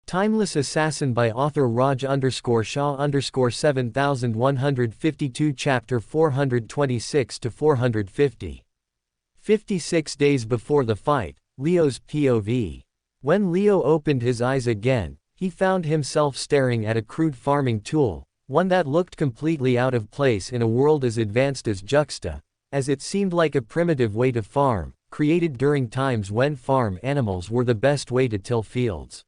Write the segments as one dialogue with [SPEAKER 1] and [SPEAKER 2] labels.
[SPEAKER 1] Timeless Assassin by author Raj_Shah_7152 Chapter 426-450. 56 days before the fight, Leo's POV. When Leo opened his eyes again, he found himself staring at a crude farming tool, one that looked completely out of place in a world as advanced as Juxta, as it seemed like a primitive way to farm, created during times when farm animals were the best way to till fields.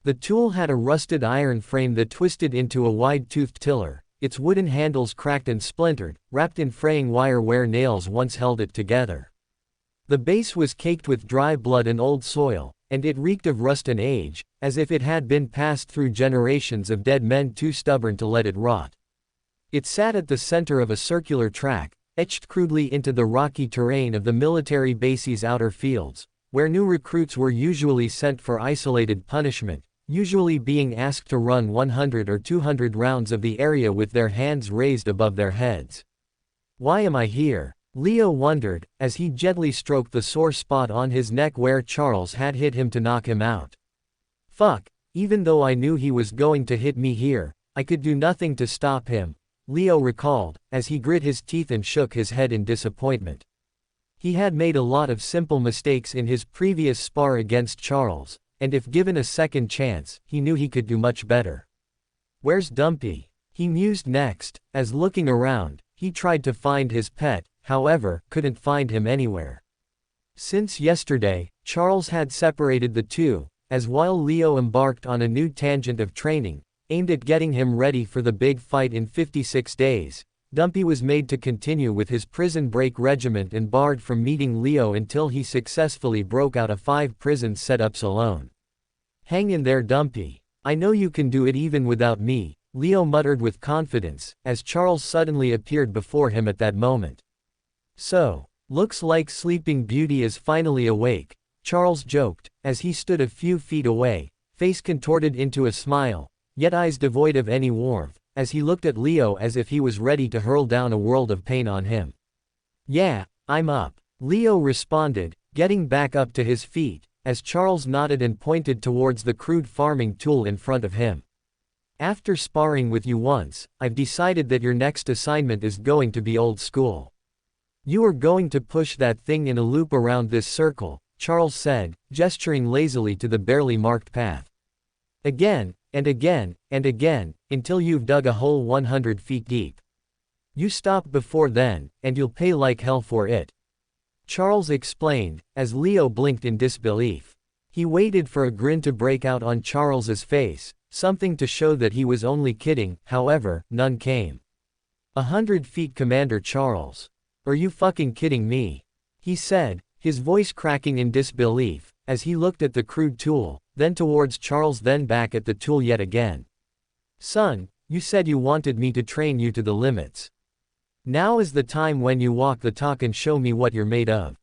[SPEAKER 1] The tool had a rusted iron frame that twisted into a wide-toothed tiller, its wooden handles cracked and splintered, wrapped in fraying wire where nails once held it together. The base was caked with dry blood and old soil, and it reeked of rust and age, as if it had been passed through generations of dead men too stubborn to let it rot. It sat at the center of a circular track, etched crudely into the rocky terrain of the military base's outer fields, where new recruits were usually sent for isolated punishment, usually being asked to run 100 or 200 rounds of the area with their hands raised above their heads. Why am I here? Leo wondered, as he gently stroked the sore spot on his neck where Charles had hit him to knock him out. Fuck, even though I knew he was going to hit me here, I could do nothing to stop him, Leo recalled, as he grit his teeth and shook his head in disappointment. He had made a lot of simple mistakes in his previous spar against Charles, and if given a second chance, he knew he could do much better. Where's Dumpy? He mused next, as looking around, he tried to find his pet, however, couldn't find him anywhere. Since yesterday, Charles had separated the two, as while Leo embarked on a new tangent of training, aimed at getting him ready for the big fight in 56 days, Dumpy was made to continue with his prison break regiment and barred from meeting Leo until he successfully broke out of 5 prison setups alone. Hang in there, Dumpy. I know you can do it even without me, Leo muttered with confidence, as Charles suddenly appeared before him at that moment. So, looks like Sleeping Beauty is finally awake, Charles joked, as he stood a few feet away, face contorted into a smile, yet eyes devoid of any warmth, as he looked at Leo as if he was ready to hurl down a world of pain on him. Yeah, I'm up, Leo responded, getting back up to his feet, as Charles nodded and pointed towards the crude farming tool in front of him. After sparring with you once, I've decided that your next assignment is going to be old school. You are going to push that thing in a loop around this circle, Charles said, gesturing lazily to the barely marked path. Again, and again, and again, until you've dug a hole 100 feet deep. You stop before then, and you'll pay like hell for it. Charles explained, as Leo blinked in disbelief. He waited for a grin to break out on Charles's face, something to show that he was only kidding, however, none came. 100 feet, Commander Charles. Are you fucking kidding me? He said, his voice cracking in disbelief, as he looked at the crude tool, then towards Charles, then back at the tool yet again. Son, you said you wanted me to train you to the limits. Now is the time when you walk the talk and show me what you're made of.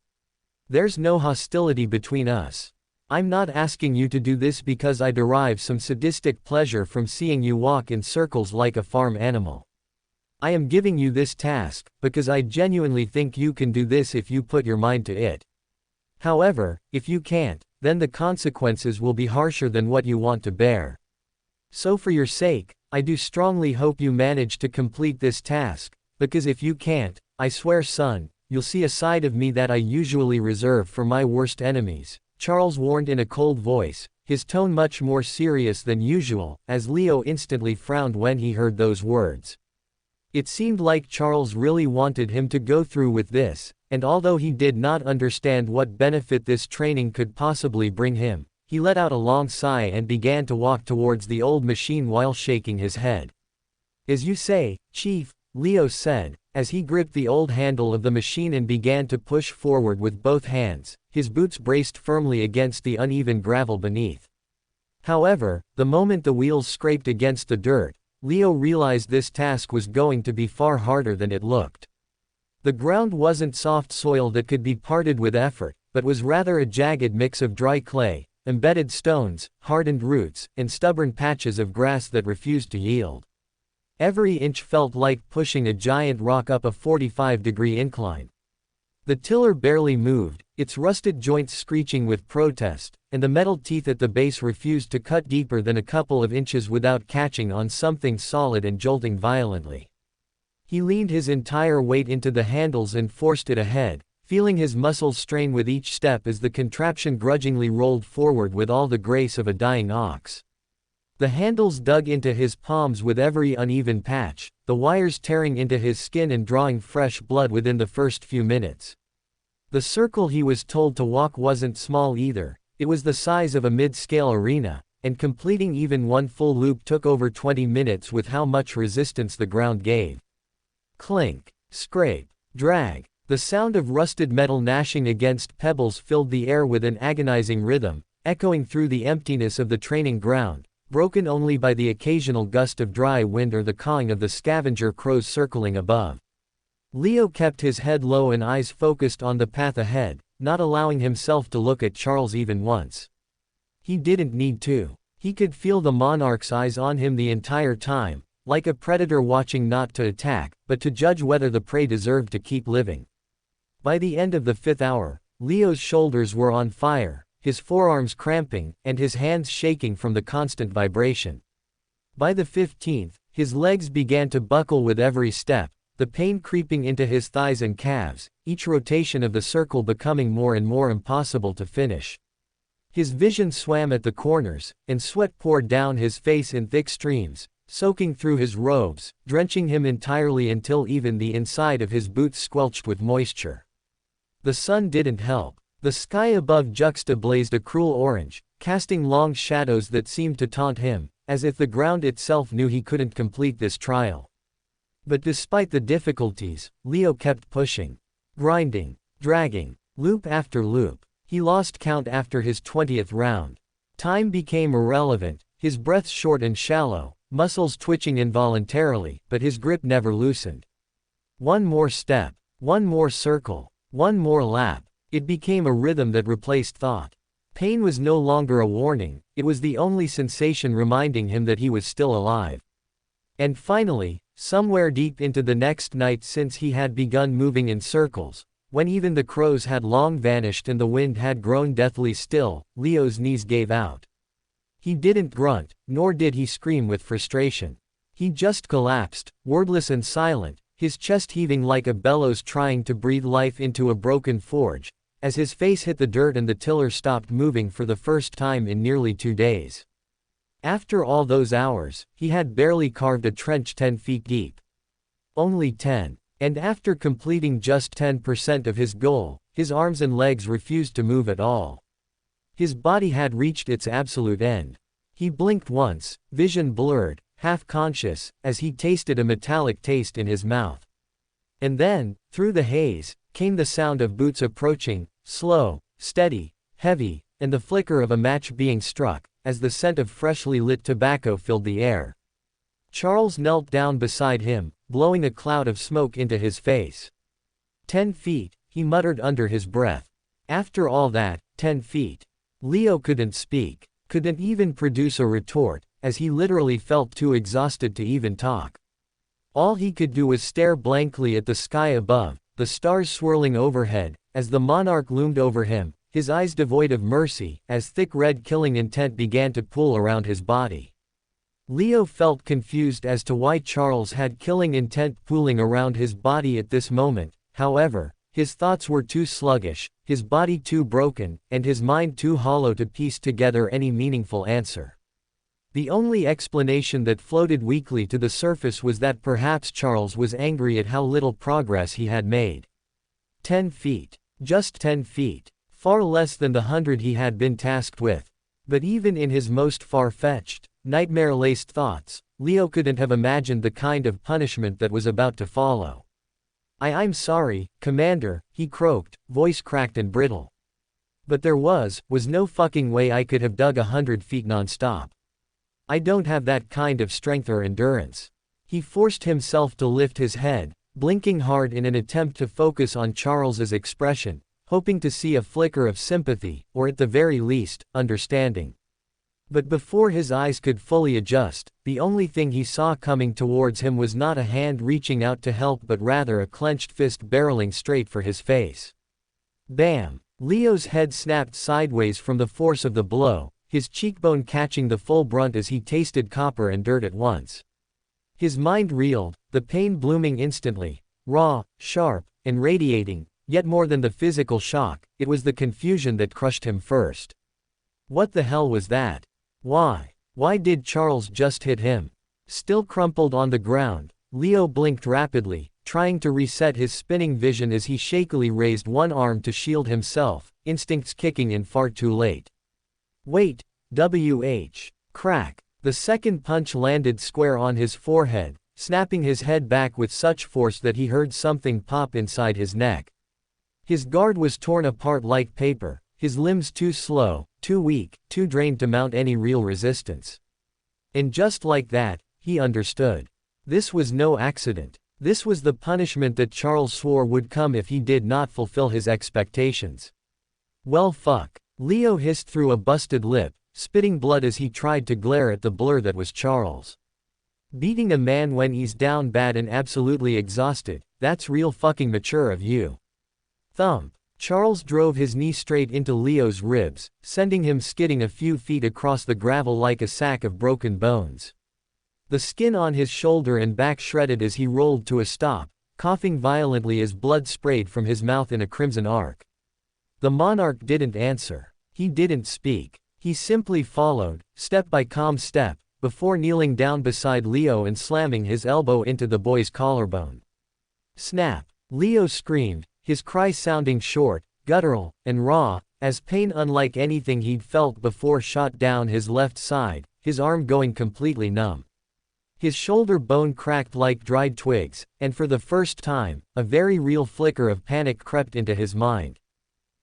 [SPEAKER 1] There's no hostility between us. I'm not asking you to do this because I derive some sadistic pleasure from seeing you walk in circles like a farm animal. I am giving you this task, because I genuinely think you can do this if you put your mind to it. However, if you can't, then the consequences will be harsher than what you want to bear. So for your sake, I do strongly hope you manage to complete this task, because if you can't, I swear son, you'll see a side of me that I usually reserve for my worst enemies, Charles warned in a cold voice, his tone much more serious than usual, as Leo instantly frowned when he heard those words. It seemed like Charles really wanted him to go through with this, and although he did not understand what benefit this training could possibly bring him, he let out a long sigh and began to walk towards the old machine while shaking his head. As you say, Chief, Leo said, as he gripped the old handle of the machine and began to push forward with both hands, his boots braced firmly against the uneven gravel beneath. However, the moment the wheels scraped against the dirt, Leo realized this task was going to be far harder than it looked. The ground wasn't soft soil that could be parted with effort, but was rather a jagged mix of dry clay, embedded stones, hardened roots, and stubborn patches of grass that refused to yield. Every inch felt like pushing a giant rock up a 45-degree incline. The tiller barely moved, its rusted joints screeching with protest, and the metal teeth at the base refused to cut deeper than a couple of inches without catching on something solid and jolting violently. He leaned his entire weight into the handles and forced it ahead, feeling his muscles strain with each step as the contraption grudgingly rolled forward with all the grace of a dying ox. The handles dug into his palms with every uneven patch, the wires tearing into his skin and drawing fresh blood within the first few minutes. The circle he was told to walk wasn't small either, it was the size of a mid-scale arena, and completing even one full loop took over 20 minutes with how much resistance the ground gave. Clink, scrape, drag. The sound of rusted metal gnashing against pebbles filled the air with an agonizing rhythm, echoing through the emptiness of the training ground, broken only by the occasional gust of dry wind or the cawing of the scavenger crows circling above. Leo kept his head low and eyes focused on the path ahead, not allowing himself to look at Charles even once. He didn't need to. He could feel the monarch's eyes on him the entire time, like a predator watching not to attack, but to judge whether the prey deserved to keep living. By the end of the 5th hour, Leo's shoulders were on fire, his forearms cramping, and his hands shaking from the constant vibration. By the 15th, his legs began to buckle with every step, the pain creeping into his thighs and calves, each rotation of the circle becoming more and more impossible to finish. His vision swam at the corners, and sweat poured down his face in thick streams, soaking through his robes, drenching him entirely until even the inside of his boots squelched with moisture. The sun didn't help. The sky above juxtablazed a cruel orange, casting long shadows that seemed to taunt him, as if the ground itself knew he couldn't complete this trial. But despite the difficulties, Leo kept pushing. Grinding, dragging, loop after loop. He lost count after his 20th round. Time became irrelevant, his breath short and shallow, muscles twitching involuntarily, but his grip never loosened. One more step, one more circle, one more lap. It became a rhythm that replaced thought. Pain was no longer a warning, it was the only sensation reminding him that he was still alive. And finally, somewhere deep into the next night since he had begun moving in circles, when even the crows had long vanished and the wind had grown deathly still, Leo's knees gave out. He didn't grunt, nor did he scream with frustration. He just collapsed, wordless and silent, his chest heaving like a bellows trying to breathe life into a broken forge, as his face hit the dirt and the tiller stopped moving for the first time in nearly 2 days. After all those hours, he had barely carved a trench 10 feet deep. Only 10. And after completing just 10% of his goal, his arms and legs refused to move at all. His body had reached its absolute end. He blinked once, vision blurred, half-conscious, as he tasted a metallic taste in his mouth. And then, through the haze, came the sound of boots approaching, slow, steady, heavy, and the flicker of a match being struck, as the scent of freshly lit tobacco filled the air. Charles knelt down beside him, blowing a cloud of smoke into his face. 10 feet, he muttered under his breath. After all that, 10 feet. Leo couldn't speak, couldn't even produce a retort, as he literally felt too exhausted to even talk. All he could do was stare blankly at the sky above, the stars swirling overhead, as the monarch loomed over him, his eyes devoid of mercy, as thick red killing intent began to pool around his body. Leo felt confused as to why Charles had killing intent pooling around his body at this moment. However, his thoughts were too sluggish, his body too broken, and his mind too hollow to piece together any meaningful answer. The only explanation that floated weakly to the surface was that perhaps Charles was angry at how little progress he had made. 10 feet. Just 10 feet. Far less than the 100 he had been tasked with. But even in his most far-fetched, nightmare-laced thoughts, Leo couldn't have imagined the kind of punishment that was about to follow. I'm sorry, Commander, he croaked, voice cracked and brittle. But there was no fucking way I could have dug 100 feet non-stop. I don't have that kind of strength or endurance. He forced himself to lift his head, blinking hard in an attempt to focus on Charles's expression, hoping to see a flicker of sympathy, or at the very least, understanding. But before his eyes could fully adjust, the only thing he saw coming towards him was not a hand reaching out to help but rather a clenched fist barreling straight for his face. Bam! Leo's head snapped sideways from the force of the blow, his cheekbone catching the full brunt as he tasted copper and dirt at once. His mind reeled, the pain blooming instantly, raw, sharp, and radiating, yet more than the physical shock, it was the confusion that crushed him first. What the hell was that? Why? Why did Charles just hit him? Still crumpled on the ground, Leo blinked rapidly, trying to reset his spinning vision as he shakily raised one arm to shield himself, instincts kicking in far too late. Wait, Crack. The second punch landed square on his forehead, snapping his head back with such force that he heard something pop inside his neck. His guard was torn apart like paper, his limbs too slow, too weak, too drained to mount any real resistance. And just like that, he understood. This was no accident. This was the punishment that Charles swore would come if he did not fulfill his expectations. Well fuck. Leo hissed through a busted lip, spitting blood as he tried to glare at the blur that was Charles. Beating a man when he's down bad and absolutely exhausted, that's real fucking mature of you. Thump. Charles drove his knee straight into Leo's ribs, sending him skidding a few feet across the gravel like a sack of broken bones. The skin on his shoulder and back shredded as he rolled to a stop, coughing violently as blood sprayed from his mouth in a crimson arc. The monarch didn't answer. He didn't speak. He simply followed, step by calm step, before kneeling down beside Leo and slamming his elbow into the boy's collarbone. Snap! Leo screamed, his cry sounding short, guttural, and raw, as pain unlike anything he'd felt before shot down his left side, his arm going completely numb. His shoulder bone cracked like dried twigs, and for the first time, a very real flicker of panic crept into his mind.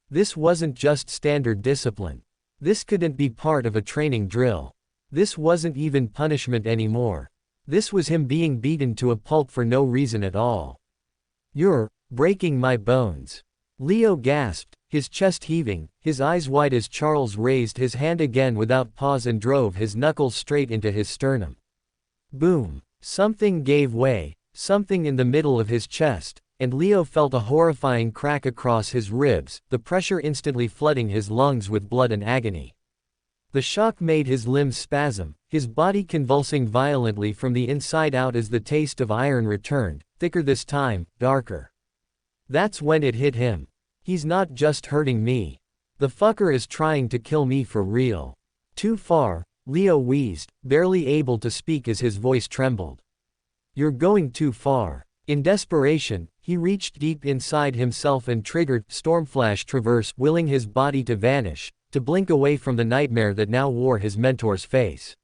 [SPEAKER 1] This wasn't just standard discipline. This couldn't be part of a training drill. This wasn't even punishment anymore. This was him being beaten to a pulp for no reason at all. "You're breaking my bones." Leo gasped, his chest heaving, his eyes wide as Charles raised his hand again without pause and drove his knuckles straight into his sternum. Boom! Something gave way, something in the middle of his chest, and Leo felt a horrifying crack across his ribs, the pressure instantly flooding his lungs with blood and agony. The shock made his limbs spasm, his body convulsing violently from the inside out as the taste of iron returned, thicker this time, darker. That's when it hit him. He's not just hurting me. The fucker is trying to kill me for real. Too far, Leo wheezed, barely able to speak as his voice trembled. You're going too far. In desperation, he reached deep inside himself and triggered Stormflash Traverse, willing his body to vanish, to blink away from the nightmare that now wore his mentor's face.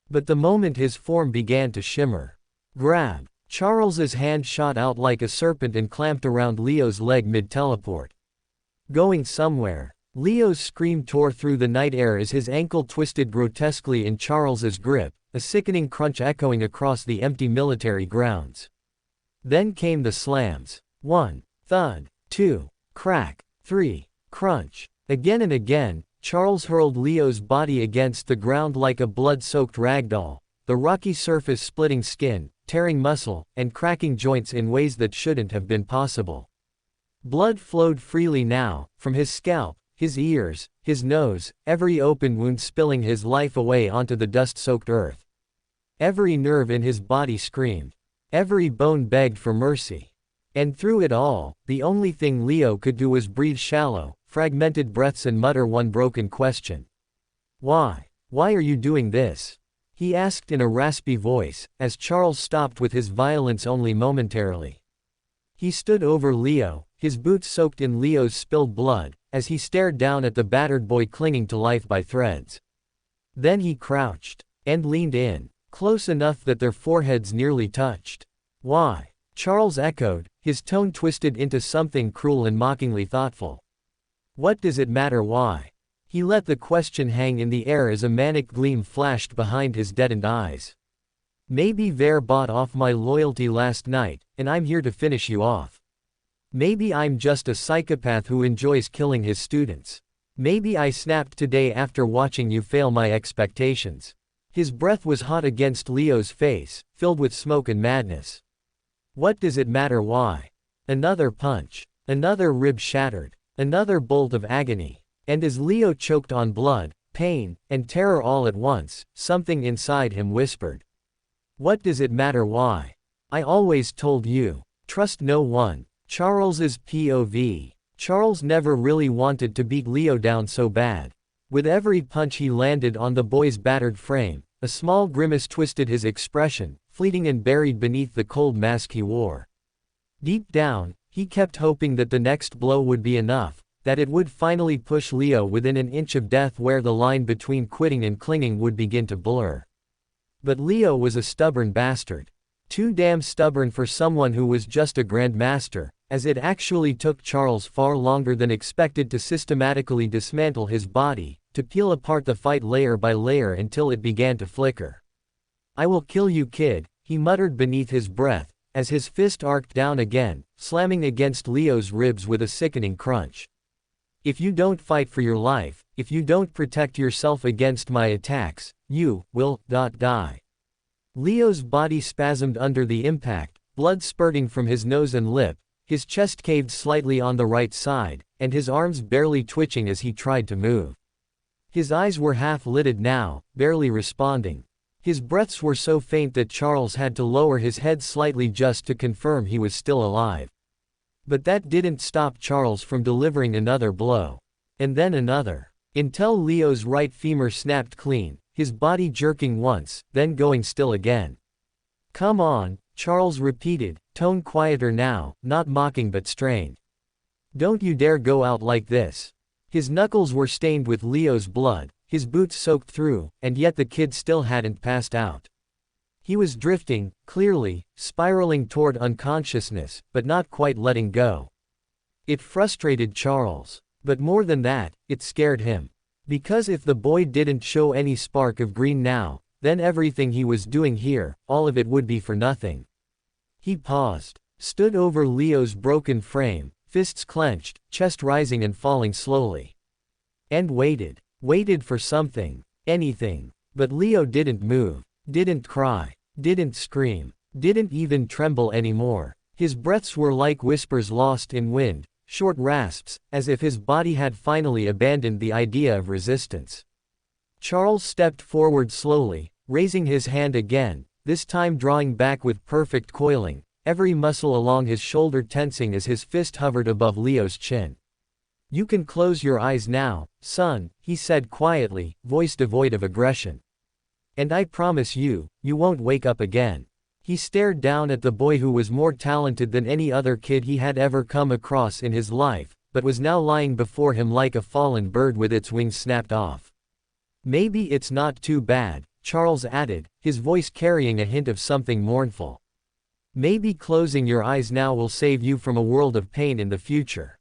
[SPEAKER 1] But the moment his form began to shimmer. Grab! Charles's hand shot out like a serpent and clamped around Leo's leg mid-teleport. Going somewhere. Leo's scream tore through the night air as his ankle twisted grotesquely in Charles's grip, a sickening crunch echoing across the empty military grounds. Then came the slams. 1. Thud. 2. Crack. 3. Crunch. Again and again, Charles hurled Leo's body against the ground like a blood-soaked ragdoll, the rocky surface splitting skin, tearing muscle, and cracking joints in ways that shouldn't have been possible. Blood flowed freely now, from his scalp, his ears, his nose, every open wound spilling his life away onto the dust-soaked earth. Every nerve in his body screamed. Every bone begged for mercy. And through it all, the only thing Leo could do was breathe shallow, fragmented breaths and mutter one broken question. Why? Why are you doing this? He asked in a raspy voice, as Charles stopped with his violence only momentarily. He stood over Leo, his boots soaked in Leo's spilled blood, as he stared down at the battered boy clinging to life by threads. Then he crouched, and leaned in, close enough that their foreheads nearly touched. Why? Charles echoed, his tone twisted into something cruel and mockingly thoughtful. What does it matter why? He let the question hang in the air as a manic gleam flashed behind his deadened eyes. Maybe Ver bought off my loyalty last night, and I'm here to finish you off. Maybe I'm just a psychopath who enjoys killing his students. Maybe I snapped today after watching you fail my expectations. His breath was hot against Leo's face, filled with smoke and madness. What does it matter why? Another punch. Another rib shattered. Another bolt of agony. And as Leo choked on blood, pain, and terror all at once, something inside him whispered. What does it matter why? I always told you. Trust no one. Charles's POV. Charles never really wanted to beat Leo down so bad. With every punch he landed on the boy's battered frame, a small grimace twisted his expression, fleeting and buried beneath the cold mask he wore. Deep down, he kept hoping that the next blow would be enough, that it would finally push Leo within an inch of death where the line between quitting and clinging would begin to blur. But Leo was a stubborn bastard. Too damn stubborn for someone who was just a grandmaster, as it actually took Charles far longer than expected to systematically dismantle his body, to peel apart the fight layer by layer until it began to flicker. I will kill you, kid, he muttered beneath his breath, as his fist arced down again, slamming against Leo's ribs with a sickening crunch. If you don't fight for your life, if you don't protect yourself against my attacks, you will die. Leo's body spasmed under the impact, blood spurting from his nose and lip, his chest caved slightly on the right side, and his arms barely twitching as he tried to move. His eyes were half-lidded now, barely responding. His breaths were so faint that Charles had to lower his head slightly just to confirm he was still alive. But that didn't stop Charles from delivering another blow. And then another. Until Leo's right femur snapped clean, his body jerking once, then going still again. Come on, Charles repeated, tone quieter now, not mocking but strained. Don't you dare go out like this. His knuckles were stained with Leo's blood, his boots soaked through, and yet the kid still hadn't passed out. He was drifting, clearly, spiraling toward unconsciousness, but not quite letting go. It frustrated Charles. But more than that, it scared him. Because if the boy didn't show any spark of green now, then everything he was doing here, all of it would be for nothing. He paused, stood over Leo's broken frame, fists clenched, chest rising and falling slowly. And waited. Waited for something. Anything. But Leo didn't move. Didn't cry. Didn't scream. Didn't even tremble anymore. His breaths were like whispers lost in wind, short rasps, as if his body had finally abandoned the idea of resistance. Charles stepped forward slowly, raising his hand again, this time drawing back with perfect coiling, every muscle along his shoulder tensing as his fist hovered above Leo's chin. You can close your eyes now, son, he said quietly, voice devoid of aggression. And I promise you, you won't wake up again. He stared down at the boy who was more talented than any other kid he had ever come across in his life, but was now lying before him like a fallen bird with its wings snapped off. Maybe it's not too bad, Charles added, his voice carrying a hint of something mournful. Maybe closing your eyes now will save you from a world of pain in the future.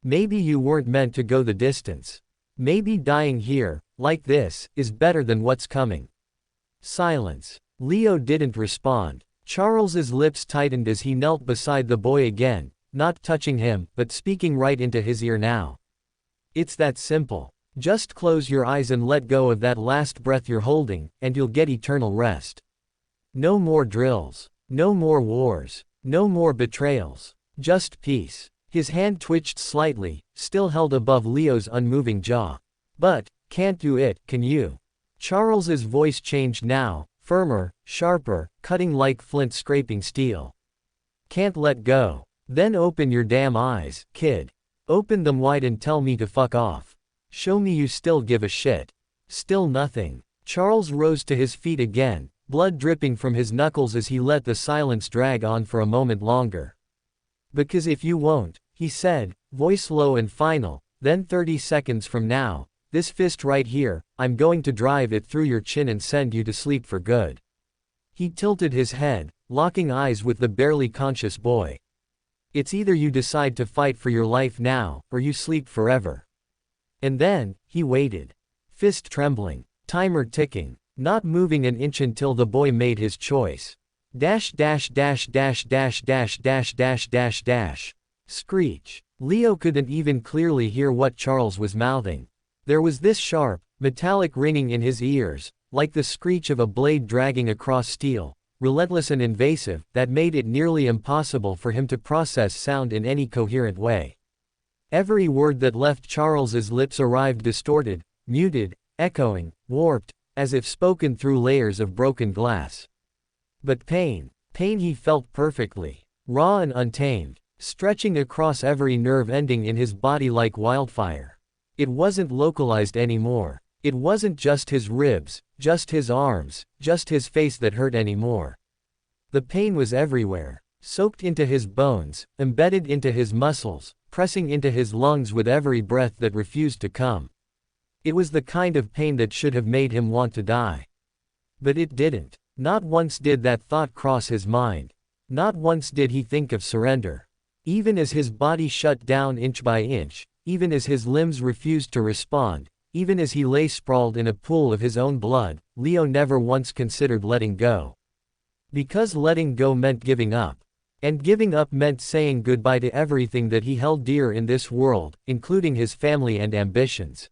[SPEAKER 1] Maybe you weren't meant to go the distance. Maybe dying here, like this, is better than what's coming. Silence. Leo didn't respond. Charles's lips tightened as he knelt beside the boy again, not touching him, but speaking right into his ear now. It's that simple. Just close your eyes and let go of that last breath you're holding, and you'll get eternal rest. No more drills. No more wars. No more betrayals. Just peace. His hand twitched slightly, still held above Leo's unmoving jaw. But, can't do it, can you? Charles's voice changed now, firmer, sharper, cutting like flint scraping steel. Can't let go. Then open your damn eyes, kid. Open them wide and tell me to fuck off. Show me you still give a shit. Still nothing. Charles rose to his feet again, blood dripping from his knuckles as he let the silence drag on for a moment longer. Because if you won't, he said, voice low and final, then 30 seconds from now, this fist right here, I'm going to drive it through your chin and send you to sleep for good. He tilted his head, locking eyes with the barely conscious boy. It's either you decide to fight for your life now, or you sleep forever. And then, he waited. Fist trembling, timer ticking, not moving an inch until the boy made his choice. Dash dash dash dash dash dash dash dash dash dash. Screech. Leo couldn't even clearly hear what Charles was mouthing. There was this sharp, metallic ringing in his ears, like the screech of a blade dragging across steel, relentless and invasive, that made it nearly impossible for him to process sound in any coherent way. Every word that left Charles's lips arrived distorted, muted, echoing, warped, as if spoken through layers of broken glass. But pain he felt perfectly, raw and untamed, stretching across every nerve ending in his body like wildfire. It wasn't localized anymore. It wasn't just his ribs, just his arms, just his face that hurt anymore. The pain was everywhere, soaked into his bones, embedded into his muscles, pressing into his lungs with every breath that refused to come. It was the kind of pain that should have made him want to die. But it didn't. Not once did that thought cross his mind. Not once did he think of surrender. Even as his body shut down inch by inch, even as his limbs refused to respond, even as he lay sprawled in a pool of his own blood, Leo never once considered letting go. Because letting go meant giving up. And giving up meant saying goodbye to everything that he held dear in this world, including his family and ambitions.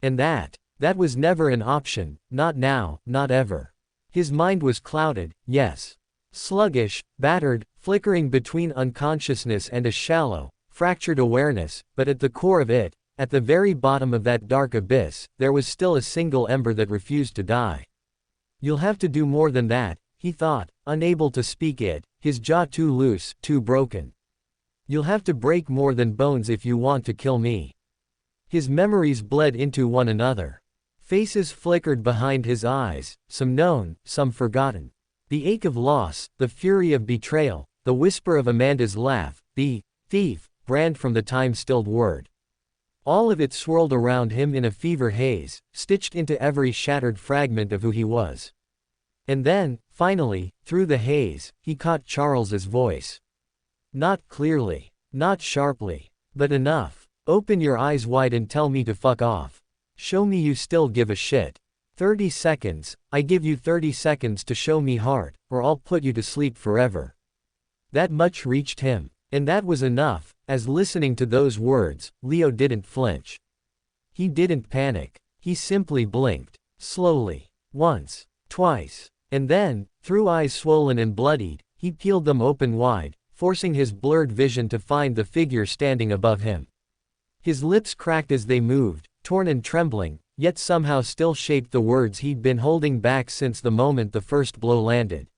[SPEAKER 1] And that was never an option, not now, not ever. His mind was clouded, yes. Sluggish, battered, flickering between unconsciousness and a shallow, fractured awareness, but at the core of it, at the very bottom of that dark abyss, there was still a single ember that refused to die. You'll have to do more than that, he thought, unable to speak it, his jaw too loose, too broken. You'll have to break more than bones if you want to kill me. His memories bled into one another. Faces flickered behind his eyes, some known, some forgotten. The ache of loss, the fury of betrayal, the whisper of Amanda's laugh, the thief brand from the time-stilled word. All of it swirled around him in a fever haze, stitched into every shattered fragment of who he was. And then, finally, through the haze, he caught Charles's voice. Not clearly, not sharply, but enough. Open your eyes wide and tell me to fuck off. Show me you still give a shit. 30 seconds, I give you 30 seconds to show me heart, or I'll put you to sleep forever. That much reached him. And that was enough. As listening to those words, Leo didn't flinch. He didn't panic. He simply blinked. Slowly. Once. Twice. And then, through eyes swollen and bloodied, he peeled them open wide, forcing his blurred vision to find the figure standing above him. His lips cracked as they moved, torn and trembling, yet somehow still shaped the words he'd been holding back since the moment the first blow landed.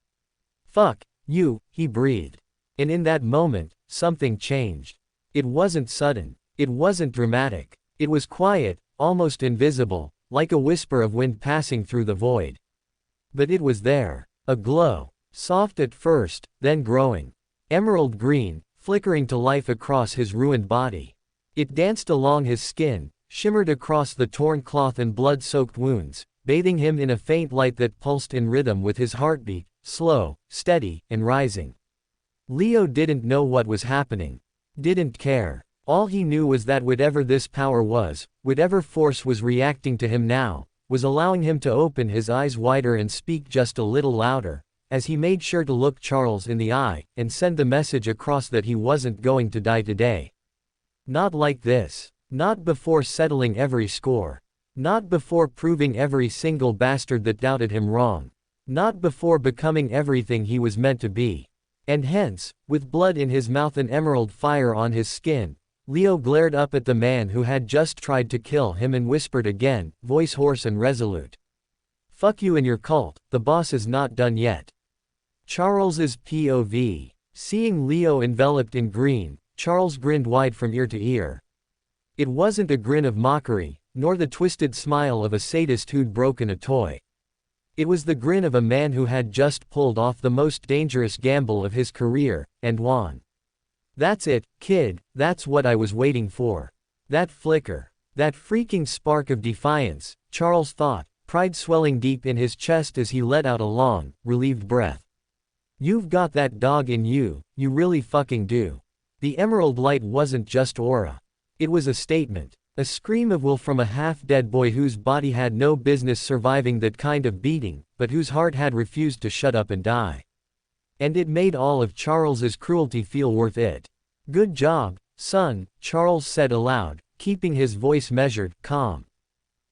[SPEAKER 1] Fuck you, he breathed. And in that moment, something changed. It wasn't sudden. It wasn't dramatic. It was quiet, almost invisible, like a whisper of wind passing through the void. But it was there. A glow. Soft at first, then growing. Emerald green, flickering to life across his ruined body. It danced along his skin, shimmered across the torn cloth and blood-soaked wounds, bathing him in a faint light that pulsed in rhythm with his heartbeat, slow, steady, and rising. Leo didn't know what was happening. Didn't care. All he knew was that whatever this power was, whatever force was reacting to him now, was allowing him to open his eyes wider and speak just a little louder, as he made sure to look Charles in the eye, and send the message across that he wasn't going to die today. Not like this. Not before settling every score. Not before proving every single bastard that doubted him wrong. Not before becoming everything he was meant to be. And hence, with blood in his mouth and emerald fire on his skin, Leo glared up at the man who had just tried to kill him and whispered again, voice hoarse and resolute. Fuck you and your cult, the boss is not done yet. Charles's POV. Seeing Leo enveloped in green, Charles grinned wide from ear to ear. It wasn't a grin of mockery, nor the twisted smile of a sadist who'd broken a toy. It was the grin of a man who had just pulled off the most dangerous gamble of his career, and won. That's it, kid, that's what I was waiting for. That flicker. That freaking spark of defiance, Charles thought, pride swelling deep in his chest as he let out a long, relieved breath. You've got that dog in you, you really fucking do. The emerald light wasn't just aura. It was a statement. A scream of will from a half-dead boy whose body had no business surviving that kind of beating, but whose heart had refused to shut up and die. And it made all of Charles's cruelty feel worth it. Good job, son, Charles said aloud, keeping his voice measured, calm.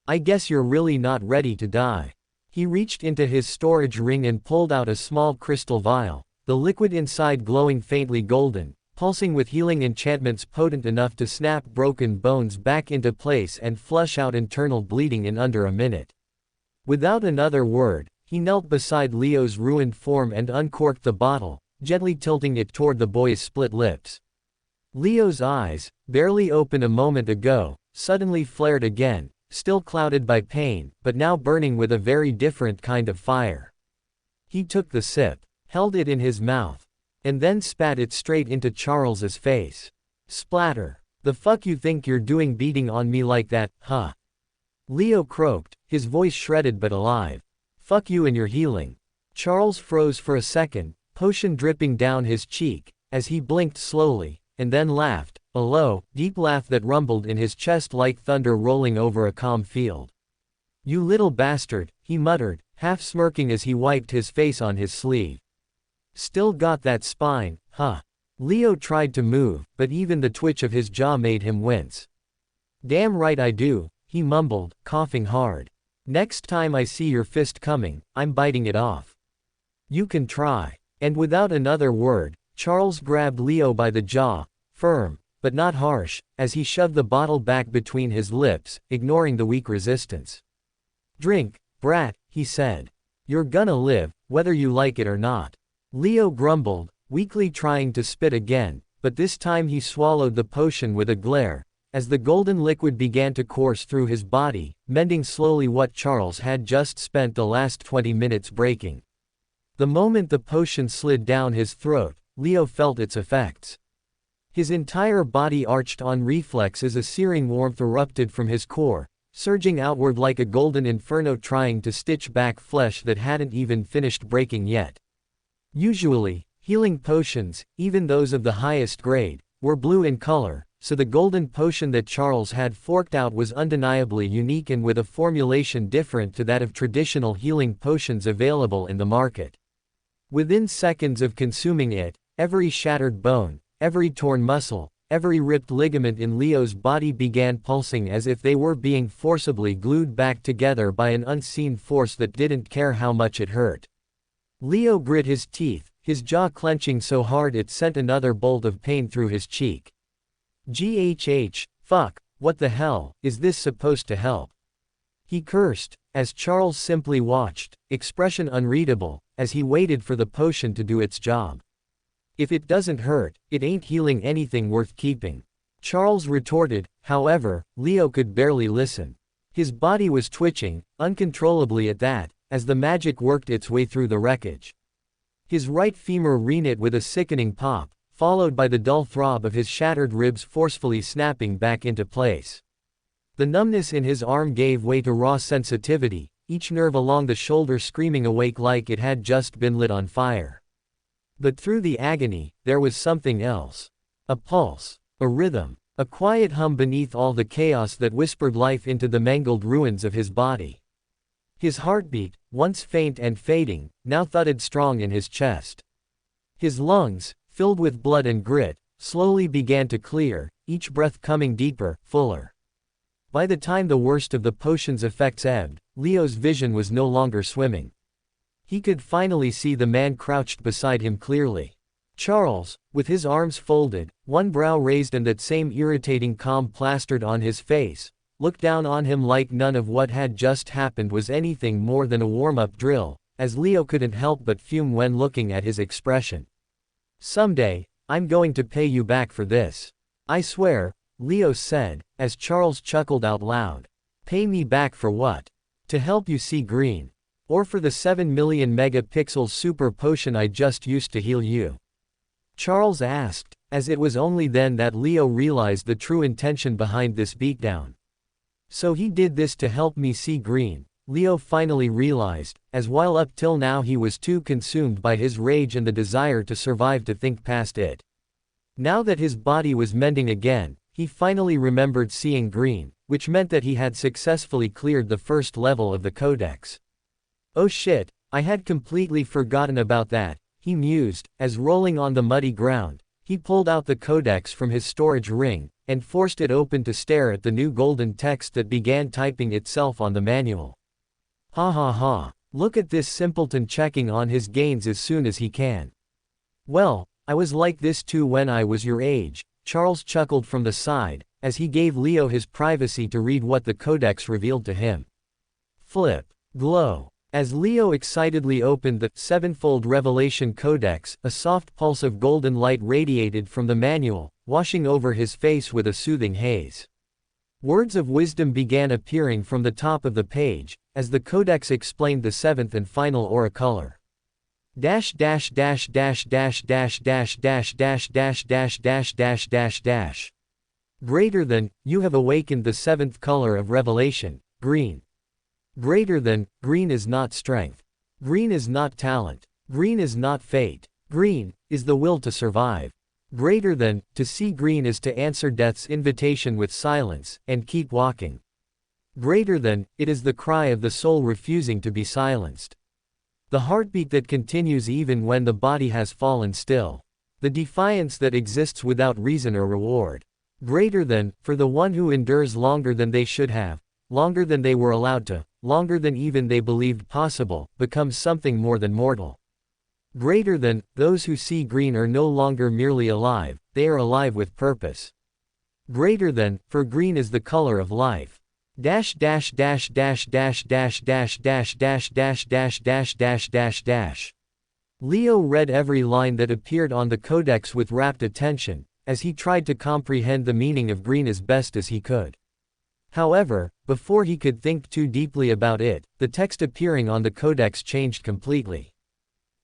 [SPEAKER 1] I guess you're really not ready to die. He reached into his storage ring and pulled out a small crystal vial, the liquid inside glowing faintly golden, pulsing with healing enchantments potent enough to snap broken bones back into place and flush out internal bleeding in under a minute. Without another word, he knelt beside Leo's ruined form and uncorked the bottle, gently tilting it toward the boy's split lips. Leo's eyes, barely open a moment ago, suddenly flared again, still clouded by pain, but now burning with a very different kind of fire. He took the sip, held it in his mouth, and then spat it straight into Charles's face. Splatter. The fuck you think you're doing beating on me like that, huh? Leo croaked, his voice shredded but alive. Fuck you and your healing. Charles froze for a second, potion dripping down his cheek, as he blinked slowly, and then laughed, a low, deep laugh that rumbled in his chest like thunder rolling over a calm field. You little bastard, he muttered, half smirking as he wiped his face on his sleeve. Still got that spine, huh? Leo tried to move, but even the twitch of his jaw made him wince. Damn right I do, he mumbled, coughing hard. Next time I see your fist coming, I'm biting it off. You can try. And without another word, Charles grabbed Leo by the jaw, firm, but not harsh, as he shoved the bottle back between his lips, ignoring the weak resistance. Drink, brat, he said. You're gonna live, whether you like it or not. Leo grumbled, weakly trying to spit again, but this time he swallowed the potion with a glare, as the golden liquid began to course through his body, mending slowly what Charles had just spent the last 20 minutes breaking. The moment the potion slid down his throat, Leo felt its effects. His entire body arched on reflex as a searing warmth erupted from his core, surging outward like a golden inferno trying to stitch back flesh that hadn't even finished breaking yet. Usually, healing potions, even those of the highest grade, were blue in color, so the golden potion that Charles had forked out was undeniably unique and with a formulation different to that of traditional healing potions available in the market. Within seconds of consuming it, every shattered bone, every torn muscle, every ripped ligament in Leo's body began pulsing as if they were being forcibly glued back together by an unseen force that didn't care how much it hurt. Leo grit his teeth, his jaw clenching so hard it sent another bolt of pain through his cheek. GHH, fuck, what the hell, is this supposed to help? He cursed, as Charles simply watched, expression unreadable, as he waited for the potion to do its job. If it doesn't hurt, it ain't healing anything worth keeping. Charles retorted, however, Leo could barely listen. His body was twitching, uncontrollably at that, as the magic worked its way through the wreckage. His right femur reknit with a sickening pop, followed by the dull throb of his shattered ribs forcefully snapping back into place. The numbness in his arm gave way to raw sensitivity, each nerve along the shoulder screaming awake like it had just been lit on fire. But through the agony, there was something else. A pulse, a rhythm, a quiet hum beneath all the chaos that whispered life into the mangled ruins of his body. His heartbeat, once faint and fading, now thudded strong in his chest. His lungs, filled with blood and grit, slowly began to clear, each breath coming deeper, fuller. By the time the worst of the potion's effects ebbed, Leo's vision was no longer swimming. He could finally see the man crouched beside him clearly. Charles, with his arms folded, one brow raised and that same irritating calm plastered on his face, looked down on him like none of what had just happened was anything more than a warm-up drill, as Leo couldn't help but fume when looking at his expression. Someday, I'm going to pay you back for this. I swear, Leo said, as Charles chuckled out loud. Pay me back for what? To help you see green. Or for the 7 million megapixel super potion I just used to heal you? Charles asked, as it was only then that Leo realized the true intention behind this beatdown. So he did this to help me see green, Leo finally realized, as while up till now he was too consumed by his rage and the desire to survive to think past it. Now that his body was mending again, he finally remembered seeing green, which meant that he had successfully cleared the first level of the codex. Oh shit, I had completely forgotten about that, he mused, as rolling on the muddy ground, he pulled out the codex from his storage ring, and forced it open to stare at the new golden text that began typing itself on the manual. Ha ha ha, look at this simpleton checking on his gains as soon as he can. Well, I was like this too when I was your age, Charles chuckled from the side, as he gave Leo his privacy to read what the codex revealed to him. Flip. Glow. As Leo excitedly opened the Sevenfold Revelation Codex, a soft pulse of golden light radiated from the manual, washing over his face with a soothing haze. Words of wisdom began appearing from the top of the page, as the codex explained the seventh and final auricolor. Dash dash dash dash dash dash dash dash dash dash dash dash dash dash dash. Greater than, you have awakened the seventh color of revelation, green. Greater than, green is not strength. Green is not talent. Green is not fate. Green is the will to survive. Greater than, to see green is to answer death's invitation with silence, and keep walking. Greater than, it is the cry of the soul refusing to be silenced. The heartbeat that continues even when the body has fallen still. The defiance that exists without reason or reward. Greater than, for the one who endures longer than they should have, longer than they were allowed to, longer than even they believed possible, becomes something more than mortal. Greater than, those who see green are no longer merely alive, they are alive with purpose. Greater than, for green is the color of life. Dash dash dash dash dash dash dash dash dash dash dash dash dash dash dash. Leo read every line that appeared on the codex with rapt attention, as he tried to comprehend the meaning of green as best as he could. However, before he could think too deeply about it, the text appearing on the codex changed completely.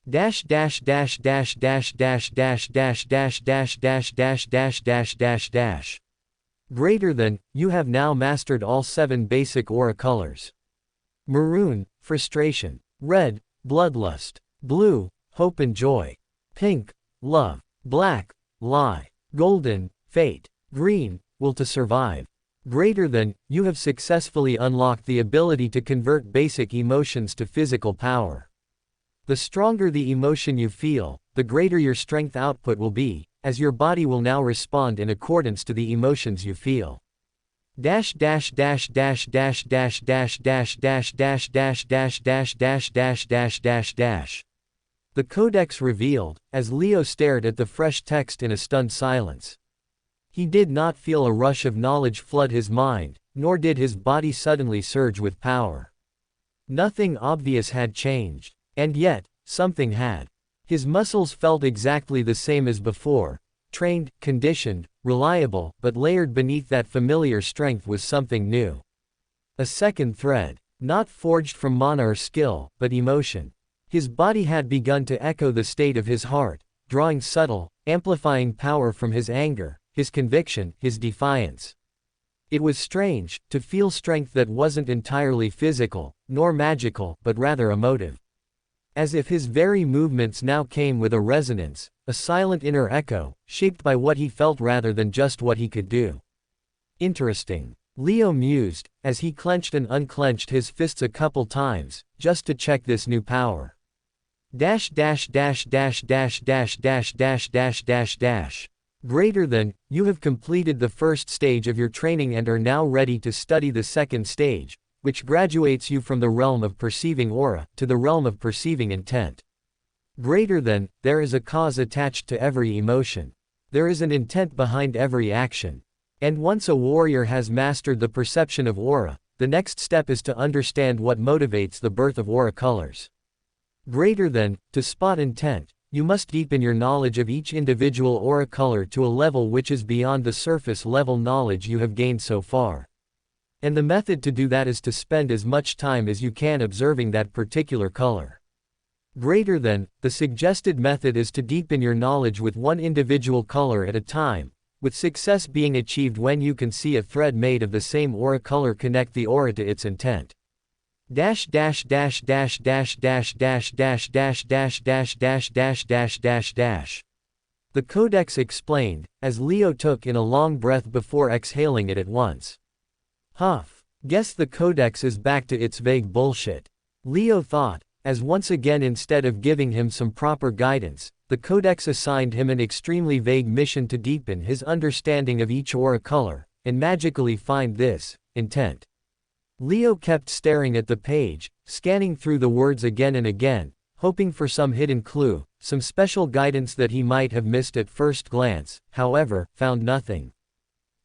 [SPEAKER 1] Dash dash dash dash dash dash dash dash dash dash dash dash dash dash dash dash. Greater than, you have now mastered all 7 basic auricolors. Maroon, frustration. Red, bloodlust. Blue, hope and joy. Pink, love. Black, lie. Golden, fate. Green, will to survive. Greater than, you have successfully unlocked the ability to convert basic emotions to physical power. The stronger the emotion you feel, the greater your strength output will be, as your body will now respond in accordance to the emotions you feel. Dash dash dash dash dash dash dash dash dash dash dash dash dash dash dash dash dash dash. The codex revealed, as Leo stared at the fresh text in a stunned silence. He did not feel a rush of knowledge flood his mind, nor did his body suddenly surge with power. Nothing obvious had changed, and yet, something had. His muscles felt exactly the same as before, trained, conditioned, reliable, but layered beneath that familiar strength was something new. A second thread, not forged from mana or skill, but emotion. His body had begun to echo the state of his heart, drawing subtle, amplifying power from his anger, his conviction, his defiance. It was strange, to feel strength that wasn't entirely physical, nor magical, but rather emotive. As if his very movements now came with a resonance, a silent inner echo, shaped by what he felt rather than just what he could do. Interesting. Leo mused, as he clenched and unclenched his fists a couple times, just to check this new power. Dash dash dash dash dash dash dash dash dash dash dash. Greater than, you have completed the first stage of your training and are now ready to study the second stage, which graduates you from the realm of perceiving aura, to the realm of perceiving intent. Greater than, there is a cause attached to every emotion. There is an intent behind every action. And once a warrior has mastered the perception of aura, the next step is to understand what motivates the birth of aura colors. Greater than, to spot intent, you must deepen your knowledge of each individual aura color to a level which is beyond the surface level knowledge you have gained so far. And the method to do that is to spend as much time as you can observing that particular color. Greater than, the suggested method is to deepen your knowledge with one individual color at a time, with success being achieved when you can see a thread made of the same aura color connect the aura to its intent. Dash dash dash dash dash dash dash dash dash dash dash dash dash dash dash dash. The codex explained, as Leo took in a long breath before exhaling it at once. Huff. Guess the codex is back to its vague bullshit. Leo thought, as once again instead of giving him some proper guidance, the codex assigned him an extremely vague mission to deepen his understanding of each aura color, and magically find this, intent. Leo kept staring at the page, scanning through the words again and again, hoping for some hidden clue, some special guidance that he might have missed at first glance, however, found nothing.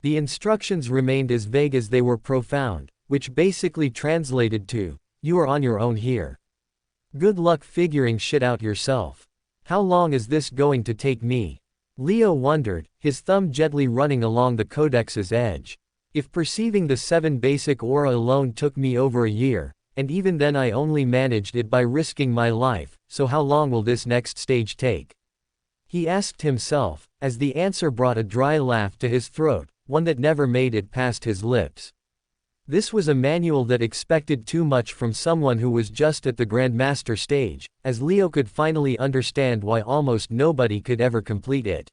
[SPEAKER 1] The instructions remained as vague as they were profound, which basically translated to, "You are on your own here. Good luck figuring shit out yourself. How long is this going to take me?" Leo wondered, his thumb gently running along the codex's edge. If perceiving the 7 basic aura alone took me over a year, and even then I only managed it by risking my life, so how long will this next stage take? He asked himself, as the answer brought a dry laugh to his throat, one that never made it past his lips. This was a manual that expected too much from someone who was just at the Grandmaster stage, as Leo could finally understand why almost nobody could ever complete it.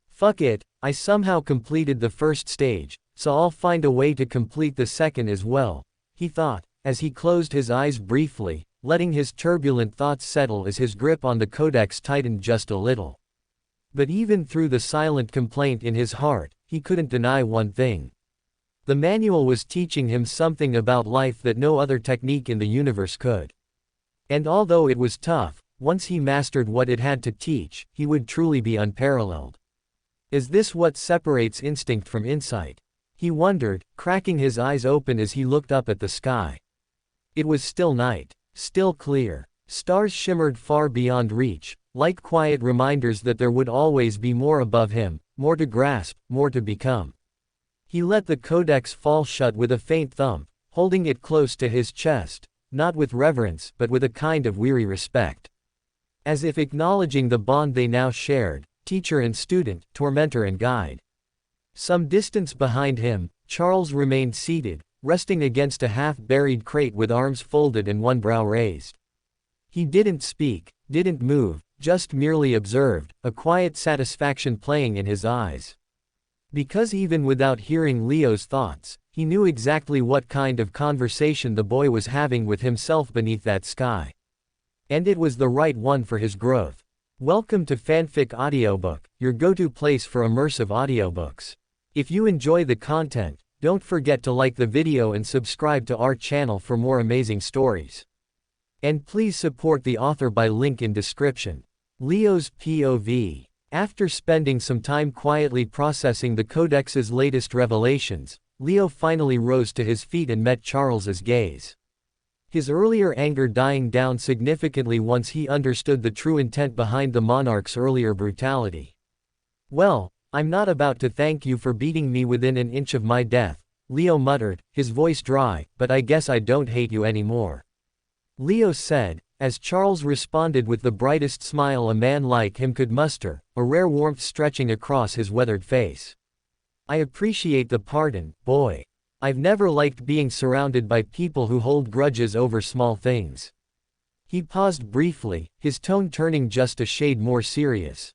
[SPEAKER 1] Fuck it, I somehow completed the first stage, so I'll find a way to complete the second as well, he thought, as he closed his eyes briefly, letting his turbulent thoughts settle as his grip on the codex tightened just a little. But even through the silent complaint in his heart, he couldn't deny one thing. The manual was teaching him something about life that no other technique in the universe could. And although it was tough, once he mastered what it had to teach, he would truly be unparalleled. Is this what separates instinct from insight? He wondered, cracking his eyes open as he looked up at the sky. It was still night, still clear. Stars shimmered far beyond reach, like quiet reminders that there would always be more above him, more to grasp, more to become. He let the codex fall shut with a faint thump, holding it close to his chest, not with reverence but with a kind of weary respect. As if acknowledging the bond they now shared, teacher and student, tormentor and guide. Some distance behind him, Charles remained seated, resting against a half-buried crate with arms folded and one brow raised. He didn't speak, didn't move, just merely observed, a quiet satisfaction playing in his eyes. Because even without hearing Leo's thoughts, he knew exactly what kind of conversation the boy was having with himself beneath that sky. And it was the right one for his growth. Welcome to Fanfic Audiobook, your go-to place for immersive audiobooks. If you enjoy the content, don't forget to like the video and subscribe to our channel for more amazing stories. And please support the author by link in description. Leo's POV. After spending some time quietly processing the Codex's latest revelations, Leo finally rose to his feet and met Charles's gaze. His earlier anger dying down significantly once he understood the true intent behind the monarch's earlier brutality. "Well, I'm not about to thank you for beating me within an inch of my death," Leo muttered, his voice dry, "but I guess I don't hate you anymore," Leo said, as Charles responded with the brightest smile a man like him could muster, a rare warmth stretching across his weathered face. "I appreciate the pardon, boy. I've never liked being surrounded by people who hold grudges over small things." He paused briefly, his tone turning just a shade more serious.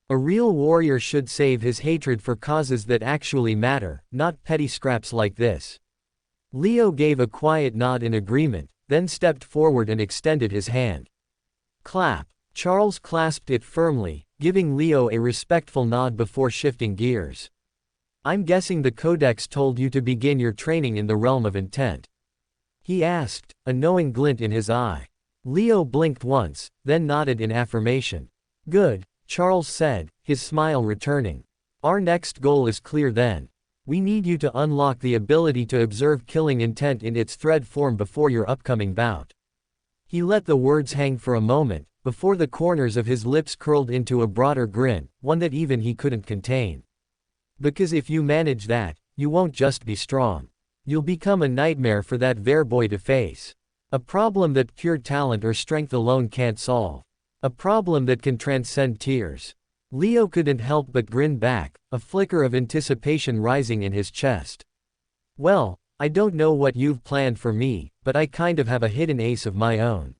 [SPEAKER 1] A real warrior should save his hatred for causes that actually matter, not petty scraps like this. Leo gave a quiet nod in agreement, then stepped forward and extended his hand. Clap. Charles clasped it firmly, giving Leo a respectful nod before shifting gears. "I'm guessing the Codex told you to begin your training in the realm of intent?" he asked, a knowing glint in his eye. Leo blinked once, then nodded in affirmation. "Good," Charles said, his smile returning. "Our next goal is clear then. We need you to unlock the ability to observe killing intent in its thread form before your upcoming bout." He let the words hang for a moment, before the corners of his lips curled into a broader grin, one that even he couldn't contain. "Because if you manage that, you won't just be strong. You'll become a nightmare for that Verboy to face. A problem that pure talent or strength alone can't solve. A problem that can transcend tears." Leo couldn't help but grin back, a flicker of anticipation rising in his chest. "Well, I don't know what you've planned for me, but I kind of have a hidden ace of my own.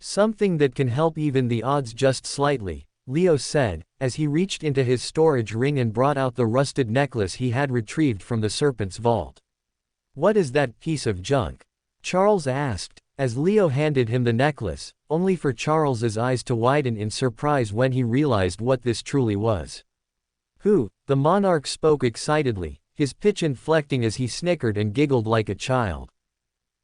[SPEAKER 1] Something that can help even the odds just slightly," Leo said, as he reached into his storage ring and brought out the rusted necklace he had retrieved from the serpent's vault. "What is that piece of junk?" Charles asked, as Leo handed him the necklace, only for Charles's eyes to widen in surprise when he realized what this truly was. "Who?" the monarch spoke excitedly, his pitch inflecting as he snickered and giggled like a child.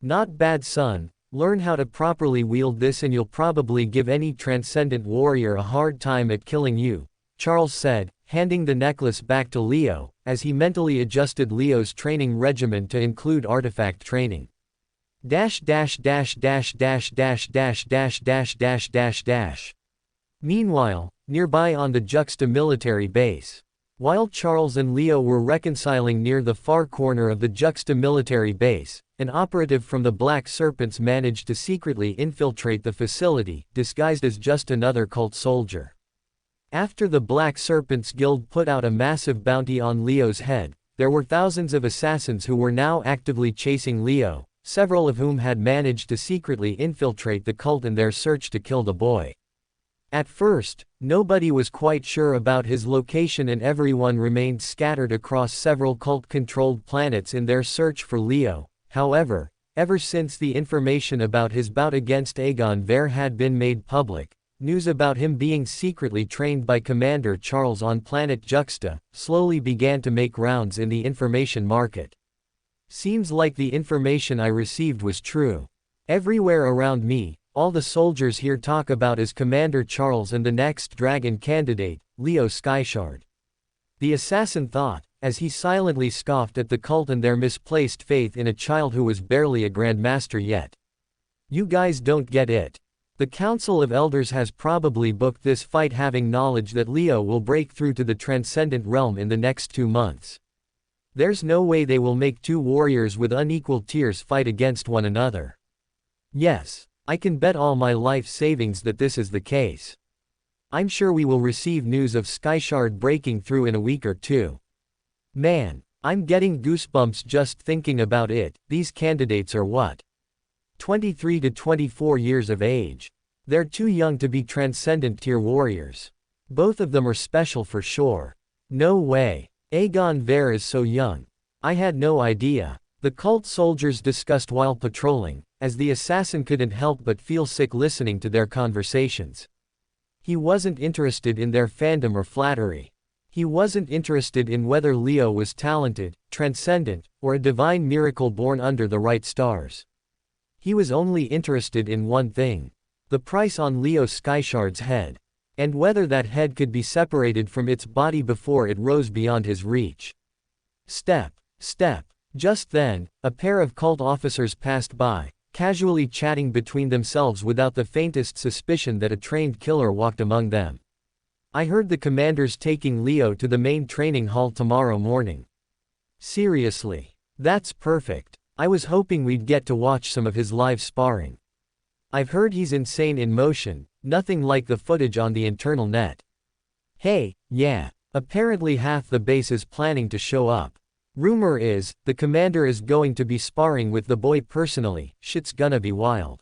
[SPEAKER 1] "Not bad, son," Learn how to properly wield this and you'll probably give any transcendent warrior a hard time at killing you, Charles said, handing the necklace back to Leo, as he mentally adjusted Leo's training regimen to include artifact training. Meanwhile, nearby on the Juxta military base. While Charles and Leo were reconciling near the far corner of the Juxta military base, an operative from the Black Serpents managed to secretly infiltrate the facility, disguised as just another cult soldier. After the Black Serpents Guild put out a massive bounty on Leo's head, there were thousands of assassins who were now actively chasing Leo, several of whom had managed to secretly infiltrate the cult in their search to kill the boy. At first, nobody was quite sure about his location and everyone remained scattered across several cult-controlled planets in their search for Leo. However, ever since the information about his bout against Aegon Vare had been made public, news about him being secretly trained by Commander Charles on planet Juxta slowly began to make rounds in the information market. Seems like the information I received was true. Everywhere around me, all the soldiers here talk about is Commander Charles and the next dragon candidate, Leo Skyshard. The assassin thought, as he silently scoffed at the cult and their misplaced faith in a child who was barely a grandmaster yet. You guys don't get it. The Council of Elders has probably booked this fight having knowledge that Leo will break through to the Transcendent Realm in the next 2 months. There's no way they will make two warriors with unequal tiers fight against one another. Yes, I can bet all my life savings that this is the case. I'm sure we will receive news of Skyshard breaking through in a week or two. Man, I'm getting goosebumps just thinking about it. These candidates are what? 23 to 24 years of age. They're too young to be transcendent tier warriors. Both of them are special for sure. No way. Aegon Vare is so young. I had no idea. The cult soldiers discussed while patrolling, as the assassin couldn't help but feel sick listening to their conversations. He wasn't interested in their fandom or flattery. He wasn't interested in whether Leo was talented, transcendent, or a divine miracle born under the right stars. He was only interested in one thing: the price on Leo Skyshard's head. And whether that head could be separated from its body before it rose beyond his reach. Step. Just then, a pair of cult officers passed by, casually chatting between themselves without the faintest suspicion that a trained killer walked among them. I heard the commander's taking Leo to the main training hall tomorrow morning. Seriously. That's perfect. I was hoping we'd get to watch some of his live sparring. I've heard he's insane in motion, nothing like the footage on the internal net. Hey, yeah, apparently half the base is planning to show up. Rumor is, the commander is going to be sparring with the boy personally. Shit's gonna be wild.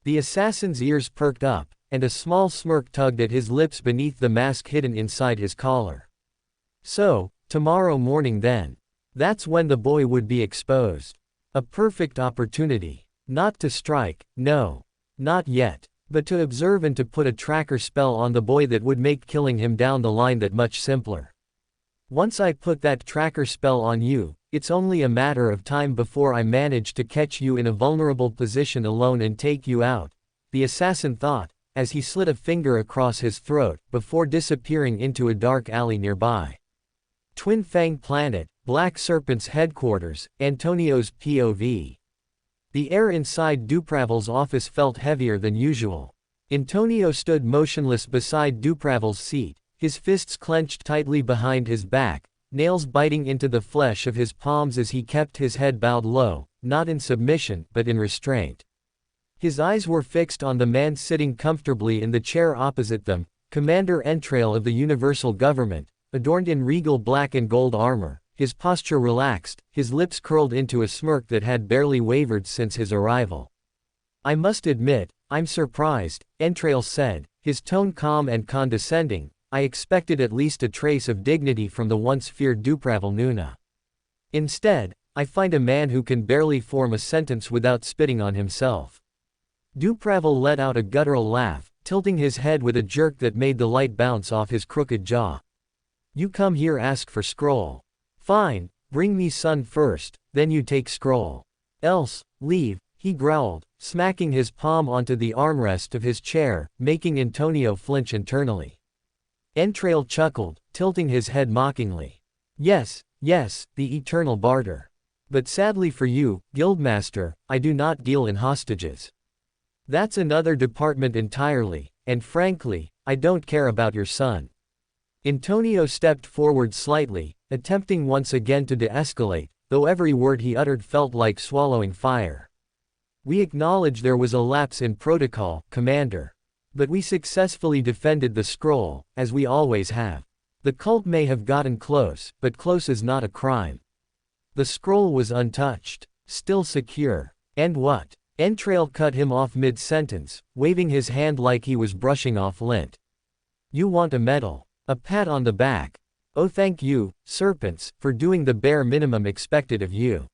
[SPEAKER 1] The assassin's ears perked up, and a small smirk tugged at his lips beneath the mask hidden inside his collar. So, tomorrow morning then. That's when the boy would be exposed. A perfect opportunity. Not to strike, no. Not yet. But to observe and to put a tracker spell on the boy that would make killing him down the line that much simpler. Once I put that tracker spell on you, it's only a matter of time before I manage to catch you in a vulnerable position alone and take you out, the assassin thought, as he slid a finger across his throat, before disappearing into a dark alley nearby. Twin Fang Planet, Black Serpent's headquarters, Antonio's POV. The air inside Dupravel's office felt heavier than usual. Antonio stood motionless beside Dupravel's seat, his fists clenched tightly behind his back, nails biting into the flesh of his palms as he kept his head bowed low, not in submission, but in restraint. His eyes were fixed on the man sitting comfortably in the chair opposite them, Commander Entrail of the Universal Government, adorned in regal black and gold armor. His posture relaxed, his lips curled into a smirk that had barely wavered since his arrival. I must admit, I'm surprised, Entrail said, his tone calm and condescending. I expected at least a trace of dignity from the once feared Dupravel Nuna. Instead, I find a man who can barely form a sentence without spitting on himself. Dupravel let out a guttural laugh, tilting his head with a jerk that made the light bounce off his crooked jaw. You come here ask for scroll. Fine, bring me sun first, then you take scroll. Else, leave, he growled, smacking his palm onto the armrest of his chair, making Antonio flinch internally. Entrail chuckled, tilting his head mockingly. Yes, yes, the eternal barter. But sadly for you, Guildmaster, I do not deal in hostages. That's another department entirely, and frankly, I don't care about your son. Antonio stepped forward slightly, attempting once again to de-escalate, though every word he uttered felt like swallowing fire. We acknowledge there was a lapse in protocol, Commander. But we successfully defended the scroll, as we always have. The cult may have gotten close, but close is not a crime. The scroll was untouched, still secure. And what? Entrail cut him off mid-sentence, waving his hand like he was brushing off lint. You want a medal? A pat on the back? Oh, thank you, serpents, for doing the bare minimum expected of you.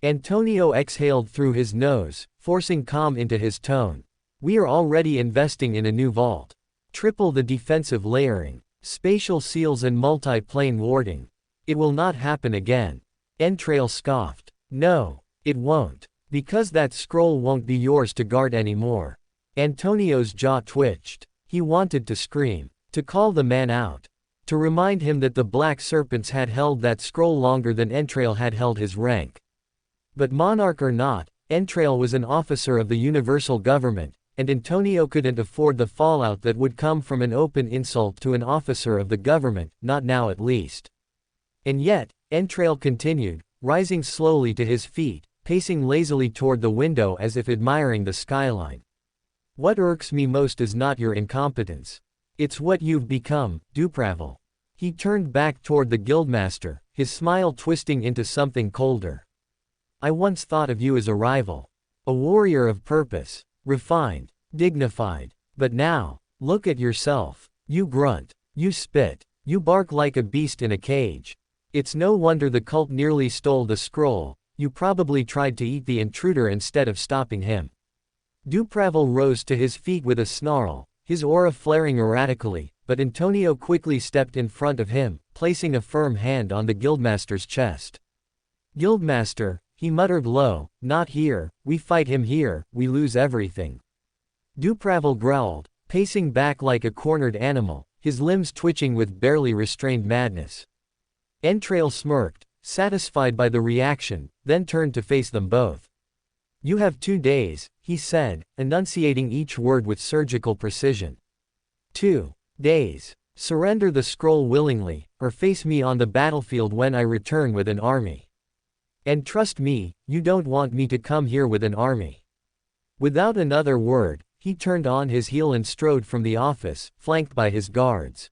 [SPEAKER 1] Antonio exhaled through his nose, forcing calm into his tone. We are already investing in a new vault. Triple the defensive layering, spatial seals and multi-plane warding. It will not happen again. Entrail scoffed. No, it won't. Because that scroll won't be yours to guard anymore. Antonio's jaw twitched. He wanted to scream, to call the man out, to remind him that the Black Serpents had held that scroll longer than Entrail had held his rank. But monarch or not, Entrail was an officer of the universal government, and Antonio couldn't afford the fallout that would come from an open insult to an officer of the government, not now at least. And yet, Entrail continued, rising slowly to his feet, pacing lazily toward the window as if admiring the skyline. What irks me most is not your incompetence. It's what you've become, Dupravel. He turned back toward the guildmaster, his smile twisting into something colder. I once thought of you as a rival. A warrior of purpose. Refined. Dignified. But now, look at yourself. You grunt. You spit. You bark like a beast in a cage. It's no wonder the cult nearly stole the scroll. You probably tried to eat the intruder instead of stopping him. Dupravel rose to his feet with a snarl, his aura flaring erratically, but Antonio quickly stepped in front of him, placing a firm hand on the guildmaster's chest. Guildmaster, he muttered low, not here, we fight him here, we lose everything. Dupravel growled, pacing back like a cornered animal, his limbs twitching with barely restrained madness. Entrail smirked, satisfied by the reaction, then turned to face them both. You have 2 days, he said, enunciating each word with surgical precision. 2 days. Surrender the scroll willingly, or face me on the battlefield when I return with an army. And trust me, you don't want me to come here with an army. Without another word, he turned on his heel and strode from the office, flanked by his guards.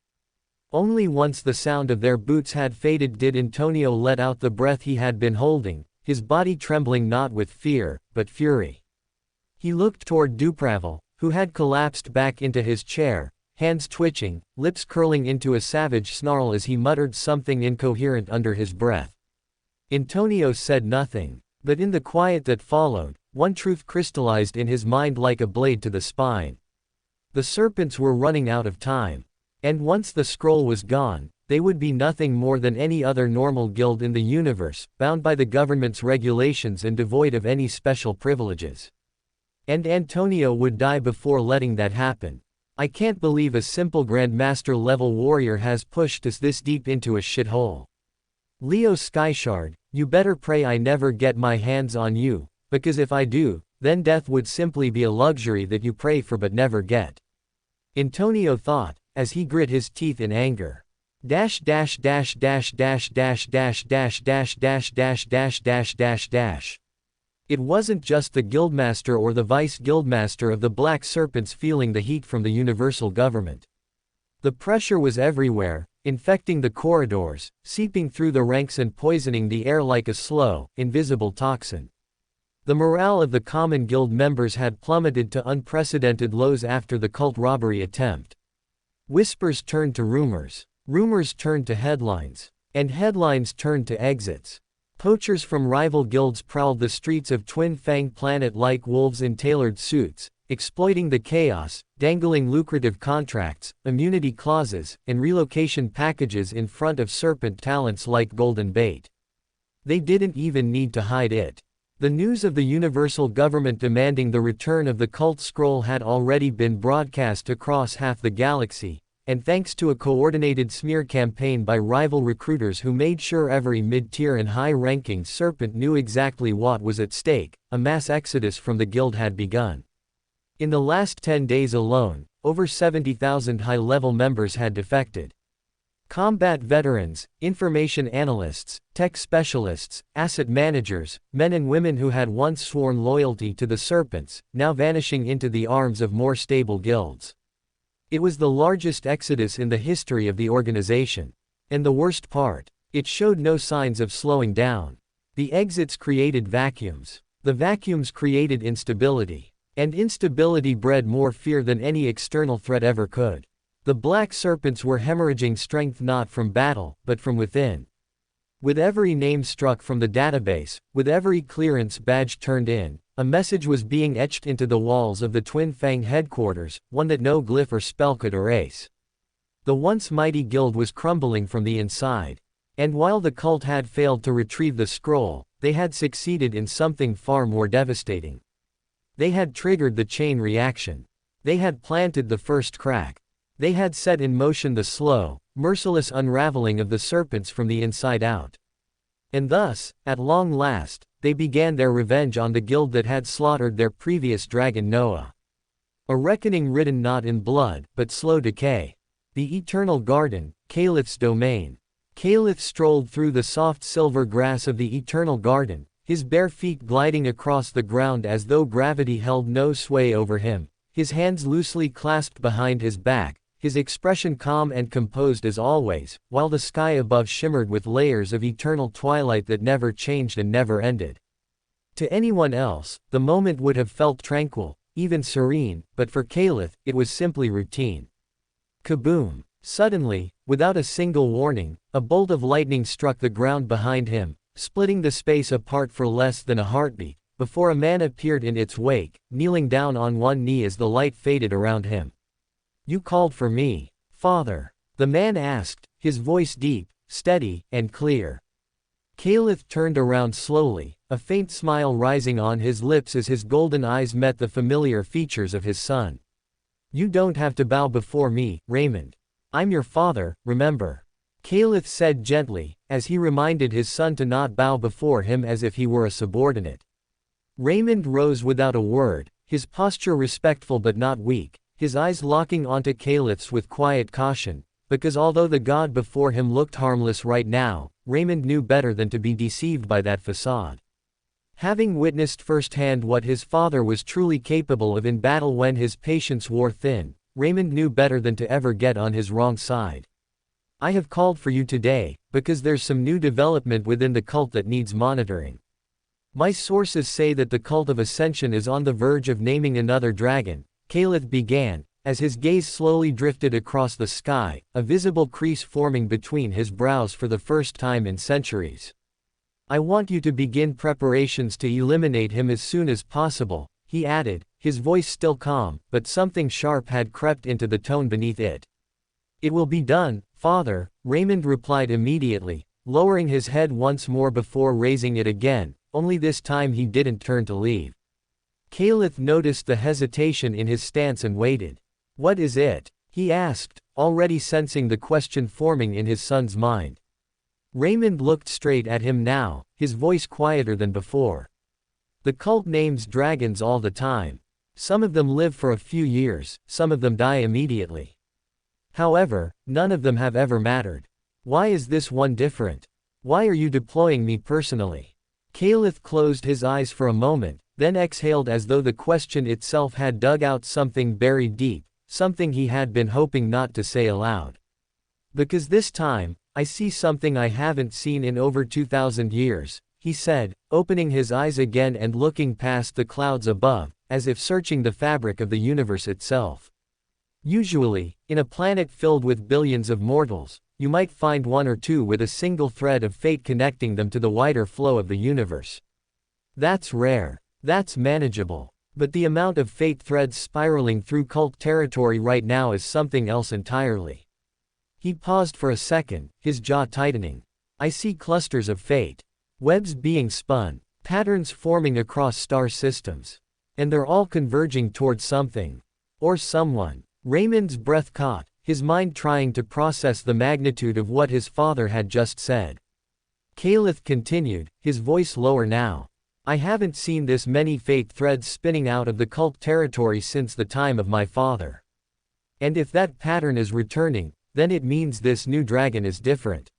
[SPEAKER 1] Only once the sound of their boots had faded did Antonio let out the breath he had been holding, his body trembling not with fear, but fury. He looked toward Dupravel, who had collapsed back into his chair, hands twitching, lips curling into a savage snarl as he muttered something incoherent under his breath. Antonio said nothing, but in the quiet that followed, one truth crystallized in his mind like a blade to the spine. The serpents were running out of time. And once the scroll was gone, they would be nothing more than any other normal guild in the universe, bound by the government's regulations and devoid of any special privileges. And Antonio would die before letting that happen. I can't believe a simple Grandmaster level warrior has pushed us this deep into a shithole. Leo Skyshard, you better pray I never get my hands on you, because if I do, then death would simply be a luxury that you pray for but never get. Antonio thought, as he grit his teeth in anger. Dash dash dash dash dash dash dash dash dash dash dash dash dash dash dash. It wasn't just the guildmaster or the vice-guildmaster of the Black Serpents feeling the heat from the universal government. The pressure was everywhere, infecting the corridors, seeping through the ranks and poisoning the air like a slow, invisible toxin. The morale of the common guild members had plummeted to unprecedented lows after the cult robbery attempt. Whispers turned to rumors. Rumors turned to headlines. And headlines turned to exits. Poachers from rival guilds prowled the streets of Twin Fang Planet like wolves in tailored suits, exploiting the chaos, dangling lucrative contracts, immunity clauses, and relocation packages in front of serpent talents like golden bait. They didn't even need to hide it. The news of the universal government demanding the return of the cult scroll had already been broadcast across half the galaxy, and thanks to a coordinated smear campaign by rival recruiters who made sure every mid-tier and high-ranking serpent knew exactly what was at stake, a mass exodus from the guild had begun. In the last 10 days alone, over 70,000 high-level members had defected. Combat veterans, information analysts, tech specialists, asset managers, men and women who had once sworn loyalty to the serpents, now vanishing into the arms of more stable guilds. It was the largest exodus in the history of the organization. And the worst part, it showed no signs of slowing down. The exits created vacuums. The vacuums created instability. And instability bred more fear than any external threat ever could. The black serpents were hemorrhaging strength not from battle, but from within. With every name struck from the database, with every clearance badge turned in, a message was being etched into the walls of the Twin Fang headquarters, one that no glyph or spell could erase. The once mighty guild was crumbling from the inside. And while the cult had failed to retrieve the scroll, they had succeeded in something far more devastating. They had triggered the chain reaction. They had planted the first crack. They had set in motion the slow, merciless unraveling of the serpents from the inside out. And thus, at long last, they began their revenge on the guild that had slaughtered their previous dragon Noah. A reckoning written not in blood, but slow decay. The Eternal Garden, Calith's domain. Calith strolled through the soft silver grass of the Eternal Garden, his bare feet gliding across the ground as though gravity held no sway over him, his hands loosely clasped behind his back, his expression calm and composed as always, while the sky above shimmered with layers of eternal twilight that never changed and never ended. To anyone else, the moment would have felt tranquil, even serene, but for Calith, it was simply routine. Kaboom! Suddenly, without a single warning, a bolt of lightning struck the ground behind him, splitting the space apart for less than a heartbeat, before a man appeared in its wake, kneeling down on one knee as the light faded around him. "You called for me, Father?" the man asked, his voice deep, steady, and clear. Calith turned around slowly, a faint smile rising on his lips as his golden eyes met the familiar features of his son. "You don't have to bow before me, Raymond. I'm your father, remember?" Calith said gently, as he reminded his son to not bow before him as if he were a subordinate. Raymond rose without a word, his posture respectful but not weak, his eyes locking onto Calith's with quiet caution, because although the god before him looked harmless right now, Raymond knew better than to be deceived by that facade. Having witnessed firsthand what his father was truly capable of in battle when his patience wore thin, Raymond knew better than to ever get on his wrong side. "I have called for you today, because there's some new development within the cult that needs monitoring. My sources say that the cult of Ascension is on the verge of naming another dragon," Calith began, as his gaze slowly drifted across the sky, a visible crease forming between his brows for the first time in centuries. "I want you to begin preparations to eliminate him as soon as possible," he added, his voice still calm, but something sharp had crept into the tone beneath it. "It will be done, Father," Raymond replied immediately, lowering his head once more before raising it again, only this time he didn't turn to leave. Calith noticed the hesitation in his stance and waited. "What is it?" he asked, already sensing the question forming in his son's mind. Raymond looked straight at him now, his voice quieter than before. "The cult names dragons all the time. Some of them live for a few years, some of them die immediately. However, none of them have ever mattered. Why is this one different? Why are you deploying me personally?" Calith closed his eyes for a moment, then exhaled as though the question itself had dug out something buried deep, something he had been hoping not to say aloud. "Because this time, I see something I haven't seen in over 2,000 years, he said, opening his eyes again and looking past the clouds above, as if searching the fabric of the universe itself. Usually, in a planet filled with billions of mortals, you might find one or two with a single thread of fate connecting them to the wider flow of the universe. That's rare. That's manageable. But the amount of fate threads spiraling through cult territory right now is something else entirely." He paused for a second, his jaw tightening. "I see clusters of fate. Webs being spun. Patterns forming across star systems. And they're all converging towards something. Or someone. Raymond's breath caught, his mind trying to process the magnitude of what his father had just said. Caliph continued, his voice lower now. I haven't seen this many fate threads spinning out of the cult territory since the time of my father. And if that pattern is returning, then it means this new dragon is different.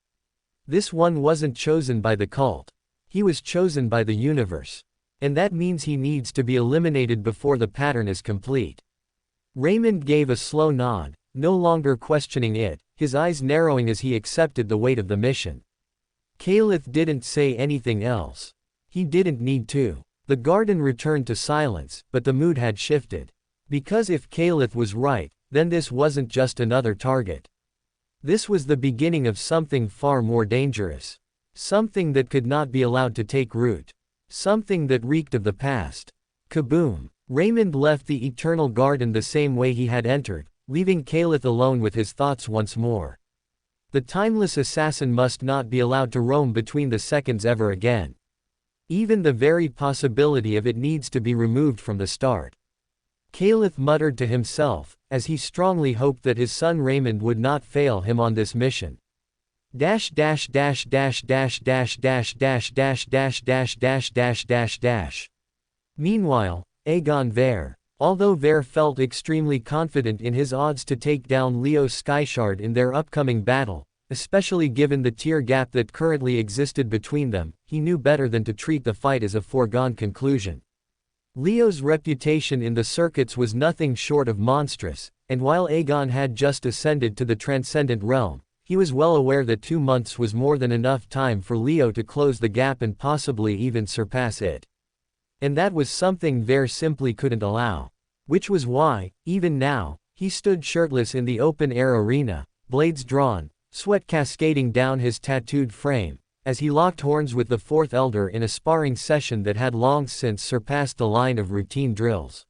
[SPEAKER 1] This one wasn't chosen by the cult. He was chosen by the universe. And that means he needs to be eliminated before the pattern is complete. Raymond gave a slow nod, no longer questioning it, his eyes narrowing as he accepted the weight of the mission. Caliph didn't say anything else. He didn't need to. The garden returned to silence, but the mood had shifted. Because if Caliph was right, then this wasn't just another target. This was the beginning of something far more dangerous. Something that could not be allowed to take root. Something that reeked of the past. Kaboom! Raymond left the eternal garden the same way he had entered, leaving Caliph alone with his thoughts once more. The timeless assassin must not be allowed to roam between the seconds ever again. Even the very possibility of it needs to be removed from the start. Caliph muttered to himself, as he strongly hoped that his son Raymond would not fail him on this mission. Dash dash dash dash dash dash dash dash dash dash dash dash dash dash dash. Meanwhile, Aegon Vare. Although Vare felt extremely confident in his odds to take down Leo Skyshard in their upcoming battle, especially given the tier gap that currently existed between them, he knew better than to treat the fight as a foregone conclusion. Leo's reputation in the circuits was nothing short of monstrous, and while Aegon had just ascended to the transcendent realm, he was well aware that 2 months was more than enough time for Leo to close the gap and possibly even surpass it. And that was something Vare simply couldn't allow. Which was why, even now, he stood shirtless in the open-air arena, blades drawn, sweat cascading down his tattooed frame, as he locked horns with the fourth elder in a sparring session that had long since surpassed the line of routine drills.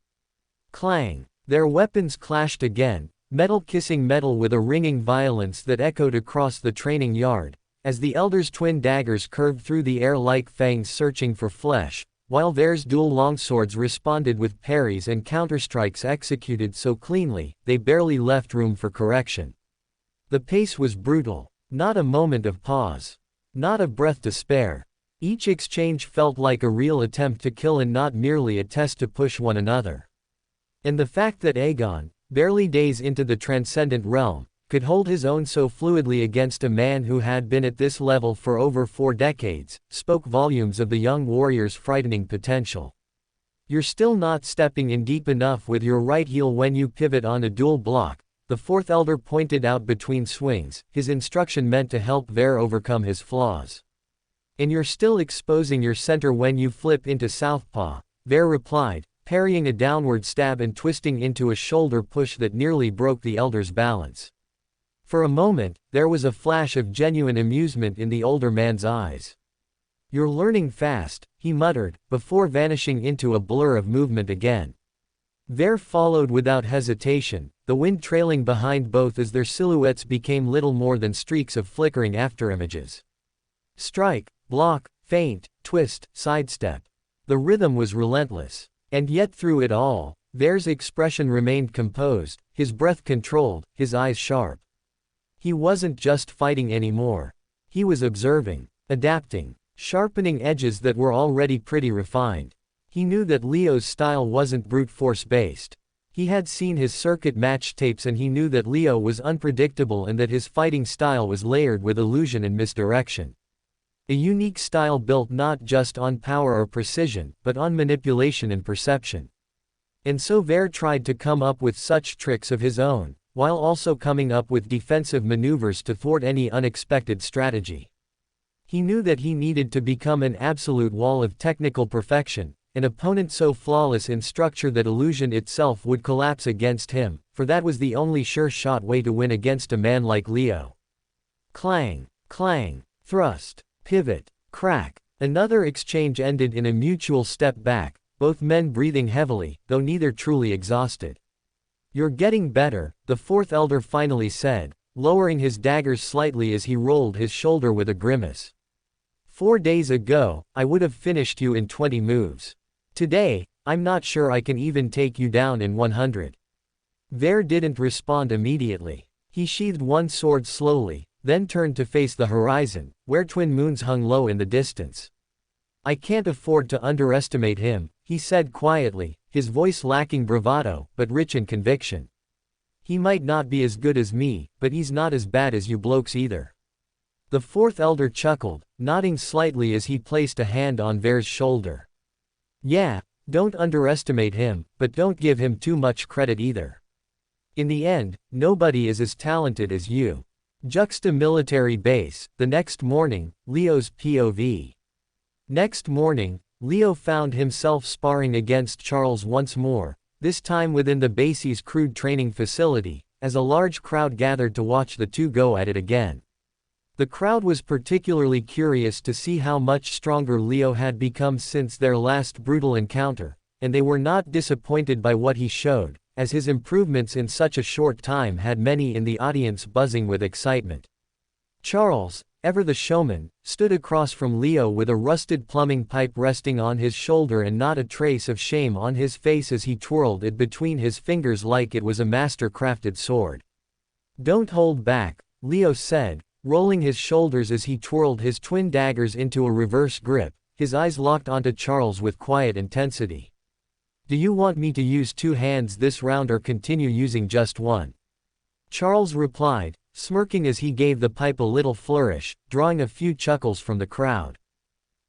[SPEAKER 1] Clang! Their weapons clashed again, metal kissing metal with a ringing violence that echoed across the training yard, as the elder's twin daggers curved through the air like fangs searching for flesh, while Vare's dual longswords responded with parries and counterstrikes executed so cleanly, they barely left room for correction. The pace was brutal. Not a moment of pause. Not a breath to spare. Each exchange felt like a real attempt to kill and not merely a test to push one another. And the fact that Aegon, barely days into the transcendent realm, could hold his own so fluidly against a man who had been at this level for over 4 decades, spoke volumes of the young warrior's frightening potential. You're still not stepping in deep enough with your right heel when you pivot on a dual block, the fourth elder pointed out between swings, his instruction meant to help Vare overcome his flaws. And you're still exposing your center when you flip into southpaw, Vare replied, parrying a downward stab and twisting into a shoulder push that nearly broke the elder's balance. For a moment, there was a flash of genuine amusement in the older man's eyes. You're learning fast, he muttered, before vanishing into a blur of movement again. Vare followed without hesitation, the wind trailing behind both as their silhouettes became little more than streaks of flickering afterimages. Strike, block, feint, twist, sidestep. The rhythm was relentless. And yet through it all, Vare's expression remained composed, his breath controlled, his eyes sharp. He wasn't just fighting anymore. He was observing, adapting, sharpening edges that were already pretty refined. He knew that Leo's style wasn't brute force based. He had seen his circuit match tapes and he knew that Leo was unpredictable and that his fighting style was layered with illusion and misdirection. A unique style built not just on power or precision, but on manipulation and perception. And so Vare tried to come up with such tricks of his own, while also coming up with defensive maneuvers to thwart any unexpected strategy. He knew that he needed to become an absolute wall of technical perfection, an opponent so flawless in structure that illusion itself would collapse against him, for that was the only sure-shot way to win against a man like Leo. Clang, clang, thrust, pivot, crack. Another exchange ended in a mutual step back, both men breathing heavily, though neither truly exhausted. You're getting better, the fourth elder finally said, lowering his daggers slightly as he rolled his shoulder with a grimace. 4 days ago, I would have finished you in 20 moves. Today, I'm not sure I can even take you down in 100. Ver didn't respond immediately. He sheathed one sword slowly, then turned to face the horizon, where twin moons hung low in the distance. I can't afford to underestimate him, he said quietly, his voice lacking bravado, but rich in conviction. He might not be as good as me, but he's not as bad as you blokes either. The fourth elder chuckled, nodding slightly as he placed a hand on Ver's shoulder. Yeah, don't underestimate him, but don't give him too much credit either. In the end, nobody is as talented as you. Juxta military base, the next morning, Leo's POV. Next morning, Leo found himself sparring against Charles once more, this time within the base's crude training facility, as a large crowd gathered to watch the two go at it again. The crowd was particularly curious to see how much stronger Leo had become since their last brutal encounter, and they were not disappointed by what he showed, as his improvements in such a short time had many in the audience buzzing with excitement. Charles, ever the showman, stood across from Leo with a rusted plumbing pipe resting on his shoulder and not a trace of shame on his face as he twirled it between his fingers like it was a master-crafted sword. Don't hold back, Leo said, rolling his shoulders as he twirled his twin daggers into a reverse grip, his eyes locked onto Charles with quiet intensity. Do you want me to use 2 hands this round or continue using just one? Charles replied, smirking as he gave the pipe a little flourish, drawing a few chuckles from the crowd.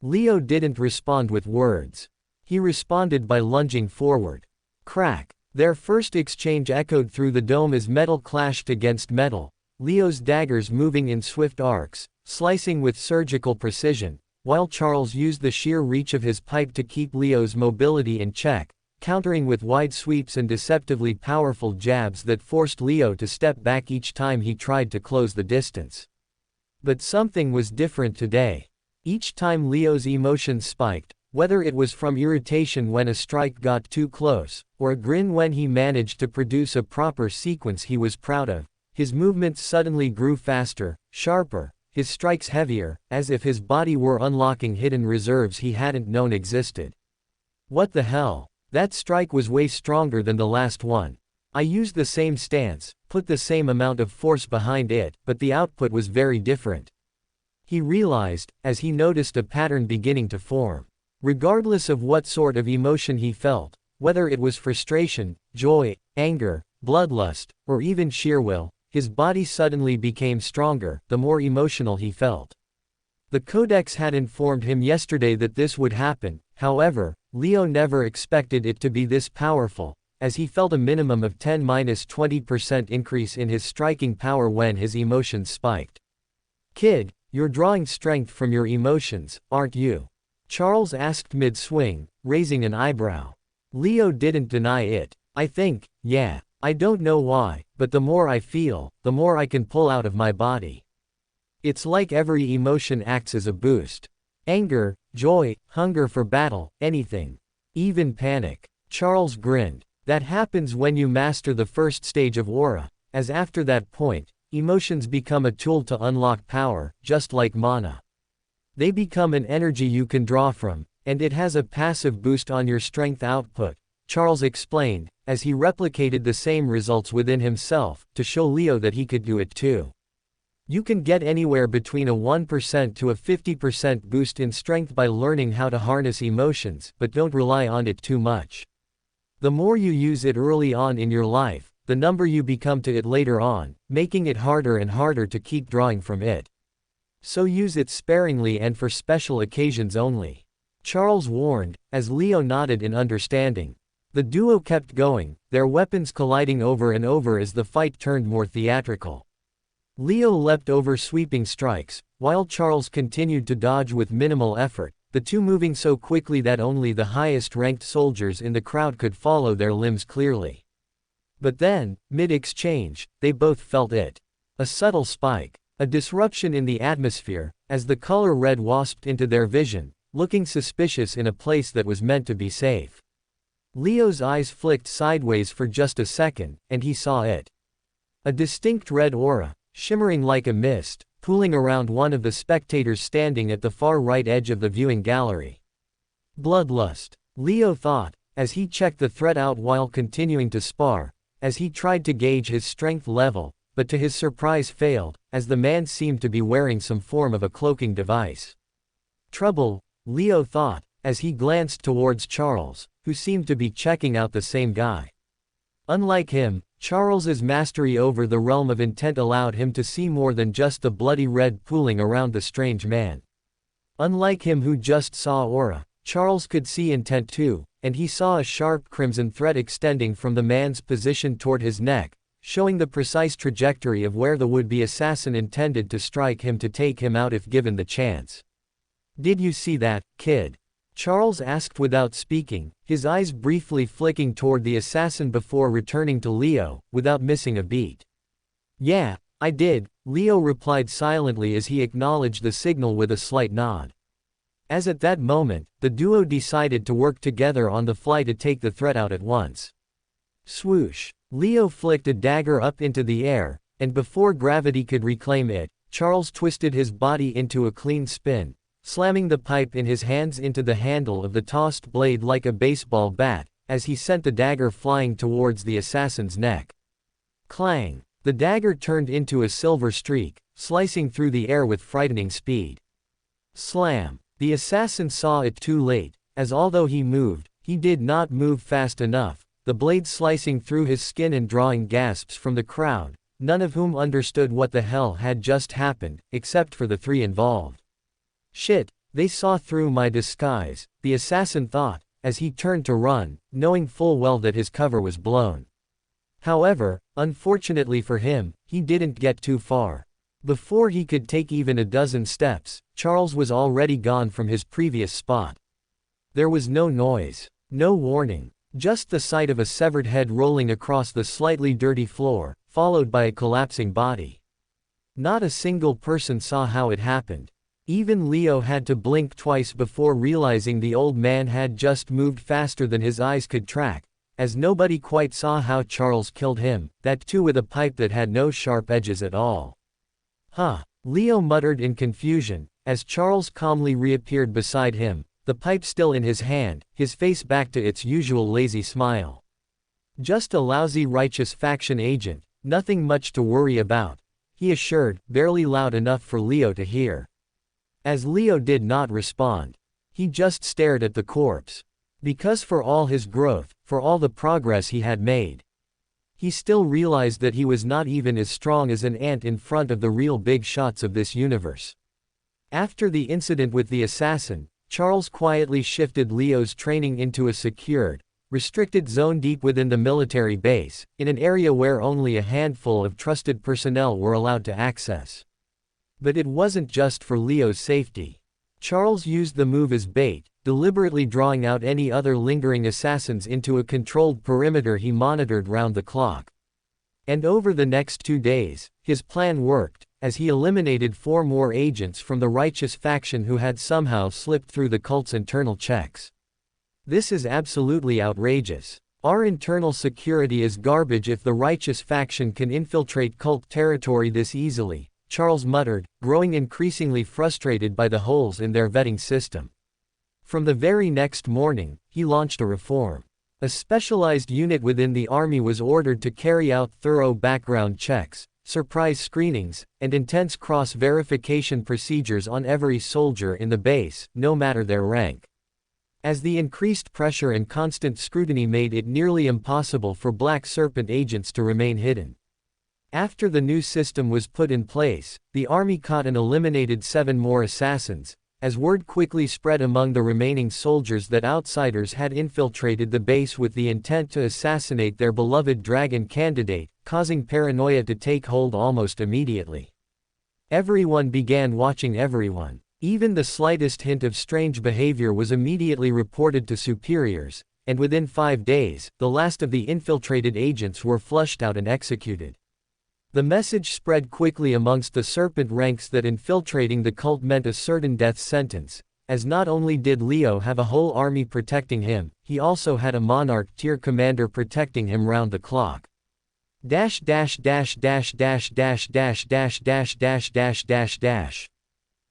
[SPEAKER 1] Leo didn't respond with words. He responded by lunging forward. Crack! Their first exchange echoed through the dome as metal clashed against metal, Leo's daggers moving in swift arcs, slicing with surgical precision, while Charles used the sheer reach of his pipe to keep Leo's mobility in check, countering with wide sweeps and deceptively powerful jabs that forced Leo to step back each time he tried to close the distance. But something was different today. Each time Leo's emotions spiked, whether it was from irritation when a strike got too close, or a grin when he managed to produce a proper sequence he was proud of, his movements suddenly grew faster, sharper, his strikes heavier, as if his body were unlocking hidden reserves he hadn't known existed. What the hell? That strike was way stronger than the last one. I used the same stance, put the same amount of force behind it, but the output was very different. He realized, as he noticed a pattern beginning to form. Regardless of what sort of emotion he felt, whether it was frustration, joy, anger, bloodlust, or even sheer will, his body suddenly became stronger, the more emotional he felt. The Codex had informed him yesterday that this would happen, however, Leo never expected it to be this powerful, as he felt a minimum of 10–20% increase in his striking power when his emotions spiked. Kid, you're drawing strength from your emotions, aren't you? Charles asked mid-swing, raising an eyebrow. Leo didn't deny it. I think, yeah. I don't know why, but the more I feel, the more I can pull out of my body. It's like every emotion acts as a boost. Anger, joy, hunger for battle, anything. Even panic. Charles grinned. That happens when you master the first stage of aura, as after that point, emotions become a tool to unlock power, just like mana. They become an energy you can draw from, and it has a passive boost on your strength output, Charles explained, as he replicated the same results within himself, to show Leo that he could do it too. You can get anywhere between a 1% to a 50% boost in strength by learning how to harness emotions, but don't rely on it too much. The more you use it early on in your life, the number you become to it later on, making it harder and harder to keep drawing from it. So use it sparingly and for special occasions only. Charles warned, as Leo nodded in understanding. The duo kept going, their weapons colliding over and over as the fight turned more theatrical. Leo leapt over sweeping strikes, while Charles continued to dodge with minimal effort, the two moving so quickly that only the highest-ranked soldiers in the crowd could follow their limbs clearly. But then, mid-exchange, they both felt it. A subtle spike. A disruption in the atmosphere, as the color red wasped into their vision, looking suspicious in a place that was meant to be safe. Leo's eyes flicked sideways for just a second, and he saw it. A distinct red aura, shimmering like a mist, pooling around one of the spectators standing at the far right edge of the viewing gallery. Bloodlust, Leo thought, as he checked the threat out while continuing to spar, as he tried to gauge his strength level, but to his surprise failed, as the man seemed to be wearing some form of a cloaking device. Trouble, Leo thought, as he glanced towards Charles, who seemed to be checking out the same guy. Unlike him, Charles's mastery over the realm of intent allowed him to see more than just the bloody red pooling around the strange man. Unlike him who just saw aura, Charles could see intent too, and he saw a sharp crimson thread extending from the man's position toward his neck, showing the precise trajectory of where the would-be assassin intended to strike him to take him out if given the chance. "Did you see that, kid?" Charles asked without speaking, his eyes briefly flicking toward the assassin before returning to Leo, without missing a beat. "Yeah, I did," Leo replied silently as he acknowledged the signal with a slight nod. As at that moment, the duo decided to work together on the fly to take the threat out at once. Swoosh! Leo flicked a dagger up into the air, and before gravity could reclaim it, Charles twisted his body into a clean spin, slamming the pipe in his hands into the handle of the tossed blade like a baseball bat, as he sent the dagger flying towards the assassin's neck. Clang! The dagger turned into a silver streak, slicing through the air with frightening speed. Slam! The assassin saw it too late, as although he moved, he did not move fast enough, the blade slicing through his skin and drawing gasps from the crowd, none of whom understood what the hell had just happened, except for the three involved. Shit, they saw through my disguise, the assassin thought, as he turned to run, knowing full well that his cover was blown. However, unfortunately for him, he didn't get too far. Before he could take even a dozen steps, Charles was already gone from his previous spot. There was no noise, no warning, just the sight of a severed head rolling across the slightly dirty floor, followed by a collapsing body. Not a single person saw how it happened. Even Leo had to blink twice before realizing the old man had just moved faster than his eyes could track, as nobody quite saw how Charles killed him, that too with a pipe that had no sharp edges at all. Huh, Leo muttered in confusion, as Charles calmly reappeared beside him, the pipe still in his hand, his face back to its usual lazy smile. Just a lousy righteous faction agent, nothing much to worry about, he assured, barely loud enough for Leo to hear. As Leo did not respond, he just stared at the corpse. Because for all his growth, for all the progress he had made, he still realized that he was not even as strong as an ant in front of the real big shots of this universe. After the incident with the assassin, Charles quietly shifted Leo's training into a secured, restricted zone deep within the military base, in an area where only a handful of trusted personnel were allowed to access. But it wasn't just for Leo's safety. Charles used the move as bait, deliberately drawing out any other lingering assassins into a controlled perimeter he monitored round the clock. And over the next 2 days, his plan worked, as he eliminated 4 more agents from the righteous faction who had somehow slipped through the cult's internal checks. This is absolutely outrageous. Our internal security is garbage if the righteous faction can infiltrate cult territory this easily, Charles muttered, growing increasingly frustrated by the holes in their vetting system. From the very next morning, he launched a reform. A specialized unit within the army was ordered to carry out thorough background checks, surprise screenings, and intense cross-verification procedures on every soldier in the base, no matter their rank. As the increased pressure and constant scrutiny made it nearly impossible for Black Serpent agents to remain hidden. After the new system was put in place, the army caught and eliminated 7 more assassins, as word quickly spread among the remaining soldiers that outsiders had infiltrated the base with the intent to assassinate their beloved dragon candidate, causing paranoia to take hold almost immediately. Everyone began watching everyone. Even the slightest hint of strange behavior was immediately reported to superiors, and within 5 days, the last of the infiltrated agents were flushed out and executed. The message spread quickly amongst the serpent ranks that infiltrating the cult meant a certain death sentence, as not only did Leo have a whole army protecting him, he also had a monarch-tier commander protecting him round the clock. Dash dash dash dash dash dash dash dash dash dash dash dash dash.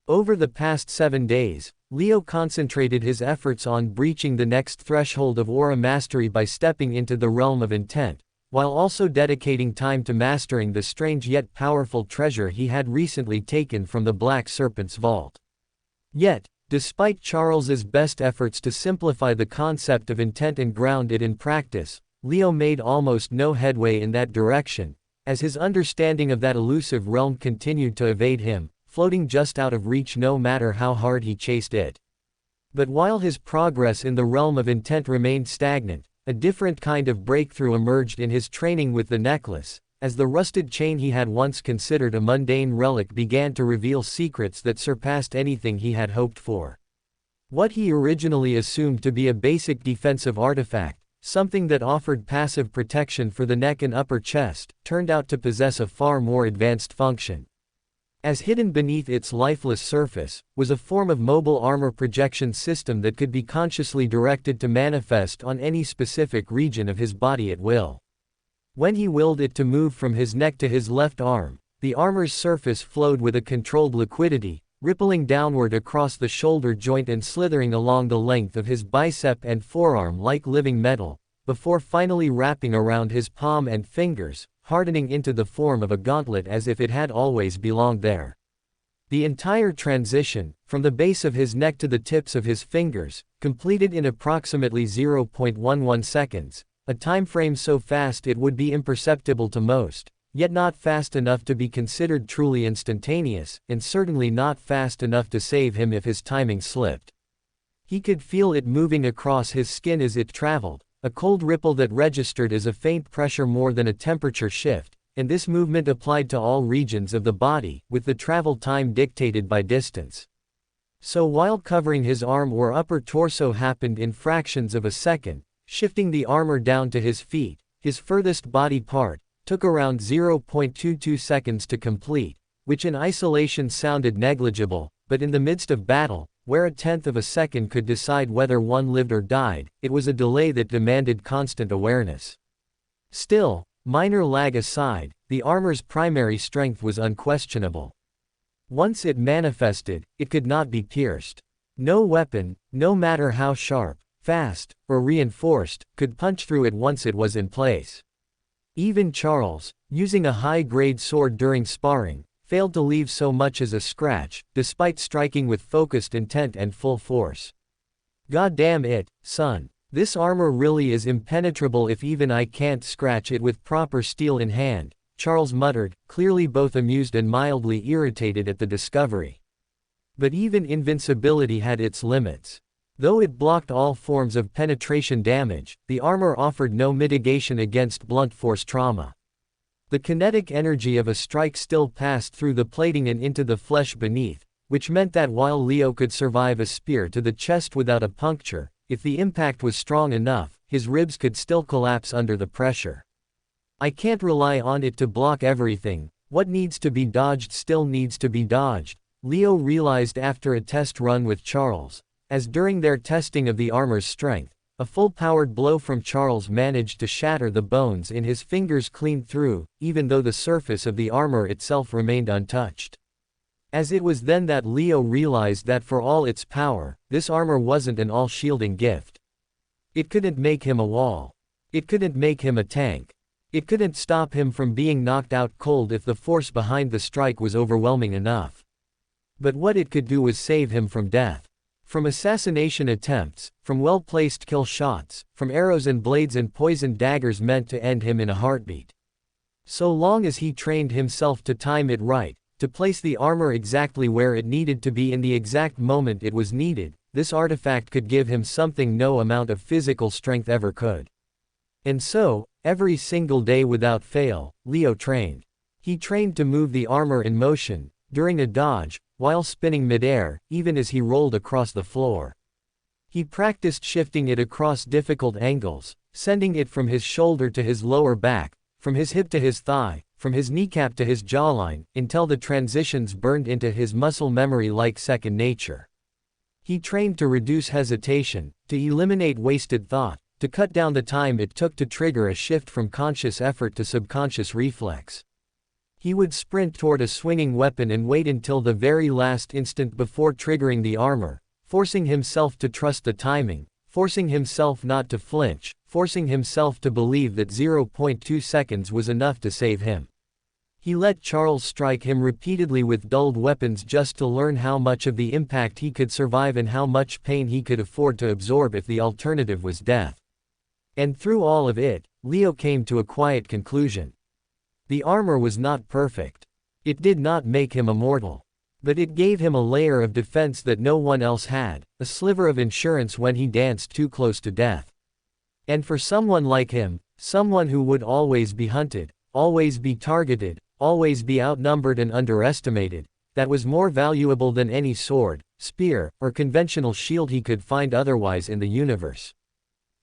[SPEAKER 1] Over the past 7 days, Leo concentrated his efforts on breaching the next threshold of aura mastery by stepping into the realm of intent, while also dedicating time to mastering the strange yet powerful treasure he had recently taken from the Black Serpent's vault. Yet, despite Charles's best efforts to simplify the concept of intent and ground it in practice, Leo made almost no headway in that direction, as his understanding of that elusive realm continued to evade him, floating just out of reach no matter how hard he chased it. But while his progress in the realm of intent remained stagnant, a different kind of breakthrough emerged in his training with the necklace, as the rusted chain he had once considered a mundane relic began to reveal secrets that surpassed anything he had hoped for. What he originally assumed to be a basic defensive artifact, something that offered passive protection for the neck and upper chest, turned out to possess a far more advanced function. As hidden beneath its lifeless surface, was a form of mobile armor projection system that could be consciously directed to manifest on any specific region of his body at will. When he willed it to move from his neck to his left arm, the armor's surface flowed with a controlled liquidity, rippling downward across the shoulder joint and slithering along the length of his bicep and forearm like living metal, before finally wrapping around his palm and fingers, hardening into the form of a gauntlet as if it had always belonged there. The entire transition, from the base of his neck to the tips of his fingers, completed in approximately 0.11 seconds, a time frame so fast it would be imperceptible to most, yet not fast enough to be considered truly instantaneous, and certainly not fast enough to save him if his timing slipped. He could feel it moving across his skin as it traveled, a cold ripple that registered as a faint pressure more than a temperature shift, and this movement applied to all regions of the body, with the travel time dictated by distance. So while covering his arm or upper torso happened in fractions of a second, shifting the armor down to his feet, his furthest body part, took around 0.22 seconds to complete, which in isolation sounded negligible, but in the midst of battle, where a tenth of a second could decide whether one lived or died, it was a delay that demanded constant awareness. Still, minor lag aside, the armor's primary strength was unquestionable. Once it manifested, it could not be pierced. No weapon, no matter how sharp, fast, or reinforced, could punch through it once it was in place. Even Charles, using a high-grade sword during sparring, failed to leave so much as a scratch, despite striking with focused intent and full force. "God damn it, son. This armor really is impenetrable if even I can't scratch it with proper steel in hand," Charles muttered, clearly both amused and mildly irritated at the discovery. But even invincibility had its limits. Though it blocked all forms of penetration damage, the armor offered no mitigation against blunt force trauma. The kinetic energy of a strike still passed through the plating and into the flesh beneath, which meant that while Leo could survive a spear to the chest without a puncture, if the impact was strong enough, his ribs could still collapse under the pressure. "I can't rely on it to block everything. What needs to be dodged still needs to be dodged," Leo realized after a test run with Charles, as during their testing of the armor's strength, a full-powered blow from Charles managed to shatter the bones in his fingers clean through, even though the surface of the armor itself remained untouched. As it was then that Leo realized that for all its power, this armor wasn't an all-shielding gift. It couldn't make him a wall. It couldn't make him a tank. It couldn't stop him from being knocked out cold if the force behind the strike was overwhelming enough. But what it could do was save him from death. From assassination attempts, from well-placed kill shots, from arrows and blades and poisoned daggers meant to end him in a heartbeat. So long as he trained himself to time it right, to place the armor exactly where it needed to be in the exact moment it was needed, this artifact could give him something no amount of physical strength ever could. And so, every single day without fail, Leo trained. He trained to move the armor in motion, during a dodge, while spinning midair, even as he rolled across the floor. He practiced shifting it across difficult angles, sending it from his shoulder to his lower back, from his hip to his thigh, from his kneecap to his jawline, until the transitions burned into his muscle memory like second nature. He trained to reduce hesitation, to eliminate wasted thought, to cut down the time it took to trigger a shift from conscious effort to subconscious reflex. He would sprint toward a swinging weapon and wait until the very last instant before triggering the armor, forcing himself to trust the timing, forcing himself not to flinch, forcing himself to believe that 0.2 seconds was enough to save him. He let Charles strike him repeatedly with dulled weapons just to learn how much of the impact he could survive and how much pain he could afford to absorb if the alternative was death. And through all of it, Leo came to a quiet conclusion. The armor was not perfect. It did not make him immortal. But it gave him a layer of defense that no one else had, a sliver of insurance when he danced too close to death. And for someone like him, someone who would always be hunted, always be targeted, always be outnumbered and underestimated, that was more valuable than any sword, spear, or conventional shield he could find otherwise in the universe.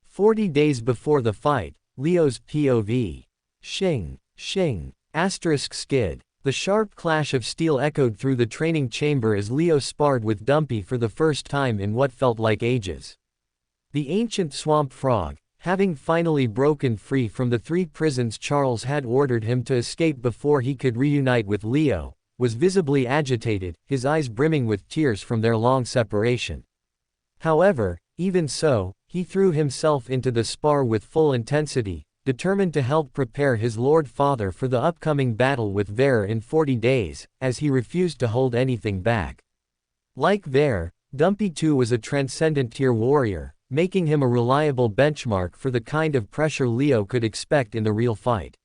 [SPEAKER 1] 40 days before the fight, Leo's POV. Shing, shing, asterisk skid. The sharp clash of steel echoed through the training chamber as Leo sparred with Dumpy for the first time in what felt like ages. The ancient swamp frog, having finally broken free from the 3 prisons Charles had ordered him to escape before he could reunite with Leo, was visibly agitated, his eyes brimming with tears from their long separation. However, even so, he threw himself into the spar with full intensity, determined to help prepare his Lord Father for the upcoming battle with Vare in 40 days, as he refused to hold anything back. Like Vare, Dumpy too was a transcendent tier warrior, making him a reliable benchmark for the kind of pressure Leo could expect in the real fight.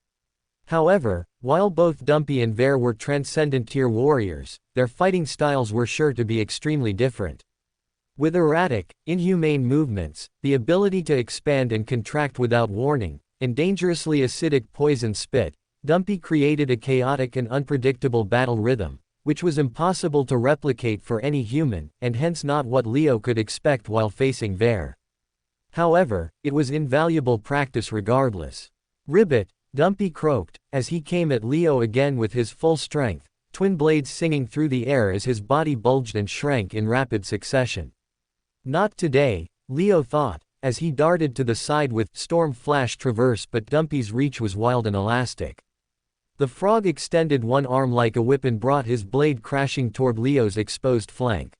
[SPEAKER 1] However, while both Dumpy and Vare were transcendent tier warriors, their fighting styles were sure to be extremely different. With erratic, inhumane movements, the ability to expand and contract without warning, and dangerously acidic poison spit, Dumpy created a chaotic and unpredictable battle rhythm, which was impossible to replicate for any human, and hence not what Leo could expect while facing Vare. However, it was invaluable practice regardless. "Ribbit," Dumpy croaked, as he came at Leo again with his full strength, twin blades singing through the air as his body bulged and shrank in rapid succession. Not today, Leo thought, as he darted to the side with Storm Flash Traverse, but Dumpy's reach was wild and elastic. The frog extended one arm like a whip and brought his blade crashing toward Leo's exposed flank.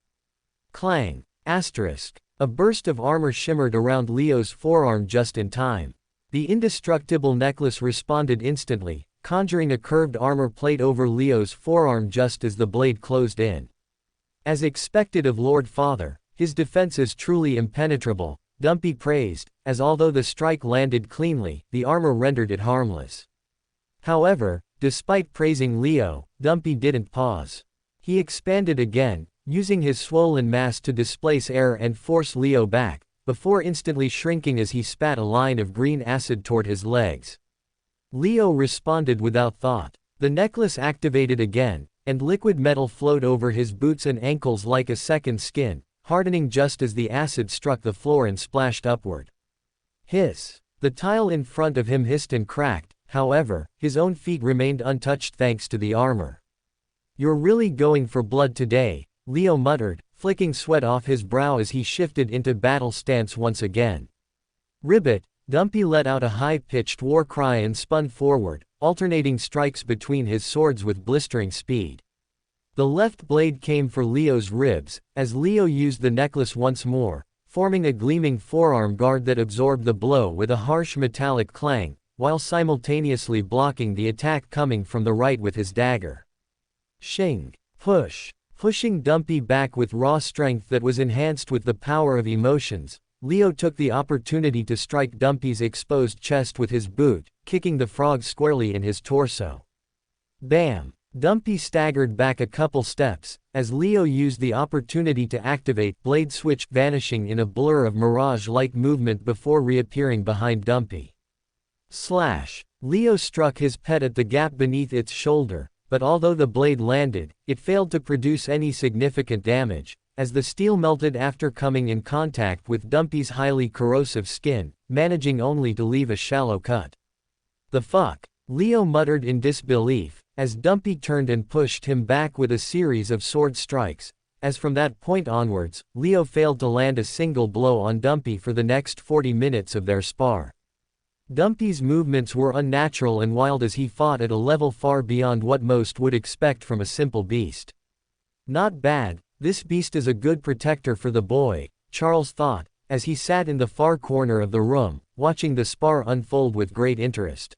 [SPEAKER 1] Clang! Asterisk. A burst of armor shimmered around Leo's forearm just in time. The indestructible necklace responded instantly, conjuring a curved armor plate over Leo's forearm just as the blade closed in. As expected of Lord Father, his defense is truly impenetrable, Dumpy praised, as although the strike landed cleanly, the armor rendered it harmless. However, despite praising Leo, Dumpy didn't pause. He expanded again, using his swollen mass to displace air and force Leo back, before instantly shrinking as he spat a line of green acid toward his legs. Leo responded without thought. The necklace activated again, and liquid metal flowed over his boots and ankles like a second skin, hardening just as the acid struck the floor and splashed upward. Hiss! The tile in front of him hissed and cracked, however, his own feet remained untouched thanks to the armor. "You're really going for blood today," Leo muttered, flicking sweat off his brow as he shifted into battle stance once again. "Ribbit!" Dumpy let out a high-pitched war cry and spun forward, alternating strikes between his swords with blistering speed. The left blade came for Leo's ribs, as Leo used the necklace once more, forming a gleaming forearm guard that absorbed the blow with a harsh metallic clang, while simultaneously blocking the attack coming from the right with his dagger. Shing! Push! Pushing Dumpy back with raw strength that was enhanced with the power of emotions, Leo took the opportunity to strike Dumpy's exposed chest with his boot, kicking the frog squarely in his torso. Bam! Dumpy staggered back a couple steps, as Leo used the opportunity to activate blade switch, vanishing in a blur of mirage-like movement before reappearing behind Dumpy. Slash! Leo struck his pet at the gap beneath its shoulder, but although the blade landed, it failed to produce any significant damage, as the steel melted after coming in contact with Dumpy's highly corrosive skin, managing only to leave a shallow cut. "The fuck?" Leo muttered in disbelief, as Dumpy turned and pushed him back with a series of sword strikes, as from that point onwards, Leo failed to land a single blow on Dumpy for the next 40 minutes of their spar. Dumpy's movements were unnatural and wild as he fought at a level far beyond what most would expect from a simple beast. Not bad, this beast is a good protector for the boy, Charles thought, as he sat in the far corner of the room, watching the spar unfold with great interest.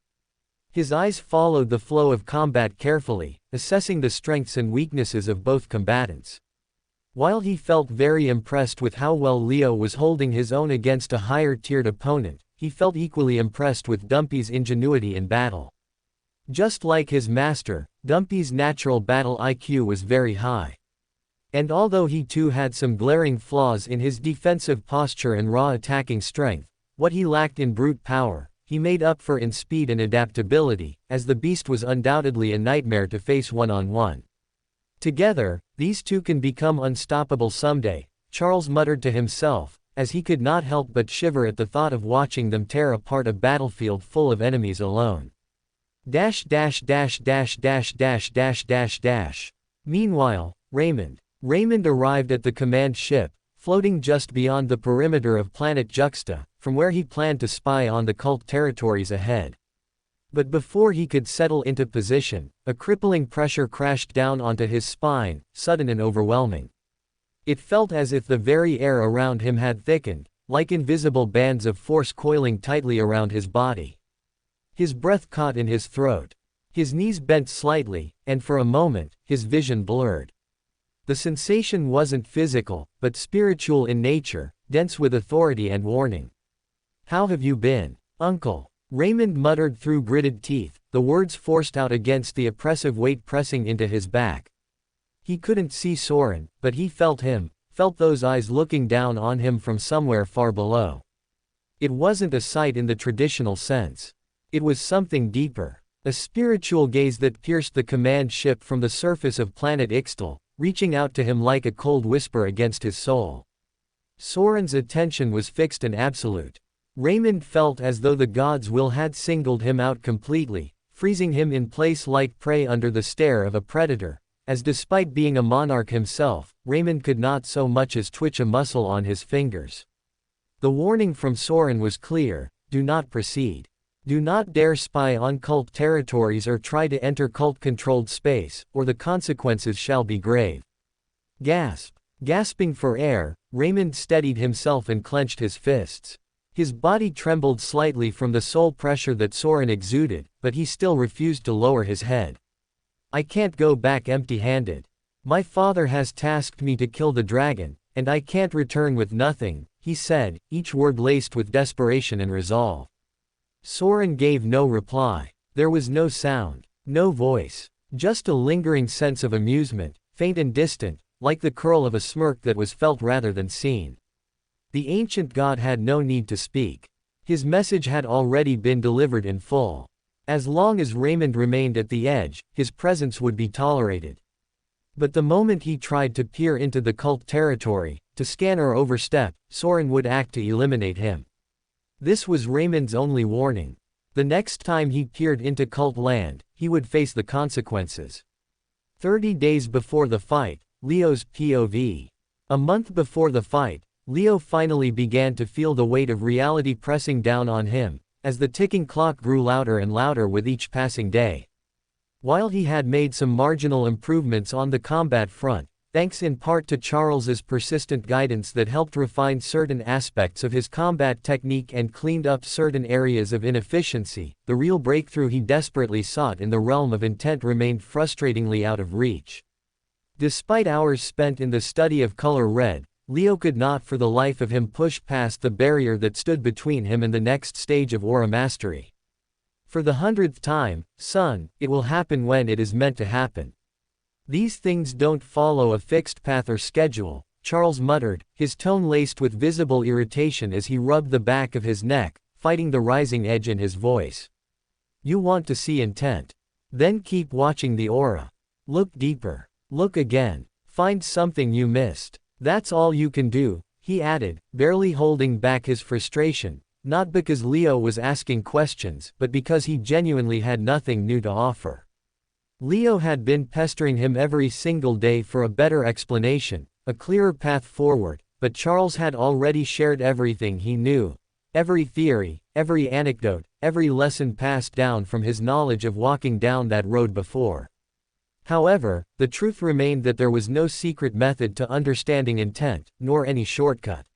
[SPEAKER 1] His eyes followed the flow of combat carefully, assessing the strengths and weaknesses of both combatants. While he felt very impressed with how well Leo was holding his own against a higher-tiered opponent, he felt equally impressed with Dumpy's ingenuity in battle. Just like his master, Dumpy's natural battle IQ was very high. And although he too had some glaring flaws in his defensive posture and raw attacking strength, what he lacked in brute power, he made up for in speed and adaptability, as the beast was undoubtedly a nightmare to face one-on-one. Together, these two can become unstoppable someday, Charles muttered to himself, as he could not help but shiver at the thought of watching them tear apart a battlefield full of enemies alone. Meanwhile, Raymond arrived at the command ship, floating just beyond the perimeter of planet Juxta, from where he planned to spy on the cult territories ahead. But before he could settle into position, a crippling pressure crashed down onto his spine, sudden and overwhelming. It felt as if the very air around him had thickened, like invisible bands of force coiling tightly around his body. His breath caught in his throat. His knees bent slightly, and for a moment, his vision blurred. The sensation wasn't physical, but spiritual in nature, dense with authority and warning. "How have you been, Uncle?" Raymond muttered through gritted teeth, the words forced out against the oppressive weight pressing into his back. He couldn't see Soren, but he felt him, felt those eyes looking down on him from somewhere far below. It wasn't a sight in the traditional sense. It was something deeper. A spiritual gaze that pierced the command ship from the surface of planet Ixtal, reaching out to him like a cold whisper against his soul. Soren's attention was fixed and absolute. Raymond felt as though the god's will had singled him out completely, freezing him in place like prey under the stare of a predator, as despite being a monarch himself, Raymond could not so much as twitch a muscle on his fingers. The warning from Soren was clear: do not proceed. Do not dare spy on cult territories or try to enter cult-controlled space, or the consequences shall be grave. Gasping for air, Raymond steadied himself and clenched his fists. His body trembled slightly from the soul pressure that Soren exuded, but he still refused to lower his head. "I can't go back empty-handed. My father has tasked me to kill the dragon, and I can't return with nothing," he said, each word laced with desperation and resolve. Soren gave no reply. There was no sound, no voice, just a lingering sense of amusement, faint and distant, like the curl of a smirk that was felt rather than seen. The ancient god had no need to speak. His message had already been delivered in full. As long as Raymond remained at the edge, his presence would be tolerated. But the moment he tried to peer into the cult territory, to scan or overstep, Soren would act to eliminate him. This was Raymond's only warning. The next time he peered into cult land, he would face the consequences. 30 days before the fight, Leo's POV. A month before the fight, Leo finally began to feel the weight of reality pressing down on him, as the ticking clock grew louder and louder with each passing day. While he had made some marginal improvements on the combat front, thanks in part to Charles's persistent guidance that helped refine certain aspects of his combat technique and cleaned up certain areas of inefficiency, the real breakthrough he desperately sought in the realm of intent remained frustratingly out of reach. Despite hours spent in the study of color red, Leo could not for the life of him push past the barrier that stood between him and the next stage of aura mastery. For the 100th time, son, it will happen when it is meant to happen. These things don't follow a fixed path or schedule, Charles muttered, his tone laced with visible irritation as he rubbed the back of his neck, fighting the rising edge in his voice. You want to see intent? Then keep watching the aura. Look deeper. Look again. Find something you missed. That's all you can do, he added, barely holding back his frustration, not because Leo was asking questions, but because he genuinely had nothing new to offer. Leo had been pestering him every single day for a better explanation, a clearer path forward, but Charles had already shared everything he knew. Every theory, every anecdote, every lesson passed down from his knowledge of walking down that road before. However, the truth remained that there was no secret method to understanding intent, nor any shortcut.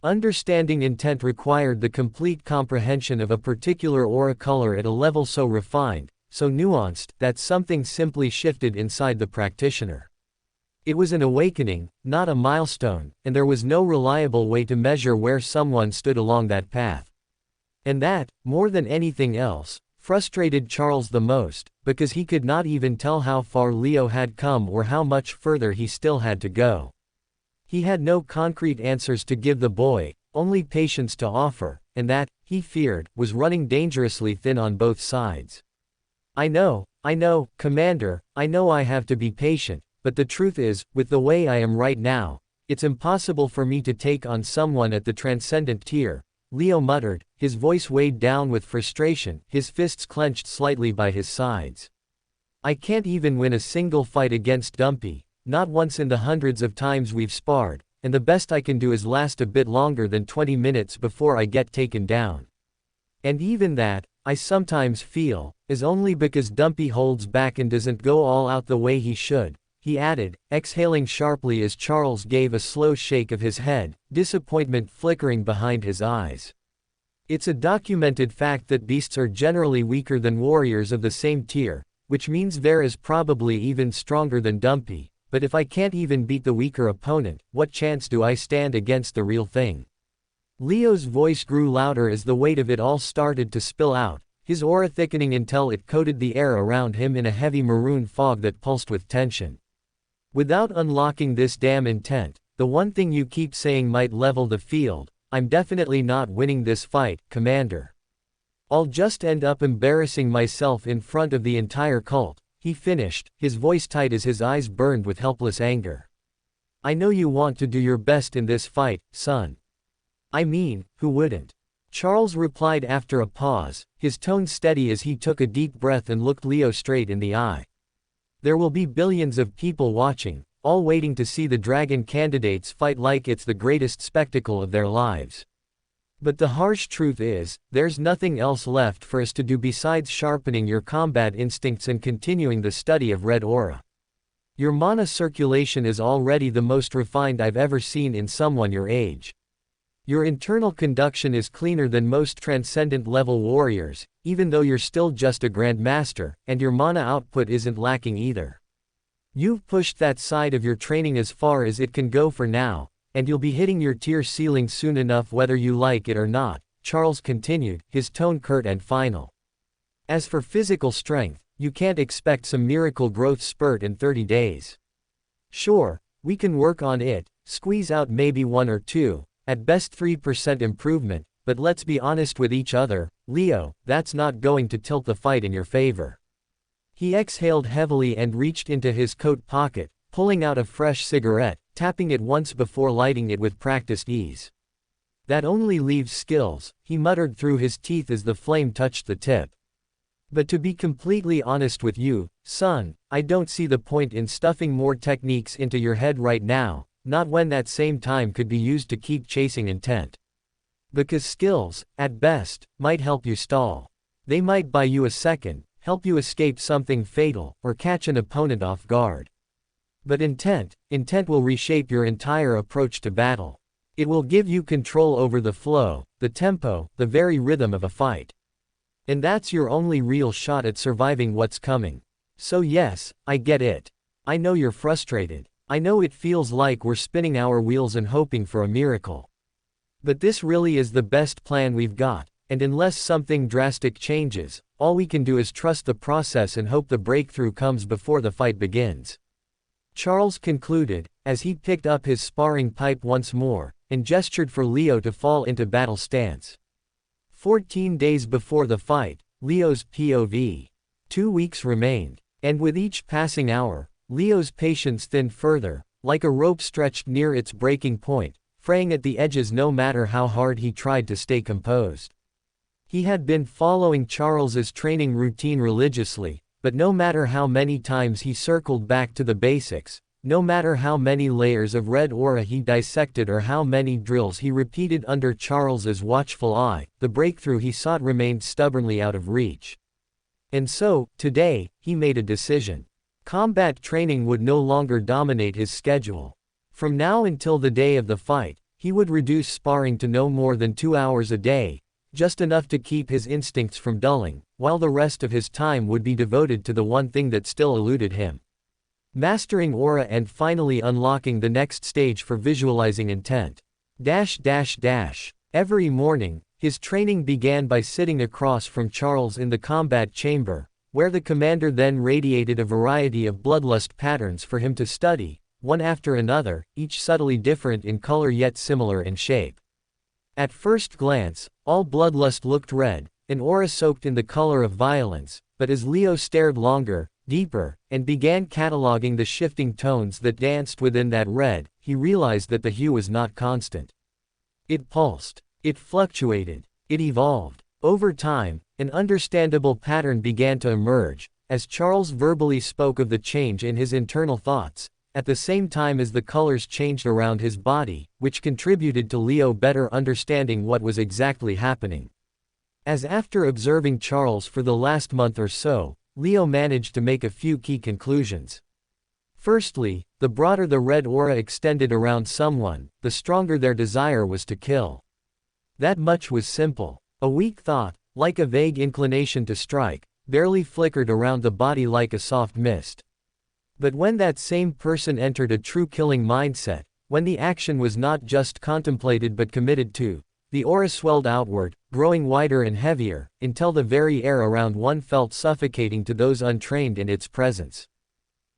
[SPEAKER 1] Understanding intent required the complete comprehension of a particular aura color at a level so refined, so nuanced, that something simply shifted inside the practitioner. It was an awakening, not a milestone, and there was no reliable way to measure where someone stood along that path. And that, more than anything else, frustrated Charles the most, because he could not even tell how far Leo had come or how much further he still had to go. He had no concrete answers to give the boy, only patience to offer, and that, he feared, was running dangerously thin on both sides. I know, Commander, I know I have to be patient, but the truth is, with the way I am right now, it's impossible for me to take on someone at the transcendent tier, Leo muttered, his voice weighed down with frustration, his fists clenched slightly by his sides. I can't even win a single fight against Dumpy, not once in the hundreds of times we've sparred, and the best I can do is last a bit longer than 20 minutes before I get taken down. And even that, I sometimes feel, is only because Dumpy holds back and doesn't go all out the way he should, he added, exhaling sharply as Charles gave a slow shake of his head, disappointment flickering behind his eyes. It's a documented fact that beasts are generally weaker than warriors of the same tier, which means Ver is probably even stronger than Dumpy, but if I can't even beat the weaker opponent, what chance do I stand against the real thing? Leo's voice grew louder as the weight of it all started to spill out, his aura thickening until it coated the air around him in a heavy maroon fog that pulsed with tension. Without unlocking this damn intent, the one thing you keep saying might level the field, I'm definitely not winning this fight, Commander. I'll just end up embarrassing myself in front of the entire cult, he finished, his voice tight as his eyes burned with helpless anger. I know you want to do your best in this fight, son. I mean, who wouldn't? Charles replied after a pause, his tone steady as he took a deep breath and looked Leo straight in the eye. There will be billions of people watching, all waiting to see the dragon candidates fight like it's the greatest spectacle of their lives. But the harsh truth is, there's nothing else left for us to do besides sharpening your combat instincts and continuing the study of red aura. Your mana circulation is already the most refined I've ever seen in someone your age. Your internal conduction is cleaner than most transcendent level warriors, even though you're still just a grandmaster, and your mana output isn't lacking either. You've pushed that side of your training as far as it can go for now, and you'll be hitting your tier ceiling soon enough whether you like it or not, Charles continued, his tone curt and final. As for physical strength, you can't expect some miracle growth spurt in 30 days. Sure, we can work on it, squeeze out maybe 1 or 2, at best 3% improvement, but let's be honest with each other, Leo, that's not going to tilt the fight in your favor. He exhaled heavily and reached into his coat pocket, pulling out a fresh cigarette, tapping it once before lighting it with practiced ease. That only leaves skills, he muttered through his teeth as the flame touched the tip. But to be completely honest with you, son, I don't see the point in stuffing more techniques into your head right now, not when that same time could be used to keep chasing intent. Because skills, at best, might help you stall. They might buy you a second, help you escape something fatal, or catch an opponent off guard. But intent will reshape your entire approach to battle. It will give you control over the flow, the tempo, the very rhythm of a fight. And that's your only real shot at surviving what's coming. So yes, I get it. I know you're frustrated. I know it feels like we're spinning our wheels and hoping for a miracle. But this really is the best plan we've got, and unless something drastic changes, all we can do is trust the process and hope the breakthrough comes before the fight begins. Charles concluded, as he picked up his sparring pipe once more, and gestured for Leo to fall into battle stance. 14 days before the fight, Leo's POV. 2 weeks remained, and with each passing hour, Leo's patience thinned further, like a rope stretched near its breaking point, fraying at the edges no matter how hard he tried to stay composed. He had been following Charles's training routine religiously, but no matter how many times he circled back to the basics, no matter how many layers of red aura he dissected or how many drills he repeated under Charles's watchful eye, the breakthrough he sought remained stubbornly out of reach. And so, today, he made a decision. Combat training would no longer dominate his schedule. From now until the day of the fight, he would reduce sparring to no more than 2 hours a day, just enough to keep his instincts from dulling, while the rest of his time would be devoted to the one thing that still eluded him. Mastering aura and finally unlocking the next stage for visualizing intent. Every morning, his training began by sitting across from Charles in the combat chamber, where the commander then radiated a variety of bloodlust patterns for him to study, one after another, each subtly different in color yet similar in shape. At first glance, all bloodlust looked red, an aura soaked in the color of violence, but as Leo stared longer, deeper, and began cataloging the shifting tones that danced within that red, he realized that the hue was not constant. It pulsed. It fluctuated. It evolved. Over time, an understandable pattern began to emerge, as Charles verbally spoke of the change in his internal thoughts, at the same time as the colors changed around his body, which contributed to Leo better understanding what was exactly happening. As after observing Charles for the last month or so, Leo managed to make a few key conclusions. Firstly, the broader the red aura extended around someone, the stronger their desire was to kill. That much was simple. A weak thought, like a vague inclination to strike, barely flickered around the body like a soft mist. But when that same person entered a true killing mindset, when the action was not just contemplated but committed to, the aura swelled outward, growing wider and heavier, until the very air around one felt suffocating to those untrained in its presence.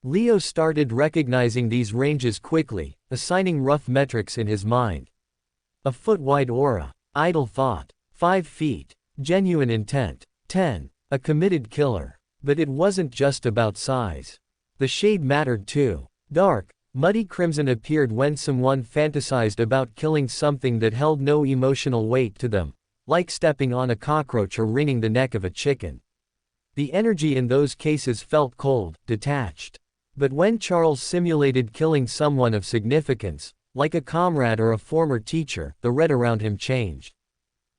[SPEAKER 1] Leo started recognizing these ranges quickly, assigning rough metrics in his mind. A foot-wide aura. Idle thought. 5 feet. Genuine intent. 10. A committed killer. But it wasn't just about size. The shade mattered too. Dark, muddy crimson appeared when someone fantasized about killing something that held no emotional weight to them, like stepping on a cockroach or wringing the neck of a chicken. The energy in those cases felt cold, detached. But when Charles simulated killing someone of significance, like a comrade or a former teacher, the red around him changed.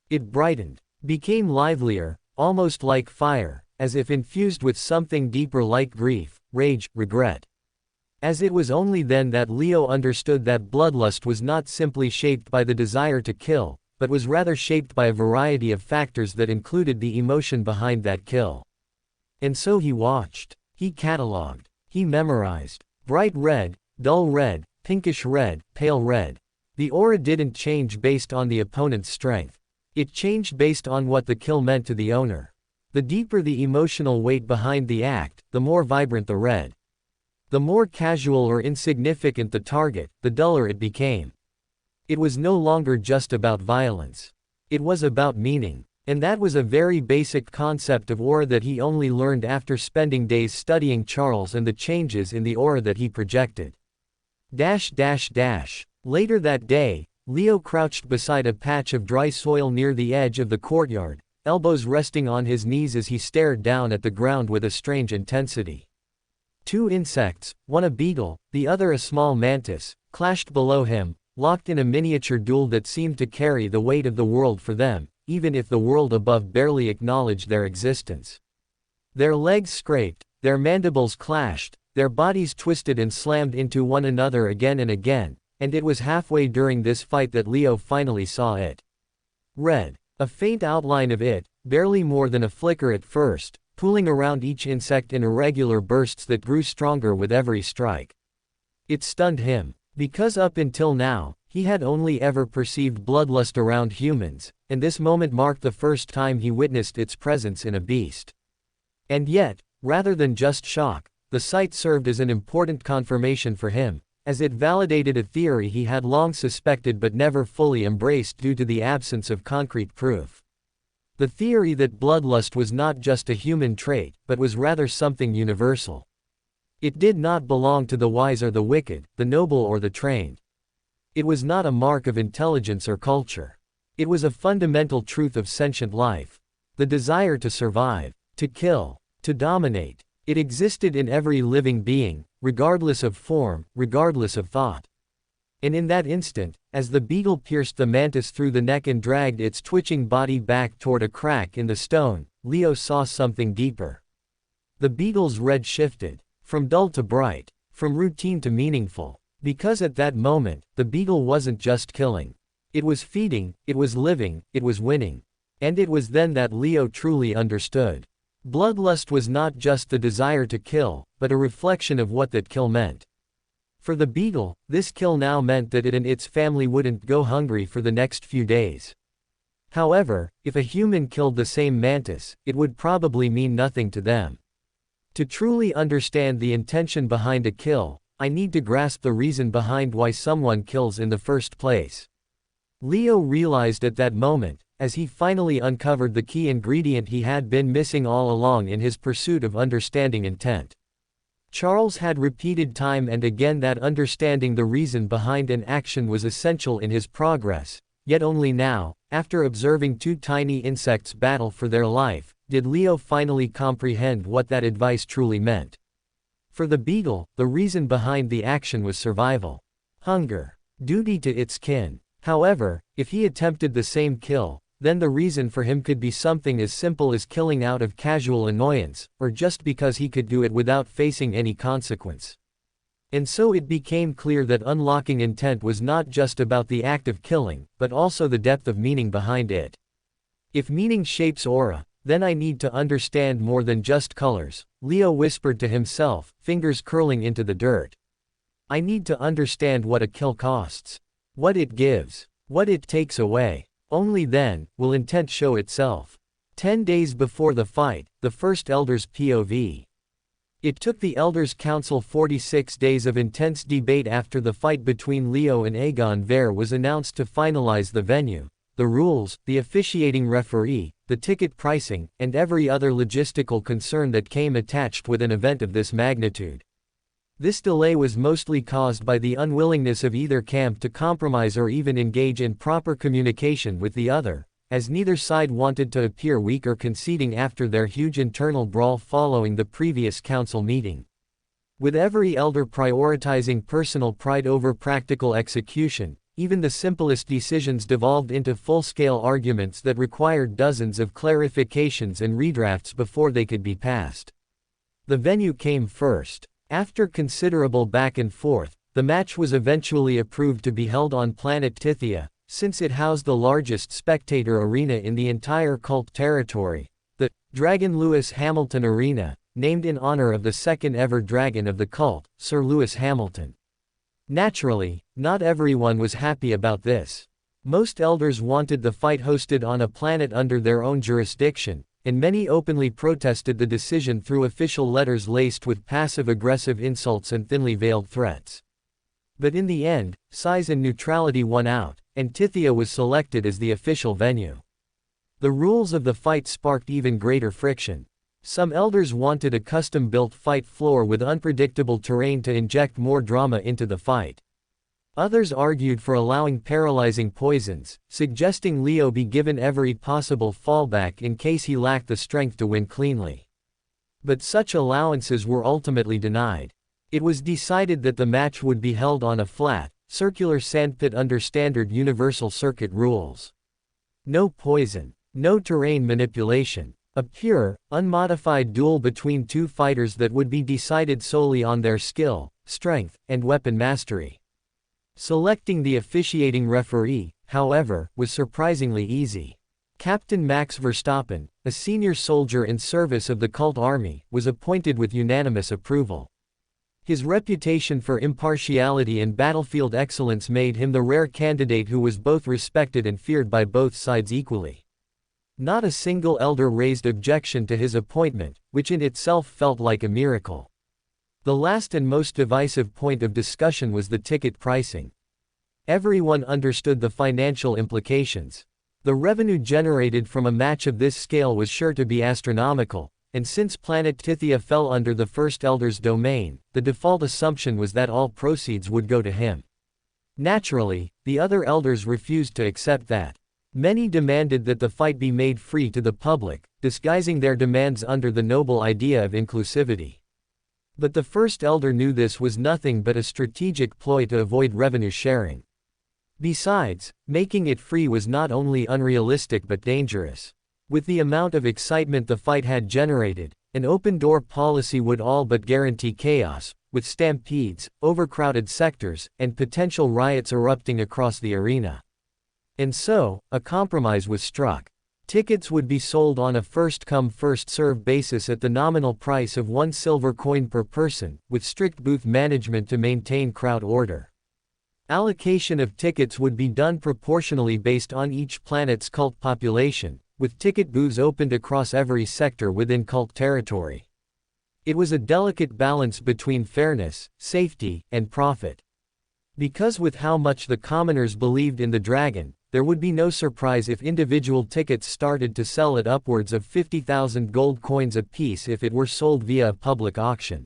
[SPEAKER 1] It brightened, became livelier, almost like fire, as if infused with something deeper like grief, rage, regret. As it was only then that Leo understood that bloodlust was not simply shaped by the desire to kill, but was rather shaped by a variety of factors that included the emotion behind that kill. And so he watched. He catalogued. He memorized. Bright red, dull red, pinkish red, pale red. The aura didn't change based on the opponent's strength. It changed based on what the kill meant to the owner. The deeper the emotional weight behind the act, the more vibrant the red. The more casual or insignificant the target, the duller it became. It was no longer just about violence. It was about meaning. And that was a very basic concept of aura that he only learned after spending days studying Charles and the changes in the aura that he projected. Later that day, Leo crouched beside a patch of dry soil near the edge of the courtyard, elbows resting on his knees as he stared down at the ground with a strange intensity. 2 insects, one a beetle, the other a small mantis, clashed below him, locked in a miniature duel that seemed to carry the weight of the world for them, even if the world above barely acknowledged their existence. Their legs scraped, their mandibles clashed, their bodies twisted and slammed into one another again and again, and it was halfway during this fight that Leo finally saw it. Red. A faint outline of it, barely more than a flicker at first, pooling around each insect in irregular bursts that grew stronger with every strike. It stunned him, because up until now, he had only ever perceived bloodlust around humans, and this moment marked the first time he witnessed its presence in a beast. And yet, rather than just shock, the sight served as an important confirmation for him, as it validated a theory he had long suspected but never fully embraced due to the absence of concrete proof. The theory that bloodlust was not just a human trait, but was rather something universal. It did not belong to the wise or the wicked, the noble or the trained. It was not a mark of intelligence or culture. It was a fundamental truth of sentient life. The desire to survive, to kill, to dominate. It existed in every living being, regardless of form, regardless of thought. And in that instant, as the beetle pierced the mantis through the neck and dragged its twitching body back toward a crack in the stone, Leo saw something deeper. The beetle's red shifted, from dull to bright, from routine to meaningful. Because at that moment, the beetle wasn't just killing. It was feeding, it was living, it was winning. And it was then that Leo truly understood. Bloodlust was not just the desire to kill, but a reflection of what that kill meant. For the beetle, this kill now meant that it and its family wouldn't go hungry for the next few days. However, if a human killed the same mantis, it would probably mean nothing to them. To truly understand the intention behind a kill, I need to grasp the reason behind why someone kills in the first place. Leo realized at that moment, as he finally uncovered the key ingredient he had been missing all along in his pursuit of understanding intent. Charles had repeated time and again that understanding the reason behind an action was essential in his progress, yet only now, after observing two tiny insects battle for their life, did Leo finally comprehend what that advice truly meant. For the beetle, the reason behind the action was survival. Hunger. Duty to its kin. However, if he attempted the same kill, then the reason for him could be something as simple as killing out of casual annoyance, or just because he could do it without facing any consequence. And so it became clear that unlocking intent was not just about the act of killing, but also the depth of meaning behind it. If meaning shapes aura, then I need to understand more than just colors, Leo whispered to himself, fingers curling into the dirt. I need to understand what a kill costs. What it gives. What it takes away. Only then will intent show itself. 10 days before the fight, the first Elders POV. It took the Elders Council 46 days of intense debate after the fight between Leo and Aegon Ver was announced to finalize the venue, the rules, the officiating referee, the ticket pricing, and every other logistical concern that came attached with an event of this magnitude. This delay was mostly caused by the unwillingness of either camp to compromise or even engage in proper communication with the other, as neither side wanted to appear weak or conceding after their huge internal brawl following the previous council meeting. With every elder prioritizing personal pride over practical execution, even the simplest decisions devolved into full-scale arguments that required dozens of clarifications and redrafts before they could be passed. The venue came first. After considerable back and forth, the match was eventually approved to be held on planet Tithia, since it housed the largest spectator arena in the entire cult territory, the Dragon Lewis Hamilton Arena, named in honor of the second-ever dragon of the cult, Sir Lewis Hamilton. Naturally, not everyone was happy about this. Most elders wanted the fight hosted on a planet under their own jurisdiction, and many openly protested the decision through official letters laced with passive-aggressive insults and thinly veiled threats. But in the end, size and neutrality won out, and Tithia was selected as the official venue. The rules of the fight sparked even greater friction. Some elders wanted a custom-built fight floor with unpredictable terrain to inject more drama into the fight. Others argued for allowing paralyzing poisons, suggesting Leo be given every possible fallback in case he lacked the strength to win cleanly. But such allowances were ultimately denied. It was decided that the match would be held on a flat, circular sandpit under standard universal circuit rules. No poison, no terrain manipulation. A pure, unmodified duel between two fighters that would be decided solely on their skill, strength, and weapon mastery. Selecting the officiating referee, however, was surprisingly easy. Captain Max Verstappen, a senior soldier in service of the cult army, was appointed with unanimous approval. His reputation for impartiality and battlefield excellence made him the rare candidate who was both respected and feared by both sides equally. Not a single elder raised objection to his appointment, which in itself felt like a miracle. The last and most divisive point of discussion was the ticket pricing. Everyone understood the financial implications. The revenue generated from a match of this scale was sure to be astronomical, and since planet Tithia fell under the First Elder's domain, the default assumption was that all proceeds would go to him. Naturally, the other elders refused to accept that. Many demanded that the fight be made free to the public, disguising their demands under the noble idea of inclusivity. But the first elder knew this was nothing but a strategic ploy to avoid revenue sharing. Besides, making it free was not only unrealistic but dangerous. With the amount of excitement the fight had generated, an open-door policy would all but guarantee chaos, with stampedes, overcrowded sectors, and potential riots erupting across the arena. And so, a compromise was struck. Tickets would be sold on a first-come first-served basis at the nominal price of 1 silver coin per person, with strict booth management to maintain crowd order. Allocation of tickets would be done proportionally based on each planet's cult population, with ticket booths opened across every sector within cult territory. It was a delicate balance between fairness, safety, and profit. Because with how much the commoners believed in the dragon, there would be no surprise if individual tickets started to sell at upwards of 50,000 gold coins apiece if it were sold via a public auction.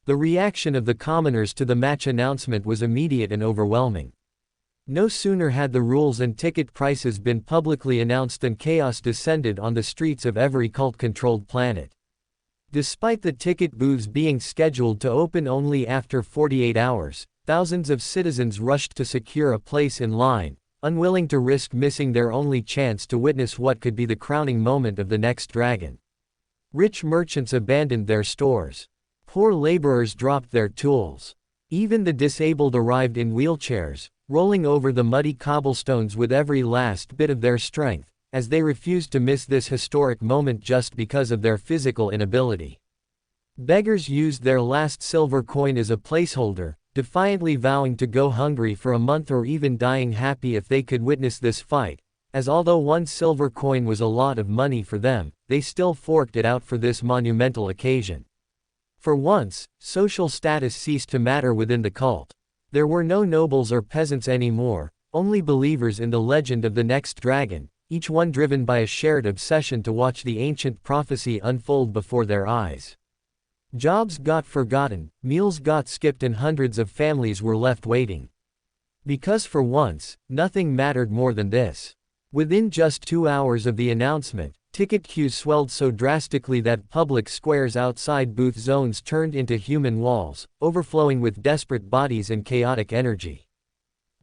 [SPEAKER 1] The reaction of the commoners to the match announcement was immediate and overwhelming. No sooner had the rules and ticket prices been publicly announced than chaos descended on the streets of every cult-controlled planet. Despite the ticket booths being scheduled to open only after 48 hours, thousands of citizens rushed to secure a place in line, unwilling to risk missing their only chance to witness what could be the crowning moment of the next dragon. Rich merchants abandoned their stores. Poor laborers dropped their tools. Even the disabled arrived in wheelchairs, rolling over the muddy cobblestones with every last bit of their strength, as they refused to miss this historic moment just because of their physical inability. Beggars used their last silver coin as a placeholder, defiantly vowing to go hungry for a month or even dying happy if they could witness this fight, as although 1 silver coin was a lot of money for them, they still forked it out for this monumental occasion. For once, social status ceased to matter within the cult. There were no nobles or peasants anymore, only believers in the legend of the next dragon, each one driven by a shared obsession to watch the ancient prophecy unfold before their eyes. Jobs got forgotten, meals got skipped, and hundreds of families were left waiting. Because for once, nothing mattered more than this. Within just 2 hours of the announcement, ticket queues swelled so drastically that public squares outside booth zones turned into human walls, overflowing with desperate bodies and chaotic energy.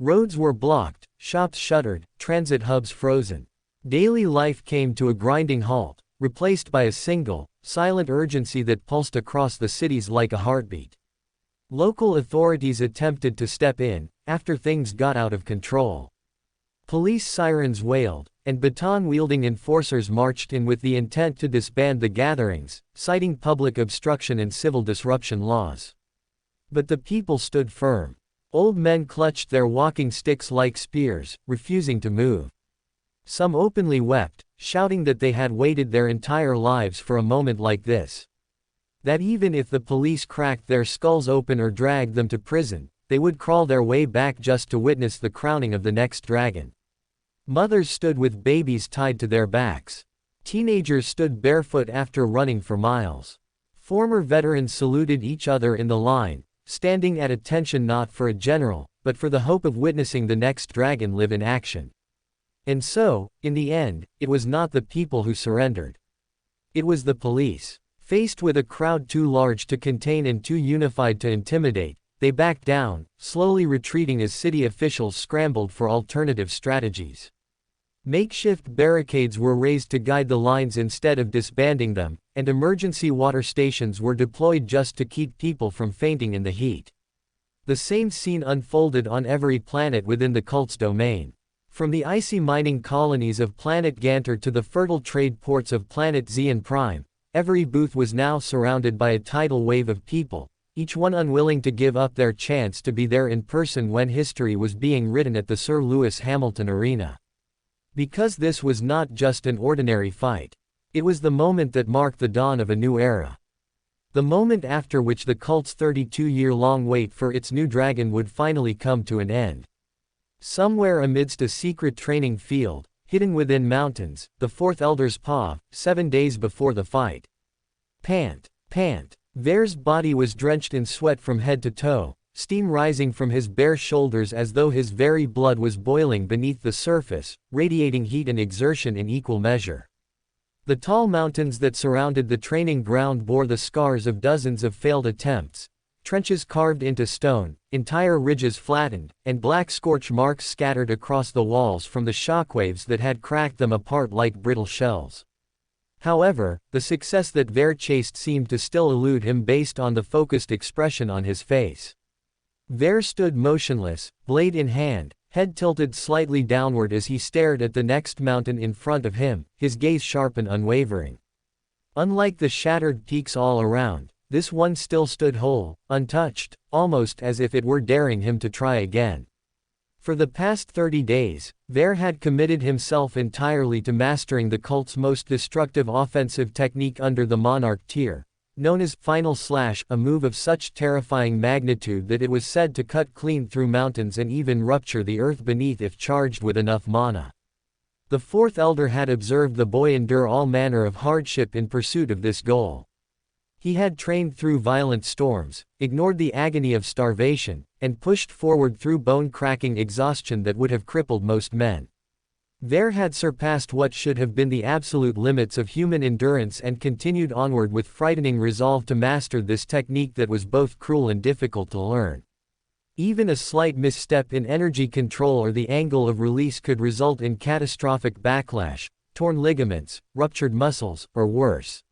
[SPEAKER 1] Roads were blocked, shops shuttered, transit hubs frozen. Daily life came to a grinding halt, replaced by a single, silent urgency that pulsed across the cities like a heartbeat. Local authorities attempted to step in, after things got out of control. Police sirens wailed, and baton-wielding enforcers marched in with the intent to disband the gatherings, citing public obstruction and civil disruption laws. But the people stood firm. Old men clutched their walking sticks like spears, refusing to move. Some openly wept, shouting that they had waited their entire lives for a moment like this. That even if the police cracked their skulls open or dragged them to prison, they would crawl their way back just to witness the crowning of the next dragon. Mothers stood with babies tied to their backs. Teenagers stood barefoot after running for miles. Former veterans saluted each other in the line, standing at attention not for a general, but for the hope of witnessing the next dragon live in action. And so, in the end, it was not the people who surrendered. It was the police. Faced with a crowd too large to contain and too unified to intimidate, they backed down, slowly retreating as city officials scrambled for alternative strategies. Makeshift barricades were raised to guide the lines instead of disbanding them, and emergency water stations were deployed just to keep people from fainting in the heat. The same scene unfolded on every planet within the cult's domain. From the icy mining colonies of planet Ganter to the fertile trade ports of planet Xian Prime, every booth was now surrounded by a tidal wave of people, each one unwilling to give up their chance to be there in person when history was being written at the Sir Lewis Hamilton Arena. Because this was not just an ordinary fight. It was the moment that marked the dawn of a new era. The moment after which the cult's 32-year-long wait for its new dragon would finally come to an end. Somewhere amidst a secret training field, hidden within mountains, the fourth elder's paw, 7 days before the fight. Pant, pant. Ver's body was drenched in sweat from head to toe, steam rising from his bare shoulders as though his very blood was boiling beneath the surface, radiating heat and exertion in equal measure. The tall mountains that surrounded the training ground bore the scars of dozens of failed attempts, trenches carved into stone, entire ridges flattened, and black scorch marks scattered across the walls from the shockwaves that had cracked them apart like brittle shells. However, the success that Ver chased seemed to still elude him based on the focused expression on his face. Ver stood motionless, blade in hand, head tilted slightly downward as he stared at the next mountain in front of him, his gaze sharp and unwavering. Unlike the shattered peaks all around, this one still stood whole, untouched, almost as if it were daring him to try again. For the past 30 days, Ver had committed himself entirely to mastering the cult's most destructive offensive technique under the Monarch tier, known as Final Slash, a move of such terrifying magnitude that it was said to cut clean through mountains and even rupture the earth beneath if charged with enough mana. The fourth elder had observed the boy endure all manner of hardship in pursuit of this goal. He had trained through violent storms, ignored the agony of starvation, and pushed forward through bone-cracking exhaustion that would have crippled most men. Ver had surpassed what should have been the absolute limits of human endurance and continued onward with frightening resolve to master this technique that was both cruel and difficult to learn. Even a slight misstep in energy control or the angle of release could result in catastrophic backlash, torn ligaments, ruptured muscles, or worse.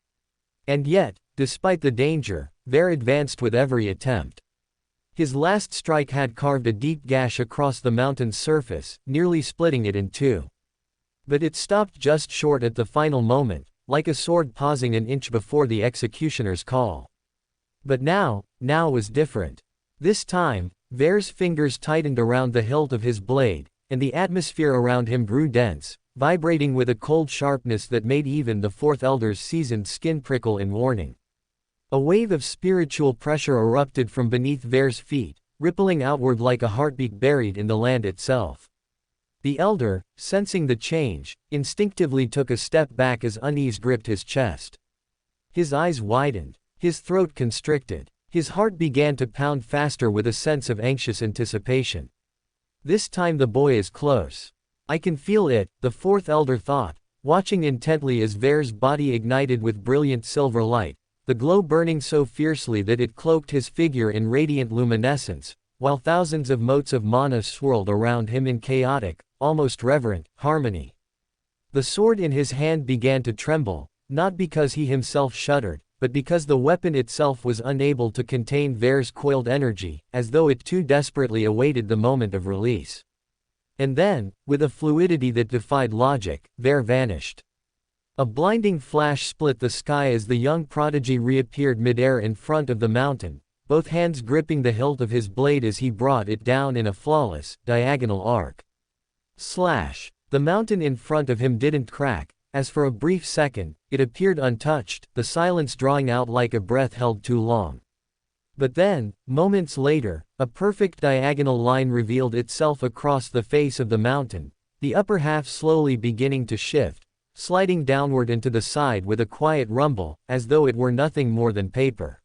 [SPEAKER 1] And yet, despite the danger, Ver advanced with every attempt. His last strike had carved a deep gash across the mountain's surface, nearly splitting it in two. But it stopped just short at the final moment, like a sword pausing an inch before the executioner's call. But now was different. This time, Ver's fingers tightened around the hilt of his blade, and the atmosphere around him grew dense, vibrating with a cold sharpness that made even the fourth elder's seasoned skin prickle in warning. A wave of spiritual pressure erupted from beneath Ver's feet, rippling outward like a heartbeat buried in the land itself. The elder, sensing the change, instinctively took a step back as unease gripped his chest. His eyes widened, his throat constricted, his heart began to pound faster with a sense of anxious anticipation. This time the boy is close. I can feel it, the fourth elder thought, watching intently as Ver's body ignited with brilliant silver light, the glow burning so fiercely that it cloaked his figure in radiant luminescence, while thousands of motes of mana swirled around him in chaotic, almost reverent, harmony. The sword in his hand began to tremble, not because he himself shuddered, but because the weapon itself was unable to contain Ver's coiled energy, as though it too desperately awaited the moment of release. And then, with a fluidity that defied logic, Ver vanished. A blinding flash split the sky as the young prodigy reappeared midair in front of the mountain, both hands gripping the hilt of his blade as he brought it down in a flawless, diagonal arc. Slash! The mountain in front of him didn't crack, as for a brief second, it appeared untouched, the silence drawing out like a breath held too long. But then, moments later, a perfect diagonal line revealed itself across the face of the mountain, the upper half slowly beginning to shift, sliding downward into the side with a quiet rumble, as though it were nothing more than paper.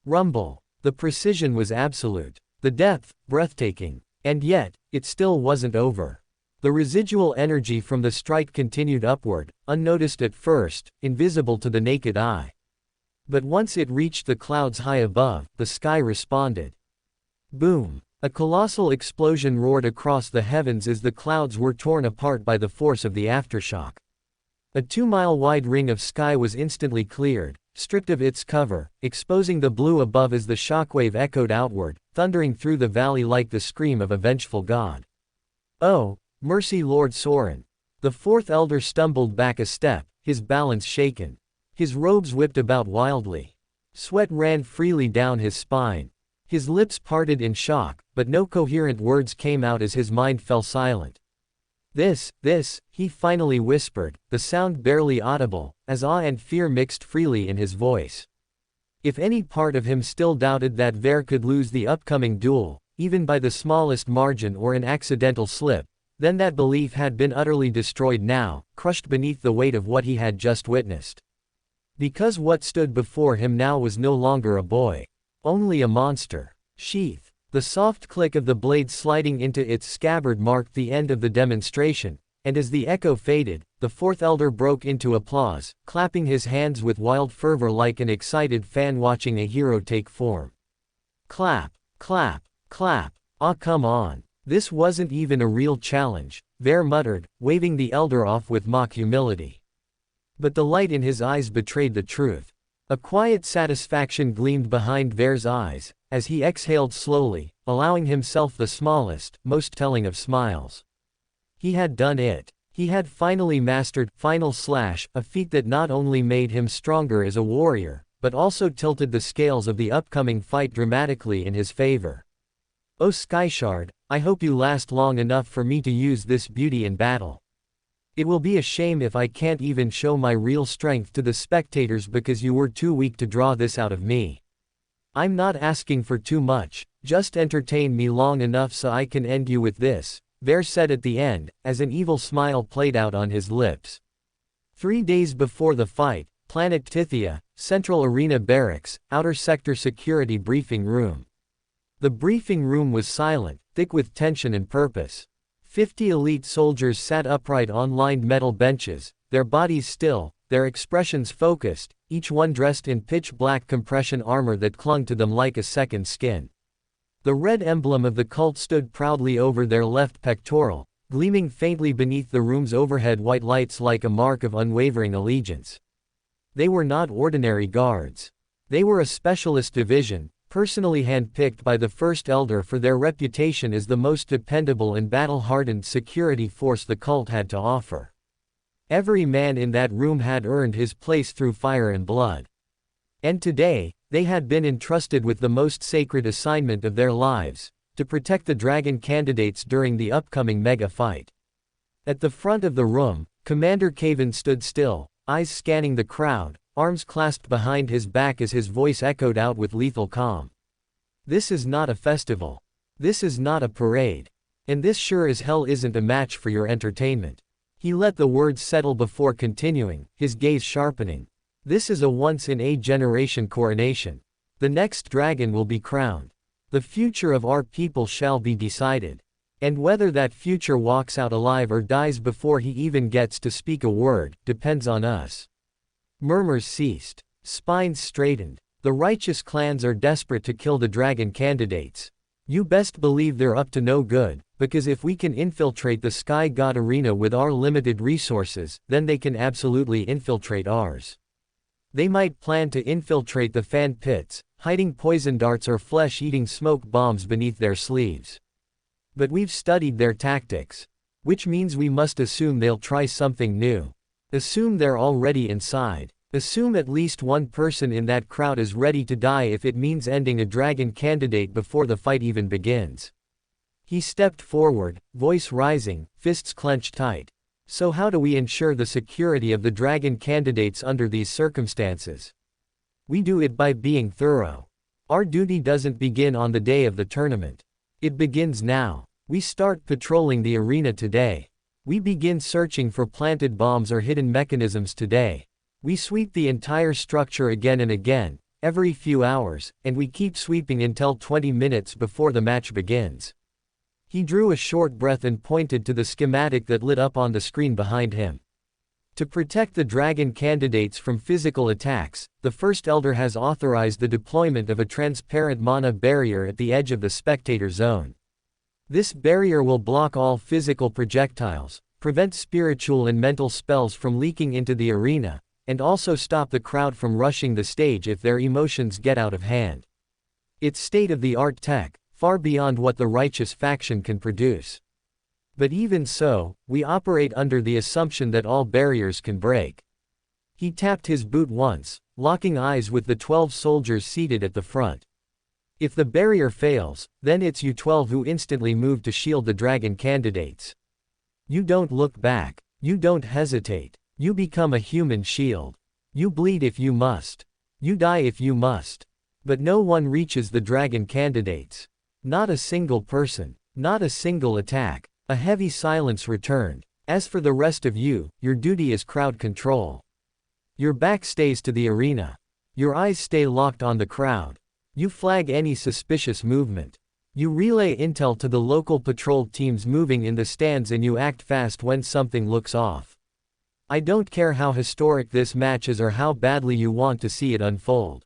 [SPEAKER 1] Rumble. The precision was absolute. The depth, breathtaking. And yet, it still wasn't over. The residual energy from the strike continued upward, unnoticed at first, invisible to the naked eye. But once it reached the clouds high above, the sky responded. Boom! A colossal explosion roared across the heavens as the clouds were torn apart by the force of the aftershock. A 2-mile-wide ring of sky was instantly cleared, stripped of its cover, exposing the blue above as the shockwave echoed outward, thundering through the valley like the scream of a vengeful god. Oh, mercy Lord Soren! The fourth elder stumbled back a step, his balance shaken. His robes whipped about wildly. Sweat ran freely down his spine. His lips parted in shock, but no coherent words came out as his mind fell silent. This, he finally whispered, the sound barely audible, as awe and fear mixed freely in his voice. If any part of him still doubted that Ver could lose the upcoming duel, even by the smallest margin or an accidental slip, then that belief had been utterly destroyed now, crushed beneath the weight of what he had just witnessed. Because what stood before him now was no longer a boy. Only a monster. Sheath. The soft click of the blade sliding into its scabbard marked the end of the demonstration, and as the echo faded, the fourth elder broke into applause, clapping his hands with wild fervor like an excited fan watching a hero take form. Clap, clap, clap. Ah, come on. This wasn't even a real challenge, Ver muttered, waving the elder off with mock humility. But the light in his eyes betrayed the truth. A quiet satisfaction gleamed behind Ver's eyes, as he exhaled slowly, allowing himself the smallest, most telling of smiles. He had done it. He had finally mastered Final Slash, a feat that not only made him stronger as a warrior, but also tilted the scales of the upcoming fight dramatically in his favor. Oh Skyshard, I hope you last long enough for me to use this beauty in battle. It will be a shame if I can't even show my real strength to the spectators because you were too weak to draw this out of me. I'm not asking for too much, just entertain me long enough so I can end you with this, Ver said at the end, as an evil smile played out on his lips. 3 days before the fight, Planet Tithia, Central Arena Barracks, Outer Sector Security Briefing Room. The briefing room was silent, thick with tension and purpose. 50 elite soldiers sat upright on lined metal benches, their bodies still, their expressions focused, each one dressed in pitch-black compression armor that clung to them like a second skin. The red emblem of the cult stood proudly over their left pectoral, gleaming faintly beneath the room's overhead white lights like a mark of unwavering allegiance. They were not ordinary guards. They were a specialist division, personally handpicked by the First Elder for their reputation as the most dependable and battle-hardened security force the cult had to offer. Every man in that room had earned his place through fire and blood. And today, they had been entrusted with the most sacred assignment of their lives, to protect the dragon candidates during the upcoming mega fight. At the front of the room, Commander Caven stood still, eyes scanning the crowd, arms clasped behind his back as his voice echoed out with lethal calm. This is not a festival. This is not a parade. And this sure as hell isn't a match for your entertainment. He let the words settle before continuing, his gaze sharpening. This is a once-in-a-generation coronation. The next dragon will be crowned. The future of our people shall be decided. And whether that future walks out alive or dies before he even gets to speak a word, depends on us. Murmurs ceased. Spines straightened. The righteous clans are desperate to kill the dragon candidates. You best believe they're up to no good, because if we can infiltrate the Sky God Arena with our limited resources, then they can absolutely infiltrate ours. They might plan to infiltrate the fan pits, hiding poison darts or flesh-eating smoke bombs beneath their sleeves. But we've studied their tactics. Which means we must assume they'll try something new. Assume they're already inside. Assume at least one person in that crowd is ready to die if it means ending a dragon candidate before the fight even begins. He stepped forward, voice rising, fists clenched tight. So how do we ensure the security of the dragon candidates under these circumstances? We do it by being thorough. Our duty doesn't begin on the day of the tournament. It begins now. We start patrolling the arena today. We begin searching for planted bombs or hidden mechanisms today. We sweep the entire structure again and again, every few hours, and we keep sweeping until 20 minutes before the match begins. He drew a short breath and pointed to the schematic that lit up on the screen behind him. To protect the dragon candidates from physical attacks, the First Elder has authorized the deployment of a transparent mana barrier at the edge of the spectator zone. This barrier will block all physical projectiles, prevent spiritual and mental spells from leaking into the arena, and also stop the crowd from rushing the stage if their emotions get out of hand. It's state-of-the-art tech, far beyond what the righteous faction can produce. But even so, we operate under the assumption that all barriers can break. He tapped his boot once, locking eyes with the 12 soldiers seated at the front. If the barrier fails, then it's you 12 who instantly move to shield the dragon candidates. You don't look back. You don't hesitate. You become a human shield. You bleed if you must. You die if you must. But no one reaches the dragon candidates. Not a single person. Not a single attack. A heavy silence returned. As for the rest of you, your duty is crowd control. Your back stays to the arena. Your eyes stay locked on the crowd. You flag any suspicious movement. You relay intel to the local patrol teams moving in the stands and you act fast when something looks off. I don't care how historic this match is or how badly you want to see it unfold.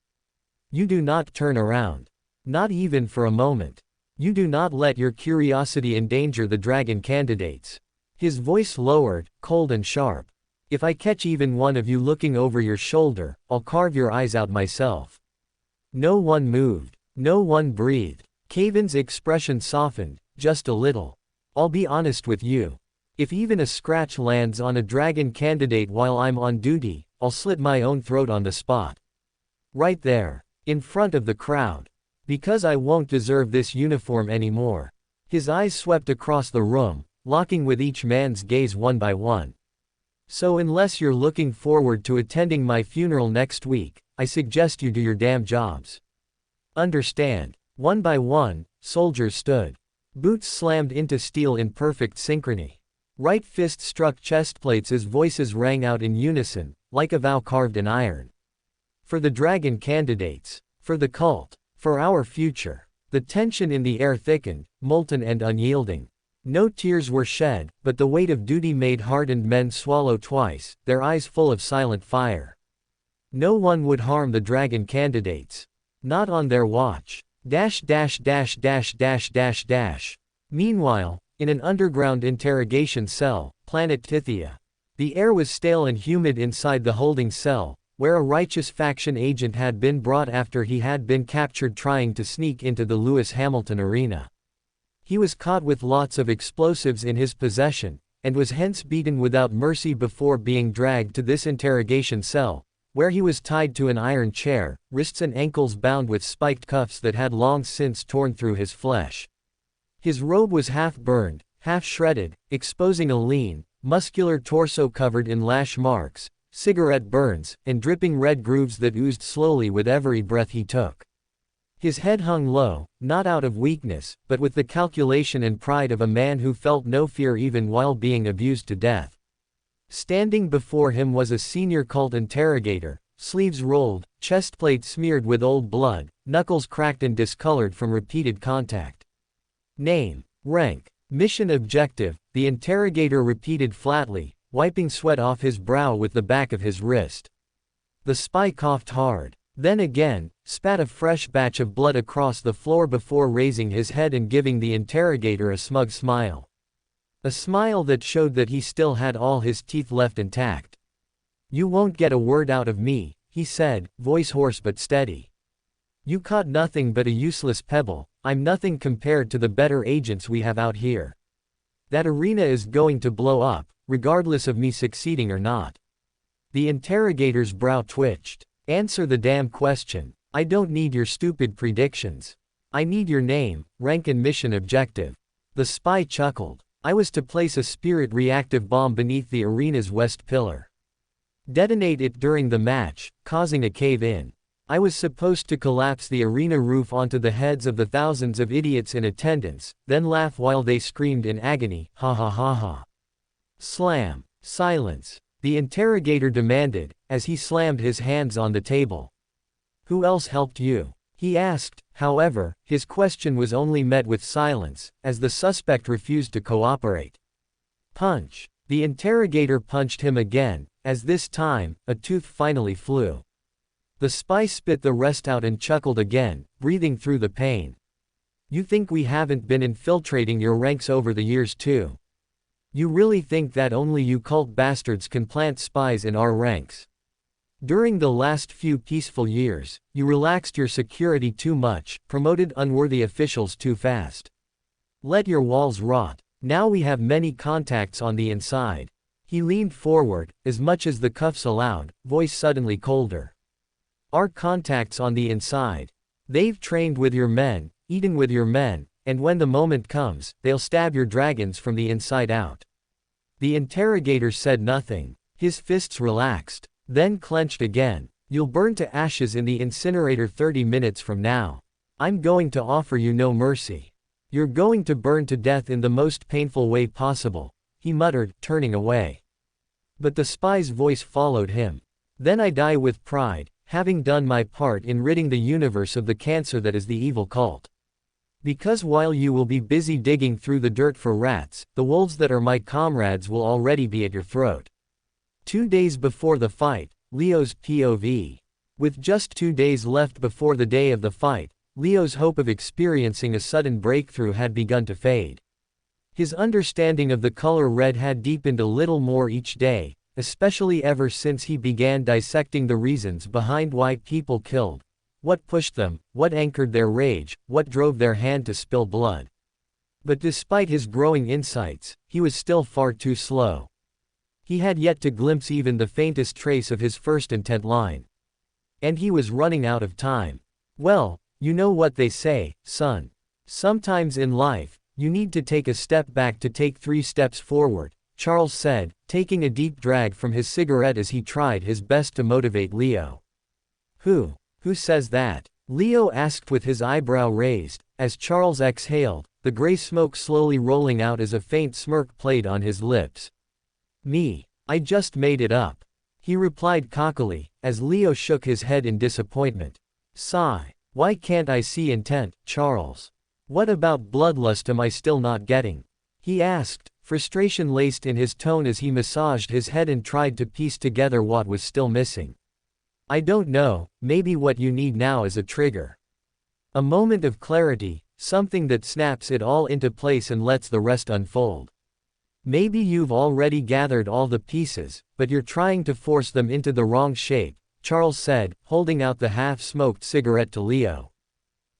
[SPEAKER 1] You do not turn around. Not even for a moment. You do not let your curiosity endanger the dragon candidates. His voice lowered, cold and sharp. If I catch even one of you looking over your shoulder, I'll carve your eyes out myself. No one moved. No one breathed. Kavin's expression softened, just a little. I'll be honest with you. If even a scratch lands on a dragon candidate while I'm on duty, I'll slit my own throat on the spot. Right there. In front of the crowd. Because I won't deserve this uniform anymore. His eyes swept across the room, locking with each man's gaze one by one. So unless you're looking forward to attending my funeral next week, I suggest you do your damn jobs. Understand? One by one, soldiers stood. Boots slammed into steel in perfect synchrony. Right fist struck chest plates as voices rang out in unison, like a vow carved in iron. For the dragon candidates. For the cult. For our future. The tension in the air thickened, molten and unyielding. No tears were shed, but the weight of duty made hardened men swallow twice, their eyes full of silent fire. No one would harm the dragon candidates. Not on their watch. Meanwhile, in an underground interrogation cell, planet Tithia. The air was stale and humid inside the holding cell, where a righteous faction agent had been brought after he had been captured trying to sneak into the Lewis Hamilton Arena. He was caught with lots of explosives in his possession, and was hence beaten without mercy before being dragged to this interrogation cell, where he was tied to an iron chair, wrists and ankles bound with spiked cuffs that had long since torn through his flesh. His robe was half burned, half shredded, exposing a lean, muscular torso covered in lash marks, cigarette burns, and dripping red grooves that oozed slowly with every breath he took. His head hung low, not out of weakness, but with the calculation and pride of a man who felt no fear even while being abused to death. Standing before him was a senior cult interrogator, sleeves rolled, chest plate smeared with old blood, knuckles cracked and discolored from repeated contact. Name, rank, mission objective, the interrogator repeated flatly, wiping sweat off his brow with the back of his wrist. The spy coughed hard. Then again, spat a fresh batch of blood across the floor before raising his head and giving the interrogator a smug smile. A smile that showed that he still had all his teeth left intact. You won't get a word out of me, he said, voice hoarse but steady. You caught nothing but a useless pebble. I'm nothing compared to the better agents we have out here. That arena is going to blow up, regardless of me succeeding or not. The interrogator's brow twitched. Answer the damn question. I don't need your stupid predictions. I need your name, rank and mission objective. The spy chuckled. I was to place a spirit reactive bomb beneath the arena's west pillar. Detonate it during the match, causing a cave-in. I was supposed to collapse the arena roof onto the heads of the thousands of idiots in attendance, then laugh while they screamed in agony, ha ha ha ha. Slam. Silence. The interrogator demanded, as he slammed his hands on the table. Who else helped you? He asked. However, his question was only met with silence, as the suspect refused to cooperate. Punch. The interrogator punched him again, as this time, a tooth finally flew. The spy spit the rest out and chuckled again, breathing through the pain. You think we haven't been infiltrating your ranks over the years too? You really think that only you cult bastards can plant spies in our ranks? During the last few peaceful years, you relaxed your security too much, promoted unworthy officials too fast. Let your walls rot. Now we have many contacts on the inside. He leaned forward, as much as the cuffs allowed, voice suddenly colder. Our contacts on the inside. They've trained with your men, eaten with your men, and when the moment comes, they'll stab your dragons from the inside out. The interrogator said nothing. His fists relaxed, then clenched again. You'll burn to ashes in the incinerator 30 minutes from now. I'm going to offer you no mercy. You're going to burn to death in the most painful way possible, he muttered, turning away. But the spy's voice followed him. Then I die with pride, having done my part in ridding the universe of the cancer that is the evil cult. Because while you will be busy digging through the dirt for rats, the wolves that are my comrades will already be at your throat. 2 days before the fight, Leo's POV. With just 2 days left before the day of the fight, Leo's hope of experiencing a sudden breakthrough had begun to fade. His understanding of the color red had deepened a little more each day, especially ever since he began dissecting the reasons behind why people killed. What pushed them, what anchored their rage, what drove their hand to spill blood. But despite his growing insights, he was still far too slow. He had yet to glimpse even the faintest trace of his first intent line. And he was running out of time. Well, you know what they say, son. Sometimes in life, you need to take a step back to take 3 steps forward, Charles said, taking a deep drag from his cigarette as he tried his best to motivate Leo. Who says that? Leo asked with his eyebrow raised, as Charles exhaled, the gray smoke slowly rolling out as a faint smirk played on his lips. Me. I just made it up. He replied cockily, as Leo shook his head in disappointment. Sigh. Why can't I see intent, Charles? What about bloodlust am I still not getting? He asked, frustration laced in his tone as he massaged his head and tried to piece together what was still missing. I don't know, maybe what you need now is a trigger. A moment of clarity, something that snaps it all into place and lets the rest unfold. Maybe you've already gathered all the pieces, but you're trying to force them into the wrong shape, Charles said, holding out the half-smoked cigarette to Leo.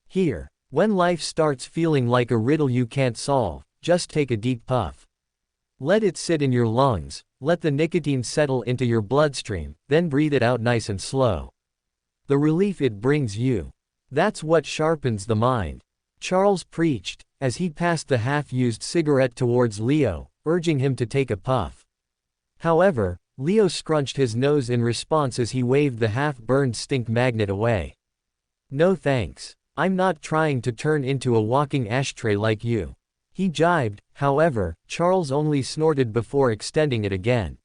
[SPEAKER 1] Here, when life starts feeling like a riddle you can't solve, just take a deep puff. Let it sit in your lungs, let the nicotine settle into your bloodstream, then breathe it out nice and slow. The relief it brings you. That's what sharpens the mind. Charles preached, as he passed the half-used cigarette towards Leo, urging him to take a puff. However, Leo scrunched his nose in response as he waved the half-burned stink magnet away. No thanks. I'm not trying to turn into a walking ashtray like you. He jibed, however, Charles only snorted before extending it again.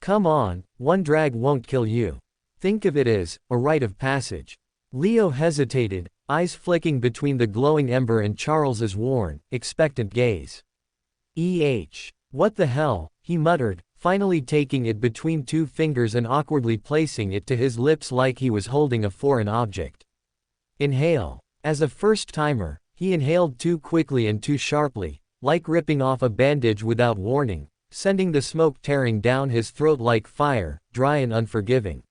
[SPEAKER 1] Come on, one drag won't kill you. Think of it as a rite of passage. Leo hesitated, eyes flicking between the glowing ember and Charles's worn, expectant gaze. What the hell, he muttered, finally taking it between 2 fingers and awkwardly placing it to his lips like he was holding a foreign object. Inhale. As a first-timer, he inhaled too quickly and too sharply, like ripping off a bandage without warning, sending the smoke tearing down his throat like fire, dry and unforgiving.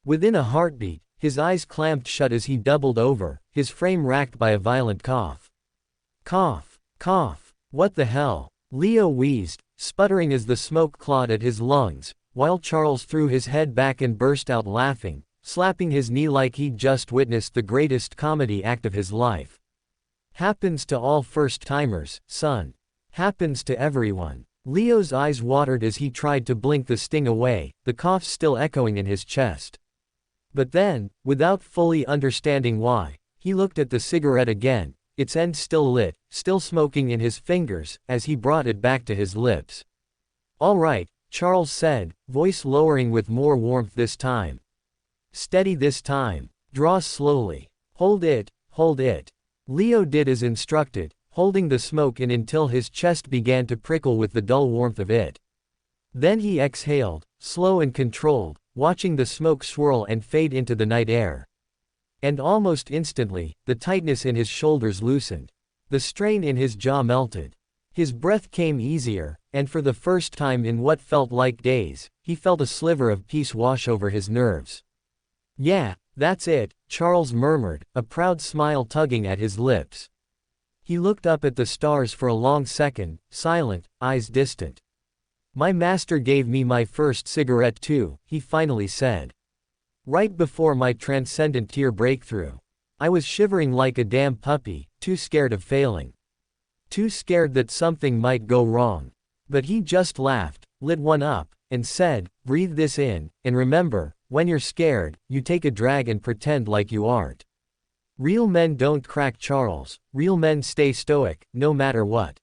[SPEAKER 1] Within a heartbeat, his eyes clamped shut as he doubled over, his frame racked by a violent cough. Cough. Cough. What the hell? Leo wheezed, sputtering as the smoke clawed at his lungs, while Charles threw his head back and burst out laughing, slapping his knee like he'd just witnessed the greatest comedy act of his life. Happens to all first-timers, son. Happens to everyone. Leo's eyes watered as he tried to blink the sting away, the cough still echoing in his chest. But then, without fully understanding why, he looked at the cigarette again, its end still lit, still smoking in his fingers, as he brought it back to his lips. All right, Charles said, voice lowering with more warmth this time. Steady this time. Draw slowly. Hold it, hold it. Leo did as instructed, holding the smoke in until his chest began to prickle with the dull warmth of it. Then he exhaled, slow and controlled, watching the smoke swirl and fade into the night air. And almost instantly, the tightness in his shoulders loosened. The strain in his jaw melted. His breath came easier, and for the first time in what felt like days, he felt a sliver of peace wash over his nerves. Yeah, that's it, Charles murmured, a proud smile tugging at his lips. He looked up at the stars for a long second, silent, eyes distant. My master gave me my first cigarette too, he finally said. Right before my transcendent tear breakthrough. I was shivering like a damn puppy, too scared of failing. Too scared that something might go wrong. But he just laughed, lit one up, and said, breathe this in, and remember, when you're scared, you take a drag and pretend like you aren't. Real men don't crack, Charles, real men stay stoic, no matter what.